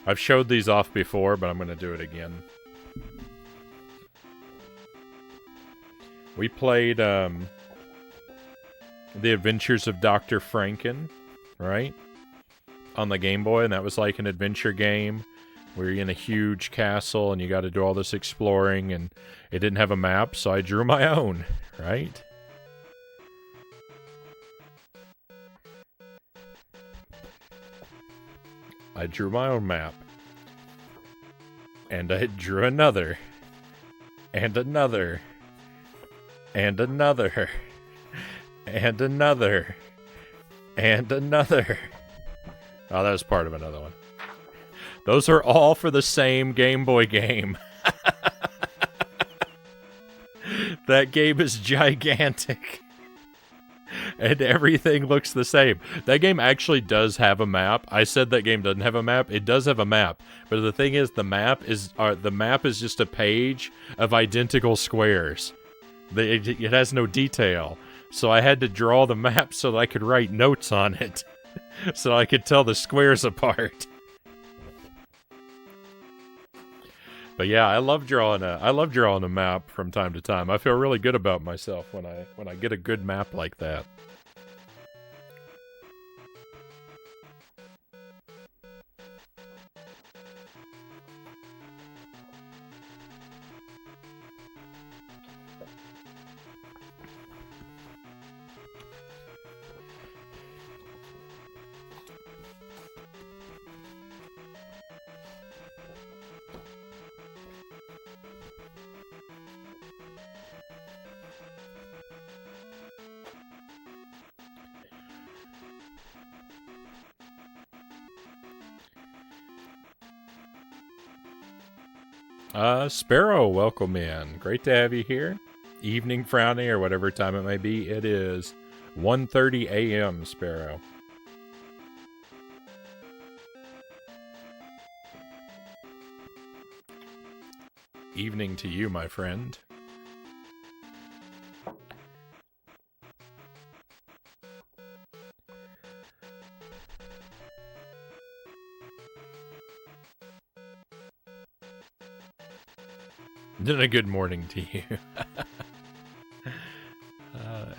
I've showed these off before, but I'm going to do it again. We played The Adventures of Dr. Franken, right? On the Game Boy, and that was like an adventure game where you're in a huge castle and you got to do all this exploring, and it didn't have a map, so I drew my own, right? I drew my own map. And I drew another. And another. And another. And another. And another. Oh, that was part of another one. Those are all for the same Game Boy game. That game is gigantic. And everything looks the same. That game actually does have a map. I said that game doesn't have a map. It does have a map. But the thing is, the map is just a page of identical squares. It has no detail. So I had to draw the map so that I could write notes on it. So I could tell the squares apart. But yeah, I love drawing a map from time to time. I feel really good about myself when I get a good map like that. Sparrow, welcome in. Great to have you here. Evening, Frownie, or whatever time it may be. It is 1:30 a.m., Sparrow. Evening to you, my friend. Then a good morning to you.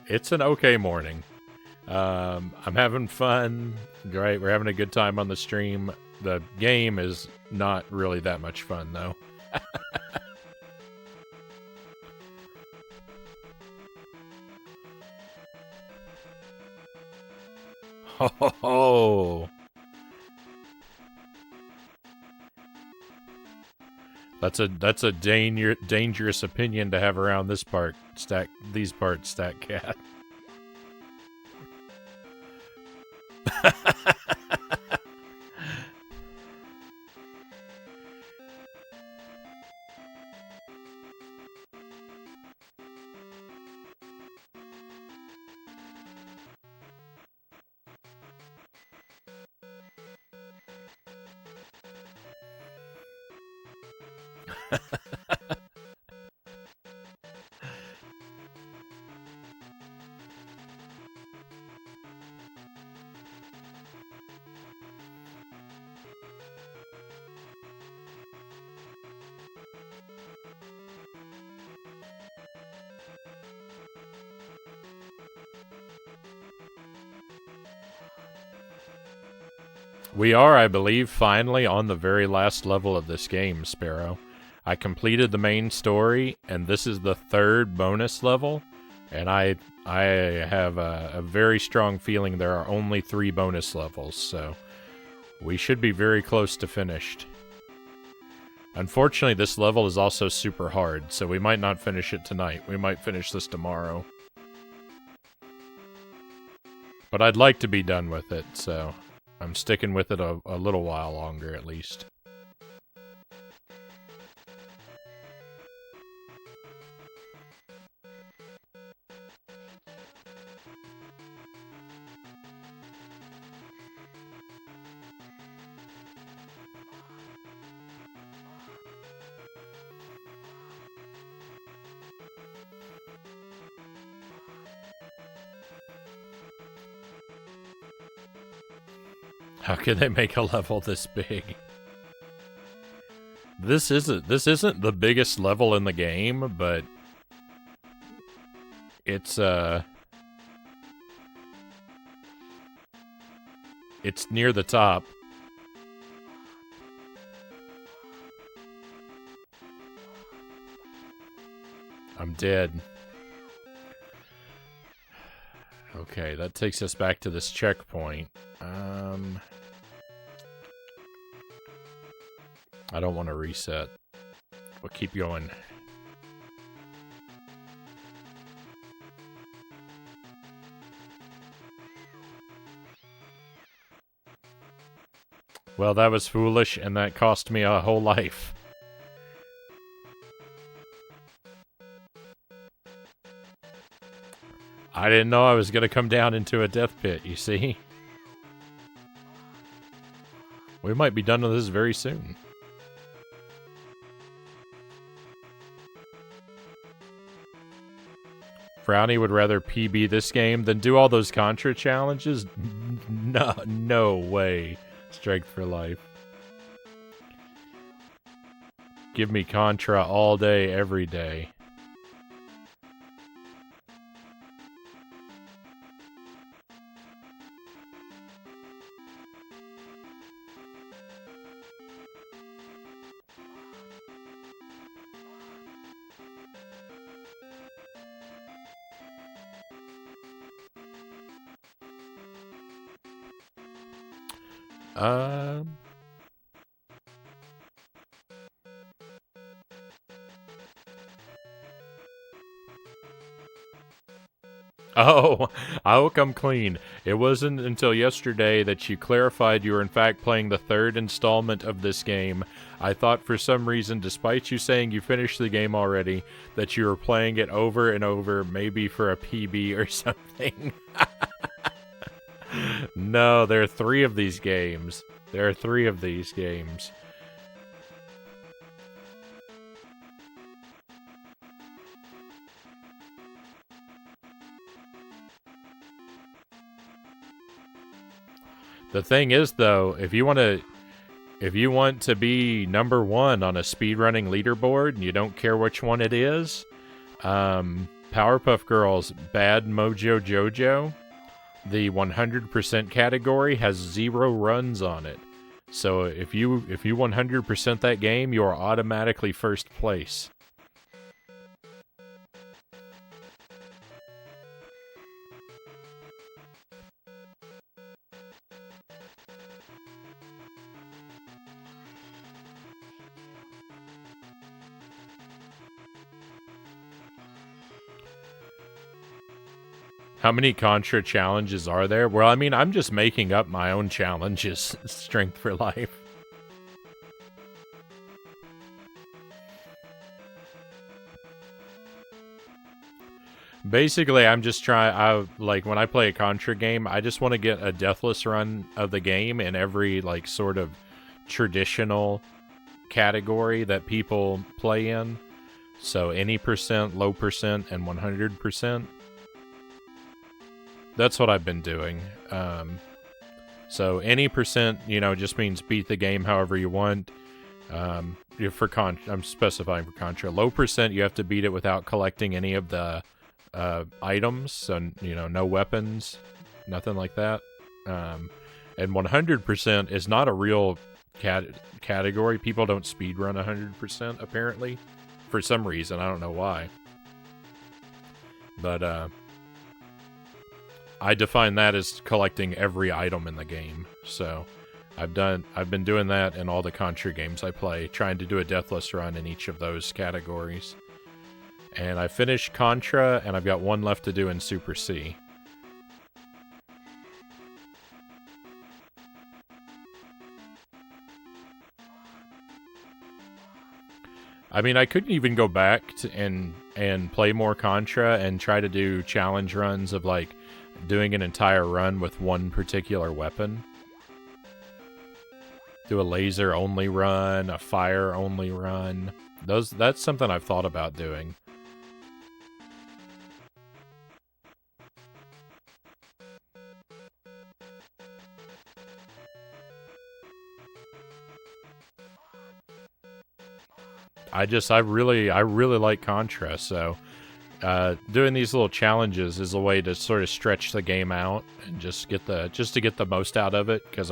It's an okay morning. I'm having fun. Right, we're having a good time on the stream. The game is not really that much fun, though. Ho ho ho! That's a dangerous opinion to have around these parts, Stat Cat. We are, I believe, finally on the very last level of this game, Sparrow. I completed the main story, and this is the third bonus level, and I have a very strong feeling there are only 3 bonus levels, so we should be very close to finished. Unfortunately, this level is also super hard, so we might not finish it tonight. We might finish this tomorrow. But I'd like to be done with it, so I'm sticking with it a little while longer, at least. How can they make a level this big? This isn't the biggest level in the game, but it's near the top. I'm dead. Okay, that takes us back to this checkpoint. I don't want to reset. We'll keep going. Well, that was foolish, and that cost me a whole life. I didn't know I was going to come down into a death pit, you see? We might be done with this very soon. Frownie would rather PB this game than do all those Contra challenges? No way. Strength for life. Give me Contra all day, every day. Oh, I will come clean. It wasn't until yesterday that you clarified you were in fact playing the 3rd installment of this game. I thought for some reason, despite you saying you finished the game already, that you were playing it over and over, maybe for a PB or something. No, there are 3 of these games. There are 3 of these games. The thing is, though, if you want to if you want to be #1 on a speedrunning leaderboard and you don't care which one it is, Powerpuff Girls Bad Mojo Jojo, the 100% category, has 0 runs on it. So if you 100% that game, you are automatically first place. How many Contra challenges are there? Well, I mean, I'm just making up my own challenges. Strength for life. Basically, I'm just trying. Like when I play a Contra game, I just want to get a deathless run of the game in every like sort of traditional category that people play in. So any percent, low percent, and 100%. That's what I've been doing. So any percent, you know, just means beat the game however you want. I'm specifying for Contra. Low percent, you have to beat it without collecting any of the items, so, you know, no weapons, nothing like that. And 100% is not a real category. People don't speedrun 100%, apparently. For some reason, I don't know why. But, I define that as collecting every item in the game. So I've been doing that in all the Contra games I play, trying to do a deathless run in each of those categories. And I finished Contra, and I've got one left to do in Super C. I mean, I couldn't even go back and play more Contra and try to do challenge runs of like doing an entire run with one particular weapon. Do a laser only run, a fire only run. That's something I've thought about doing. I really like Contra, so doing these little challenges is a way to sort of stretch the game out and just to get the most out of it, because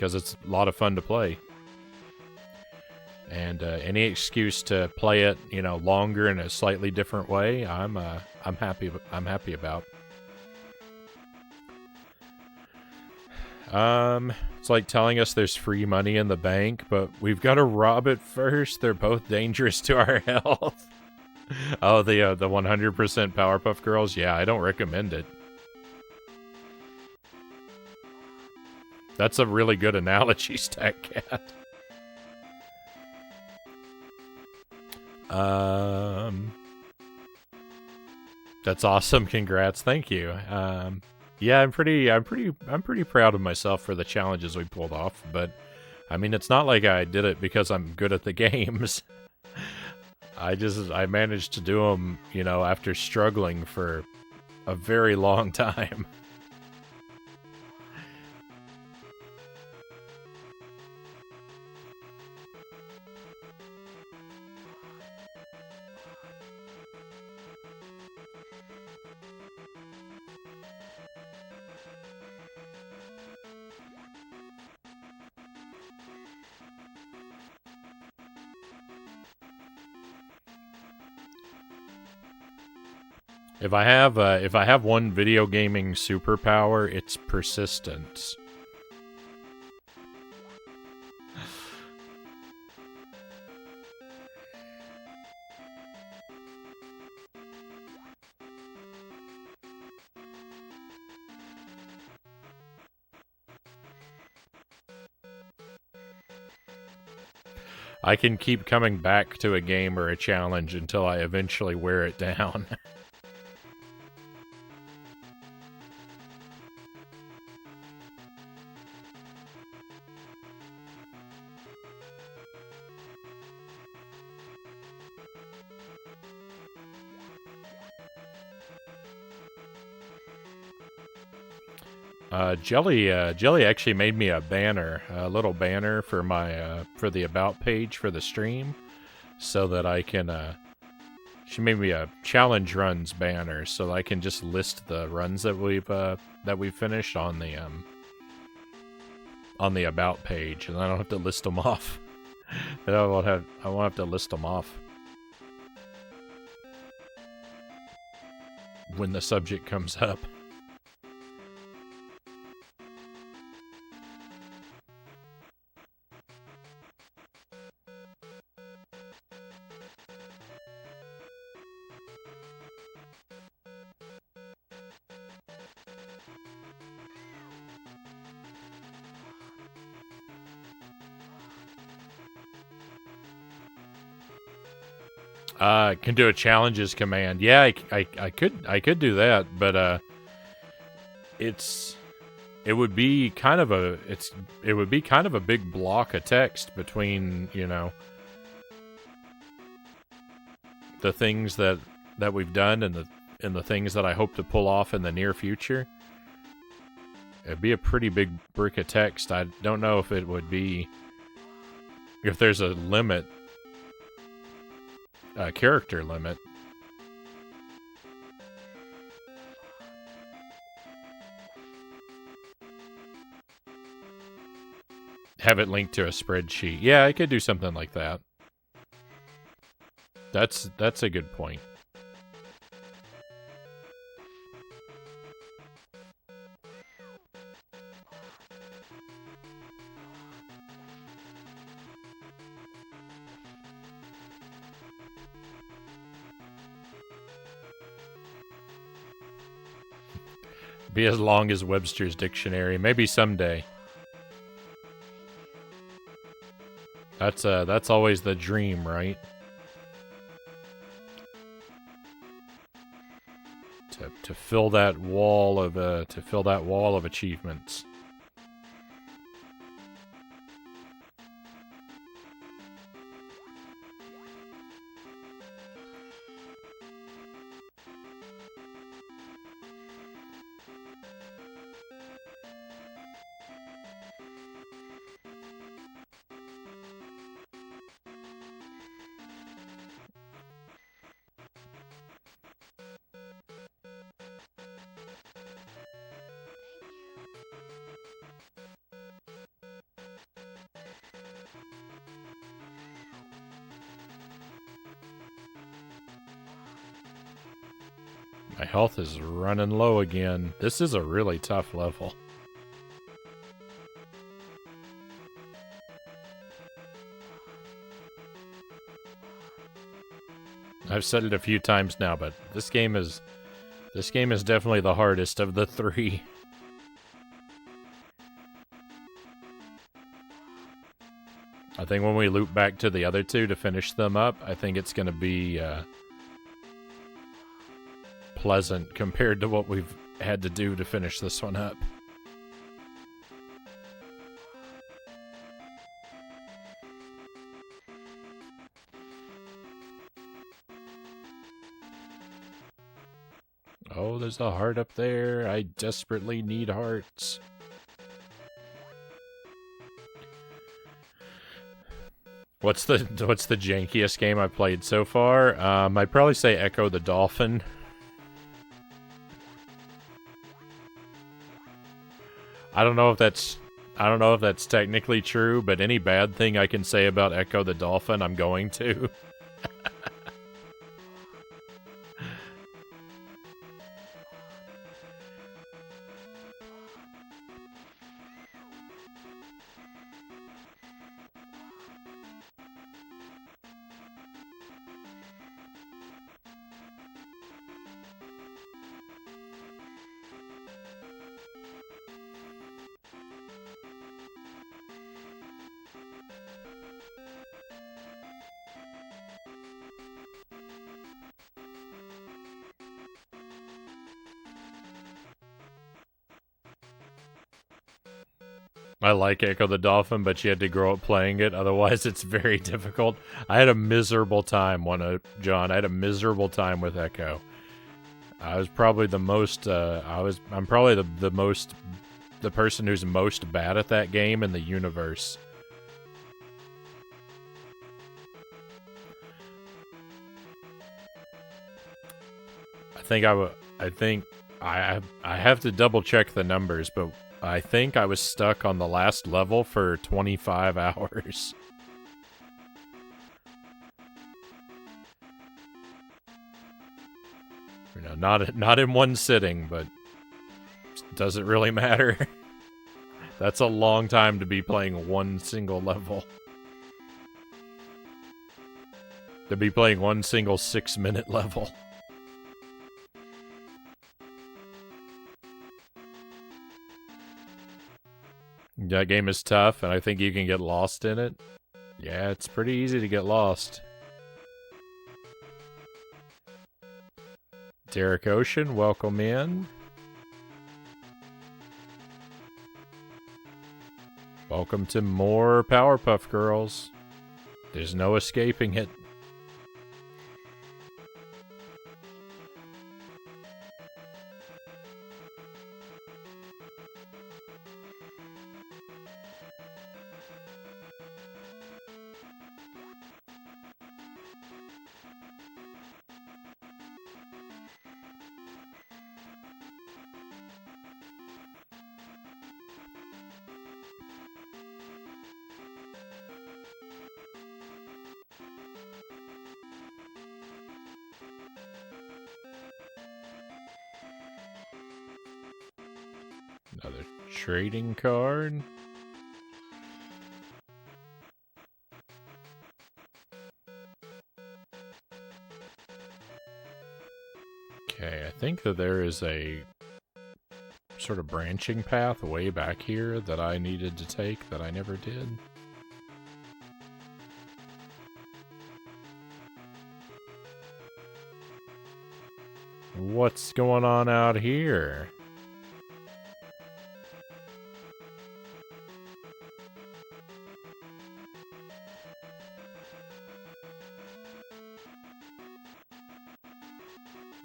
it's a lot of fun to play. And any excuse to play it, you know, longer in a slightly different way, I'm happy about. It's like telling us there's free money in the bank, but we've got to rob it first. They're both dangerous to our health. Oh, the 100% Powerpuff Girls? Yeah, I don't recommend it. That's a really good analogy, Stack Cat. That's awesome. Congrats. Thank you. Yeah, I'm pretty proud of myself for the challenges we pulled off, but I mean, it's not like I did it because I'm good at the games. I managed to do them, you know, after struggling for a very long time. If I have one video gaming superpower, it's persistence. I can keep coming back to a game or a challenge until I eventually wear it down. Jelly actually made me a banner, a little banner for my for the about page for the stream, so that I can. She made me a challenge runs banner, so I can just list the runs that we've finished on the about page, and I don't have to list them off. I won't have to list them off when the subject comes up. Can do a challenges command. Yeah, I could do that, but it would be kind of a big block of text between, you know, the things that we've done and the things that I hope to pull off in the near future. It'd be a pretty big brick of text. I don't know if it would be, if there's a limit, a character limit. Have it linked to a spreadsheet. Yeah, I could do something like that. That's a good point. Be as long as Webster's dictionary. Maybe someday. That's always the dream, right? To fill that wall of achievements. My health is running low again. This is a really tough level. I've said it a few times now, but this game is definitely the hardest of the three. I think when we loop back to the other two to finish them up, I think it's going to be pleasant compared to what we've had to do to finish this one up. Oh, there's a heart up there. I desperately need hearts. What's the jankiest game I've played so far? I'd probably say Echo the Dolphin. I don't know if that's technically true, but any bad thing I can say about Echo the Dolphin, I'm going to. I like Echo the Dolphin, but you had to grow up playing it. Otherwise, it's very difficult. I had a miserable time, John. I had a miserable time with Echo. I was probably the most. I'm probably the most the person who's most bad at that game in the universe. I have to double check the numbers, but I think I was stuck on the last level for 25 hours. You know, not in one sitting, but does it really matter? That's a long time to be playing one single level. To be playing one single 6-minute level. That game is tough, and I think you can get lost in it. Yeah, it's pretty easy to get lost. Derek Ocean, welcome in. Welcome to more Powerpuff Girls. There's no escaping it. Another trading card. Okay, I think that there is a sort of branching path way back here that I needed to take that I never did. What's going on out here?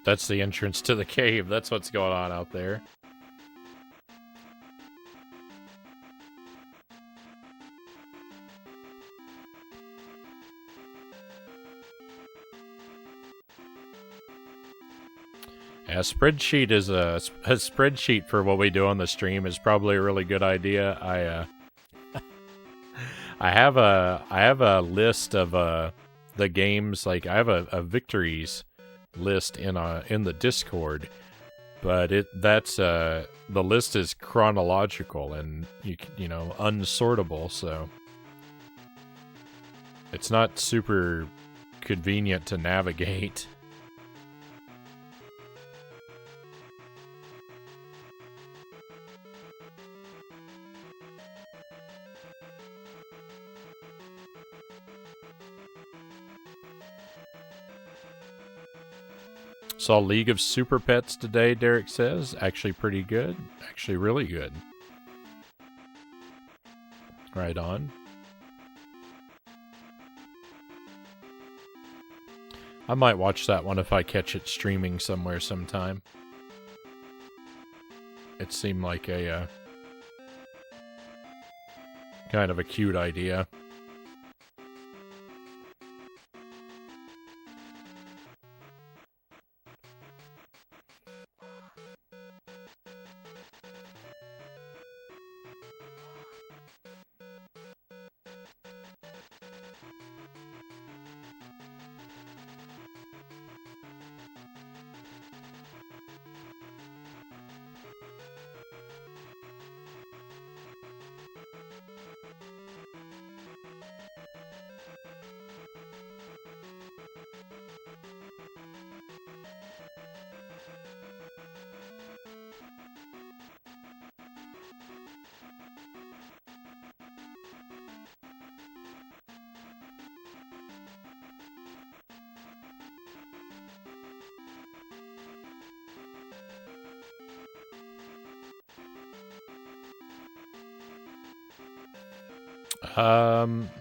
That's the entrance to the cave. That's what's going on out there. Yeah, a spreadsheet is a spreadsheet for what we do on the stream is probably a really good idea. I have a list of the games, like I have a victories list in the Discord, but the list is chronological and you know unsortable, so it's not super convenient to navigate. Saw League of Super Pets today, Derek says. Actually pretty good. Actually really good. Right on. I might watch that one if I catch it streaming somewhere sometime. It seemed like a kind of a cute idea.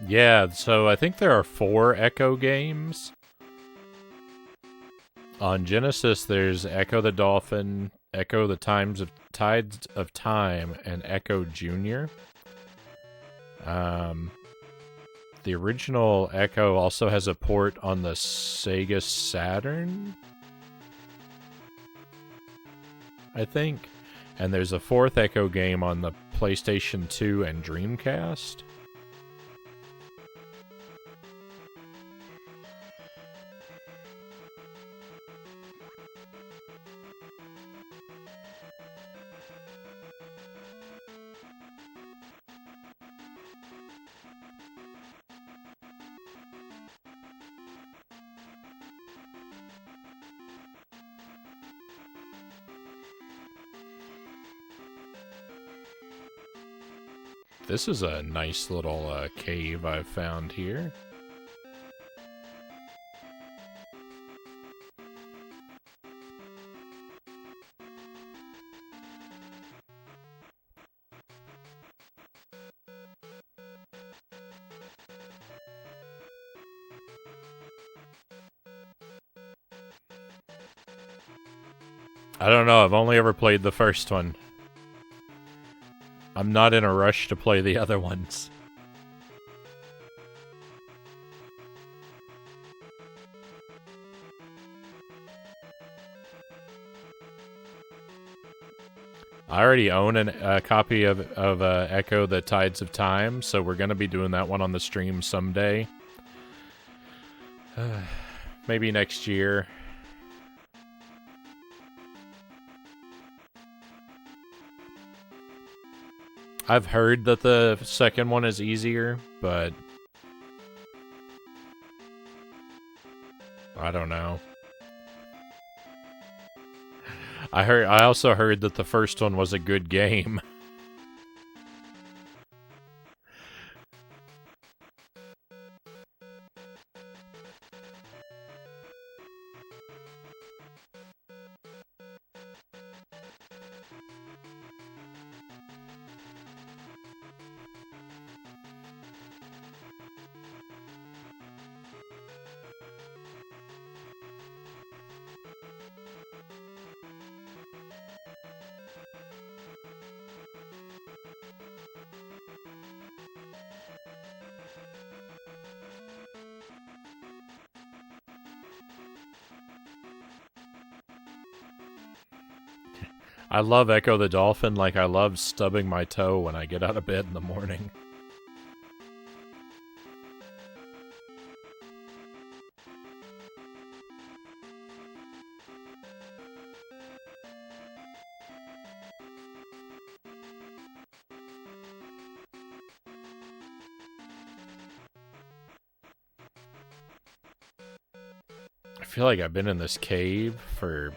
Yeah, so I think there are 4 Echo games. On Genesis, there's Echo the Dolphin, Echo the Tides of Time and Echo Junior. The original Echo also has a port on the Sega Saturn, I think. And there's a fourth Echo game on the PlayStation 2 and Dreamcast. This is a nice little cave I've found here. I don't know, I've only ever played the first one. I'm not in a rush to play the other ones. I already own a copy of Echo the Tides of Time, so we're going to be doing that one on the stream someday. Maybe next year. I've heard that the second one is easier, but I don't know. I also heard that the first one was a good game. I love Echo the Dolphin like I love stubbing my toe when I get out of bed in the morning. I feel like I've been in this cave for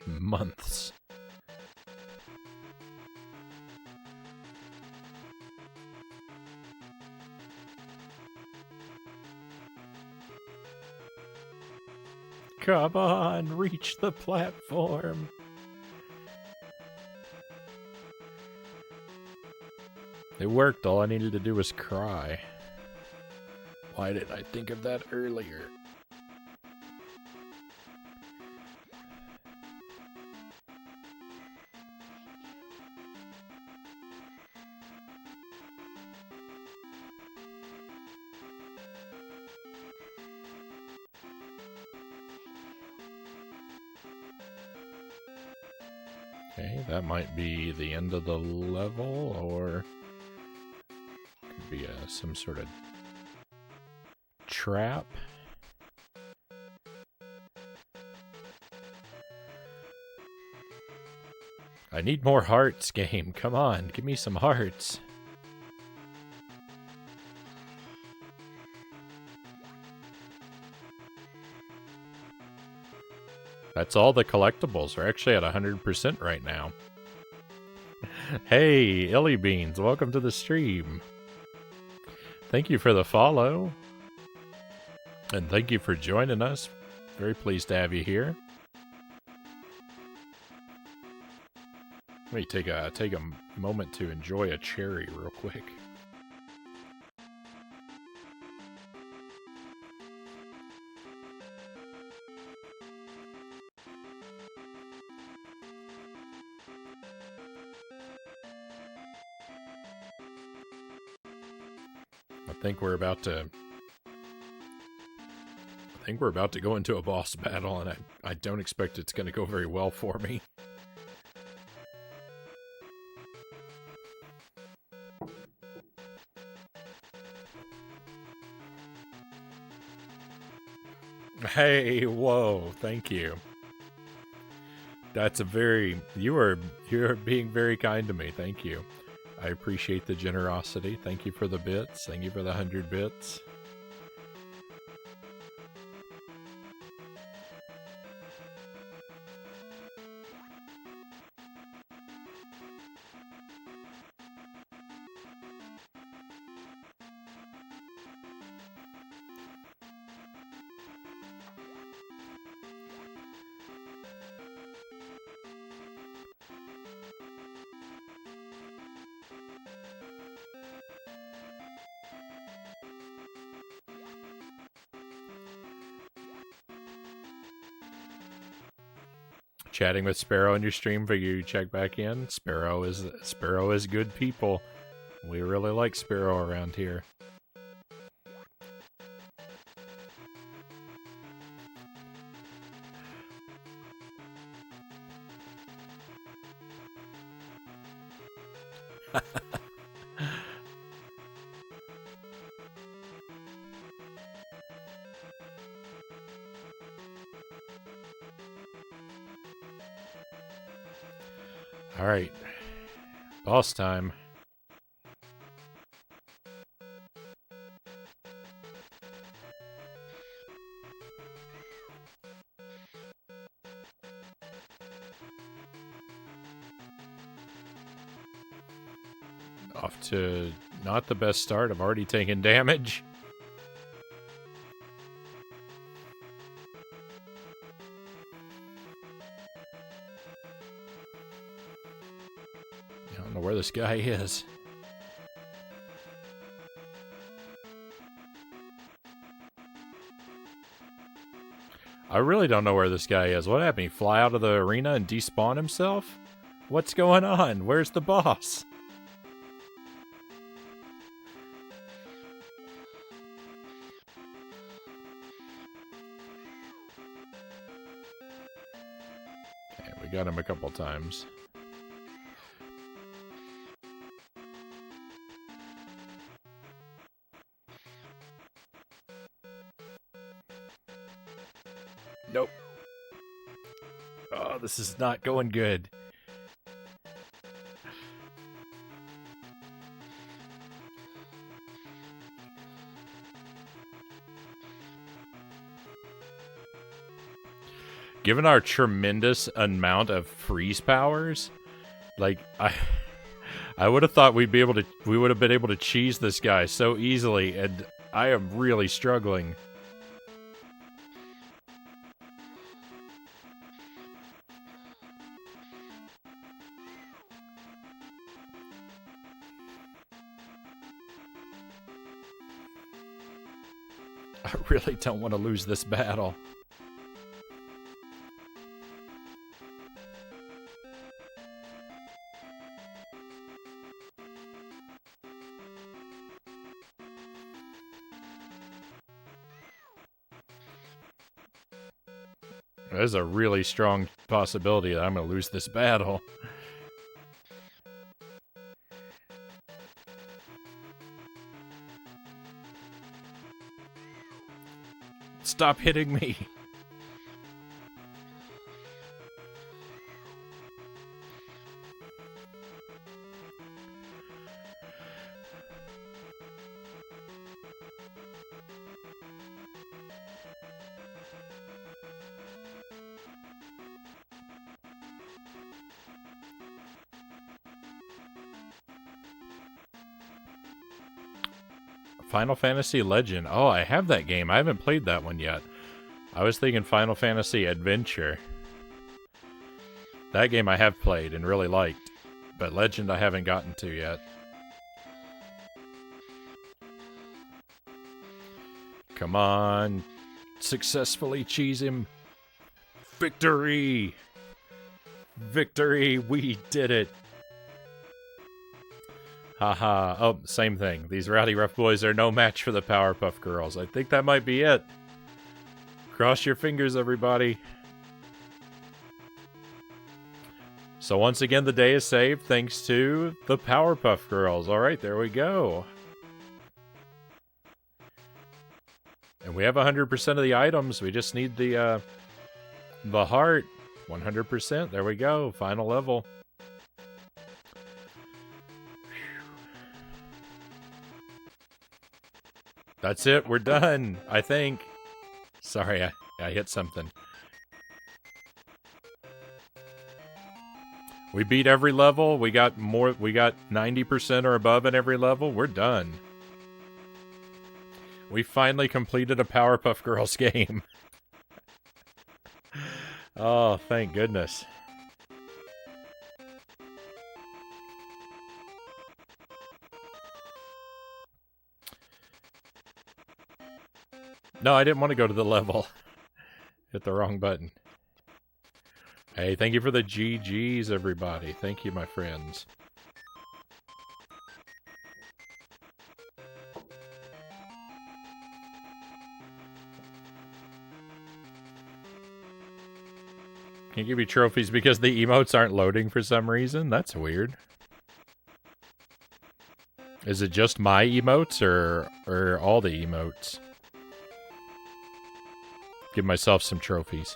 months. Come on, reach the platform. It worked. All I needed to do was cry. Why didn't I think of that earlier? Okay, that might be the end of the level, or could be some sort of trap. I need more hearts, game. Come on, give me some hearts. That's all the collectibles. We're actually at 100% right now. Hey, Illy Beans, welcome to the stream. Thank you for the follow. And thank you for joining us. Very pleased to have you here. Let me take a moment to enjoy a cherry real quick. I think we're about to go into a boss battle, and I don't expect it's going to go very well for me. Hey, whoa, thank you. That's a very... You're being very kind to me, thank you. I appreciate the generosity. Thank you for the bits. Thank you for the 100 bits. Chatting with Sparrow in your stream for you check back in. Sparrow is good people. We really like Sparrow around here. Alright. Boss time. Off to not the best start. I've already taken damage. I don't know where this guy is. I really don't know where this guy is. What happened? He fly out of the arena and despawn himself? What's going on? Where's the boss? Okay, we got him a couple times. Nope. Oh, this is not going good. Given our tremendous amount of freeze powers, like I would have thought we would have been able to cheese this guy so easily, and I am really struggling. I really don't want to lose this battle. There's a really strong possibility that I'm going to lose this battle. Stop hitting me. Final Fantasy Legend. Oh, I have that game. I haven't played that one yet. I was thinking Final Fantasy Adventure. That game I have played and really liked, but Legend I haven't gotten to yet. Come on. Successfully cheese him. Victory! Victory! We did it! Haha. Oh, same thing. These rowdy rough boys are no match for the Powerpuff Girls. I think that might be it. Cross your fingers, everybody. So once again, the day is saved thanks to the Powerpuff Girls. All right, there we go. And we have 100% of the items. We just need the heart. 100%. There we go. Final level. That's it. We're done, I think. Sorry, I hit something. We beat every level. We got 90% or above in every level. We're done. We finally completed a Powerpuff Girls game. Oh, thank goodness. No, I didn't want to go to the level. Hit the wrong button. Hey, thank you for the GGs, everybody. Thank you, my friends. Can't give you trophies because the emotes aren't loading for some reason? That's weird. Is it just my emotes or all the emotes? Give myself some trophies.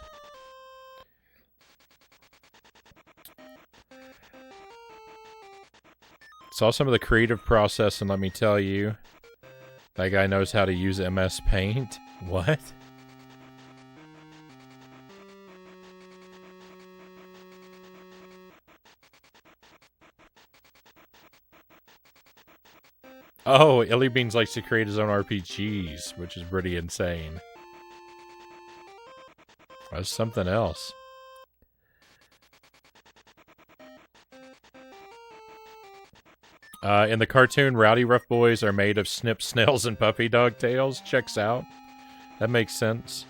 Saw some of the creative process, and let me tell you, that guy knows how to use MS Paint. What? Oh, Illy Beans likes to create his own RPGs, which is pretty insane. That's something else. In the cartoon, Rowdy Rough Boys are made of snip snails and puppy dog tails. Checks out. That makes sense.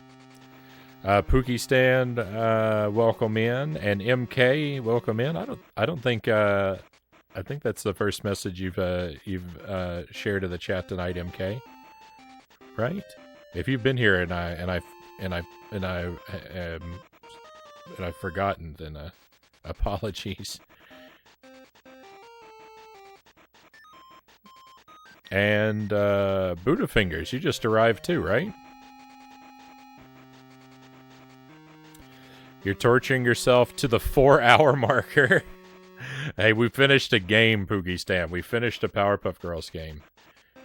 Pookie Stand, welcome in, and MK, welcome in. I don't think. I think that's the first message you've shared in the chat tonight, MK. Right? If you've been here and I've forgotten, then apologies. And Buddha Fingers, you just arrived too, right? You're torturing yourself to the 4-hour marker. Hey, we finished a game, Pookie Stan. We finished a Powerpuff Girls game.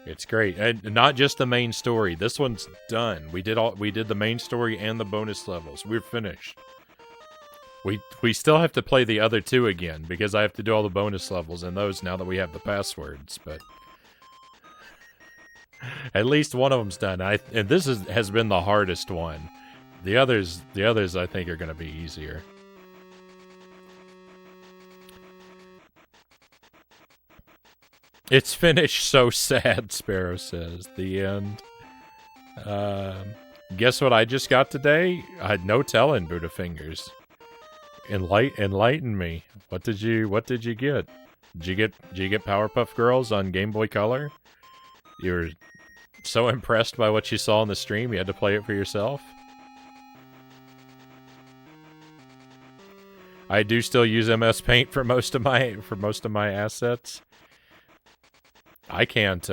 It's great, and not just the main story. This one's done. We did the main story and the bonus levels. We're finished. We still have to play the other two again because I have to do all the bonus levels in those now that we have the passwords. But at least one of them's done. And this has been the hardest one. The others I think are going to be easier. It's finished, so sad, Sparrow says. The end. Guess what I just got today? I had no telling, Buddha Fingers. Enlighten me. What did you get? Did you get Powerpuff Girls on Game Boy Color? You were so impressed by what you saw on the stream, you had to play it for yourself? I do still use MS Paint for most of my assets. I can't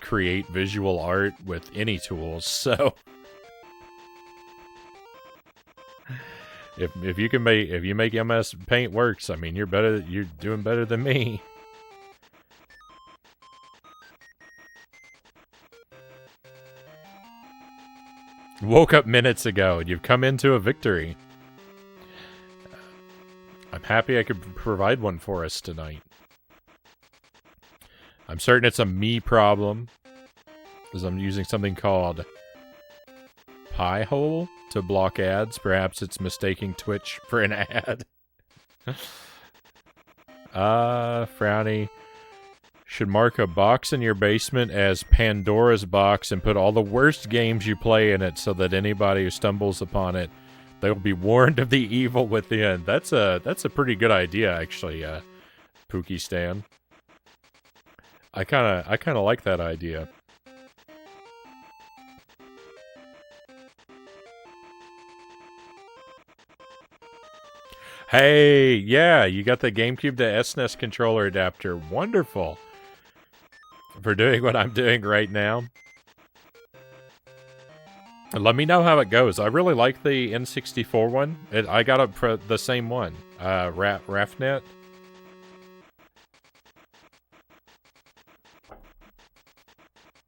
create visual art with any tools, so if you make MS Paint works, I mean you're doing better than me. Woke up minutes ago and you've come into a victory. I'm happy I could provide one for us tonight. I'm certain it's a me problem, because I'm using something called Pi-hole to block ads. Perhaps it's mistaking Twitch for an ad. Frownie. Should mark a box in your basement as Pandora's box and put all the worst games you play in it so that anybody who stumbles upon it, they'll be warned of the evil within. That's a pretty good idea, actually. Pookie Stan. I kind of like that idea. Hey, yeah, you got the GameCube to SNES controller adapter. Wonderful. For doing what I'm doing right now. Let me know how it goes. I really like the N64 one. I got the same one. Rafnet.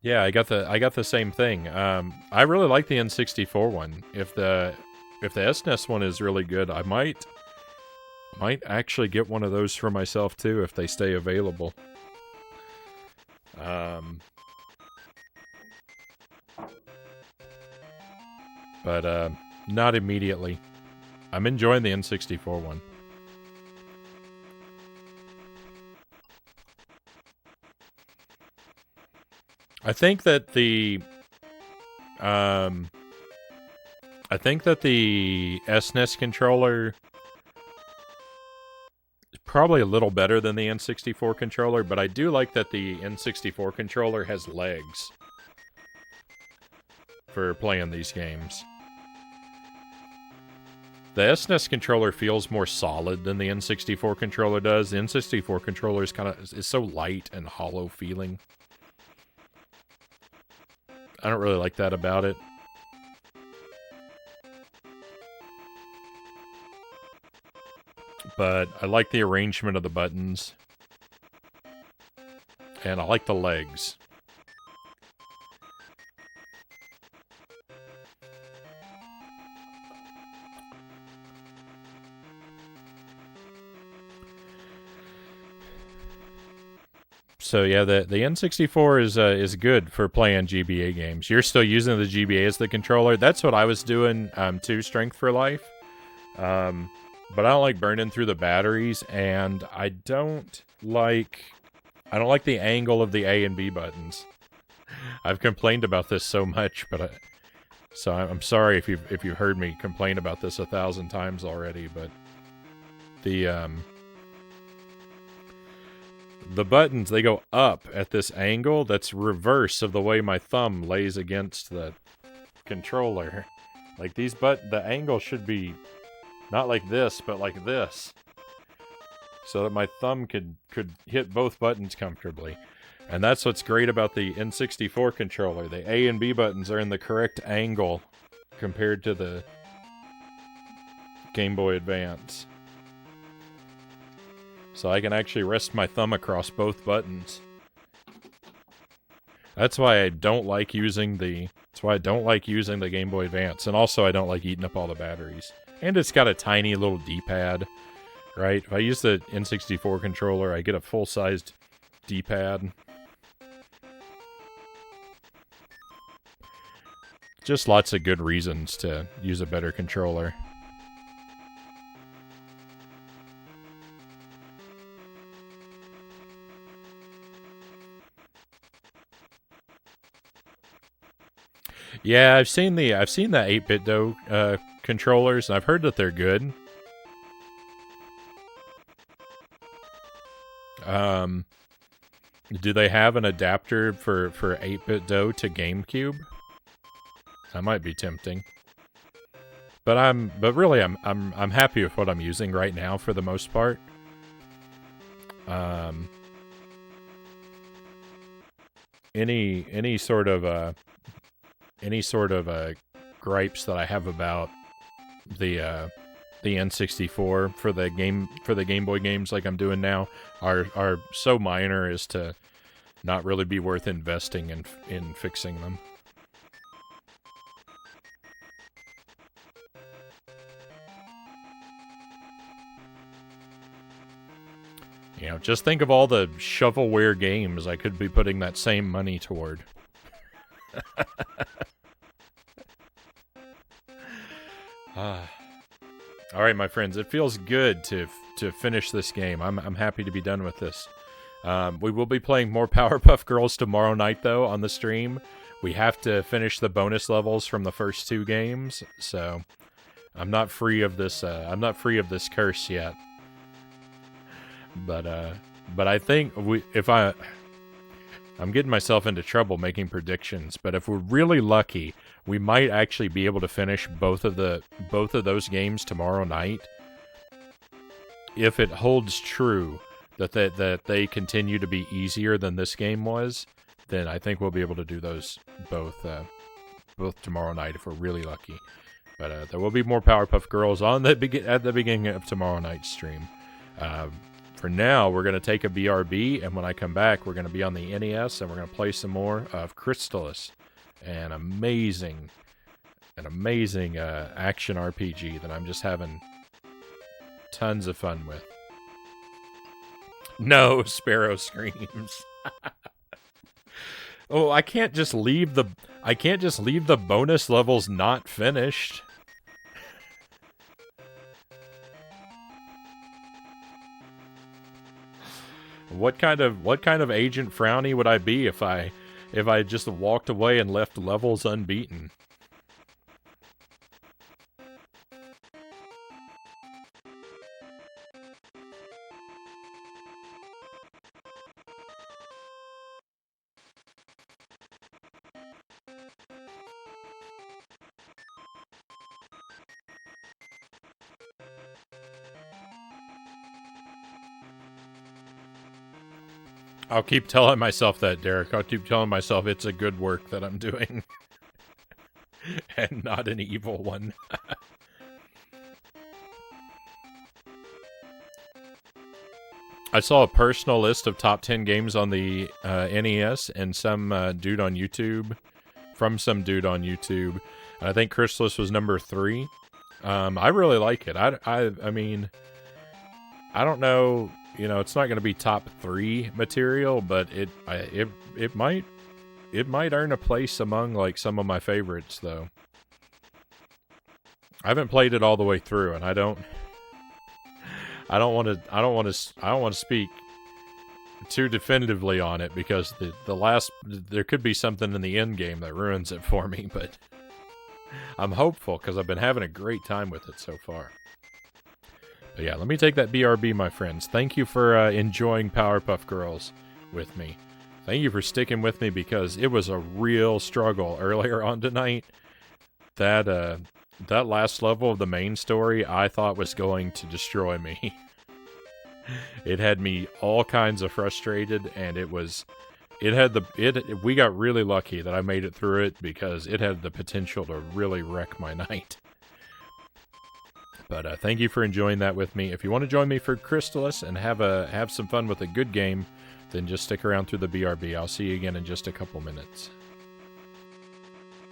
Yeah, I got the same thing. I really like the N64 one. If the SNES one is really good, I might actually get one of those for myself too if they stay available. But not immediately. I'm enjoying the N64 one. I think that the SNES controller is probably a little better than the N64 controller, but I do like that the N64 controller has legs for playing these games. The SNES controller feels more solid than the N64 controller does. The N64 controller is so light and hollow feeling. I don't really like that about it. But I like the arrangement of the buttons. And I like the legs. So yeah, the N64 is good for playing GBA games. You're still using the GBA as the controller. That's what I was doing too, Strength for Life. But I don't like burning through the batteries, and I don't like the angle of the A and B buttons. I've complained about this so much, but so I'm sorry if you've heard me complain about this 1,000 times already. But the buttons, they go up at this angle that's reverse of the way my thumb lays against the controller. Like the angle should be not like this, but like this. So that my thumb could hit both buttons comfortably. And that's what's great about the N64 controller. The A and B buttons are in the correct angle compared to the Game Boy Advance. So I can actually rest my thumb across both buttons. That's why I don't like using the Game Boy Advance, and also I don't like eating up all the batteries. And it's got a tiny little D-pad, right? If I use the N64 controller, I get a full-sized D-pad. Just lots of good reasons to use a better controller. Yeah, I've seen the 8BitDo controllers, and I've heard that they're good. Do they have an adapter for 8BitDo to GameCube? That might be tempting. But really I'm happy with what I'm using right now for the most part. Any sort of gripes that I have about the N64 for the Game Boy games like I'm doing now are so minor as to not really be worth investing in fixing them. You know, just think of all the shovelware games I could be putting that same money toward. Alright, my friends, it feels good to finish this game. I'm happy to be done with this. We will be playing more Powerpuff Girls tomorrow night, though, on the stream. We have to finish the bonus levels from the first 2 games, so I'm not free of this curse yet. But But I think I'm getting myself into trouble making predictions, but if we're really lucky, we might actually be able to finish both of those games tomorrow night. If it holds true that they continue to be easier than this game was, then I think we'll be able to do those both tomorrow night if we're really lucky. But there will be more Powerpuff Girls at the beginning of tomorrow night's stream. For now, we're going to take a BRB, and when I come back, we're going to be on the NES, and we're going to play some more of Crystallis, an amazing action RPG that I'm just having tons of fun with. No, Sparrow screams. Oh, I can't just leave the bonus levels not finished. What kind of Agent Frownie would I be if I just walked away and left levels unbeaten? I'll keep telling myself that, Derek. I'll keep telling myself it's a good work that I'm doing. And not an evil one. I saw a personal list of top 10 games on the NES and some dude on YouTube. From some dude on YouTube. And I think Crystallis was number 3. I really like it. I mean, I don't know... You know, it's not going to be top 3 material, but it might earn a place among like some of my favorites, though. I haven't played it all the way through, and I don't want to speak too definitively on it because there could be something in the end game that ruins it for me, but I'm hopeful because I've been having a great time with it so far. But yeah, let me take that BRB, my friends. Thank you for enjoying Powerpuff Girls with me. Thank you for sticking with me because it was a real struggle earlier on tonight. That last level of the main story I thought was going to destroy me. It had me all kinds of frustrated, and we got really lucky that I made it through it because it had the potential to really wreck my night. But thank you for enjoying that with me. If you want to join me for Crystallis and have some fun with a good game, then just stick around through the BRB. I'll see you again in just a couple minutes.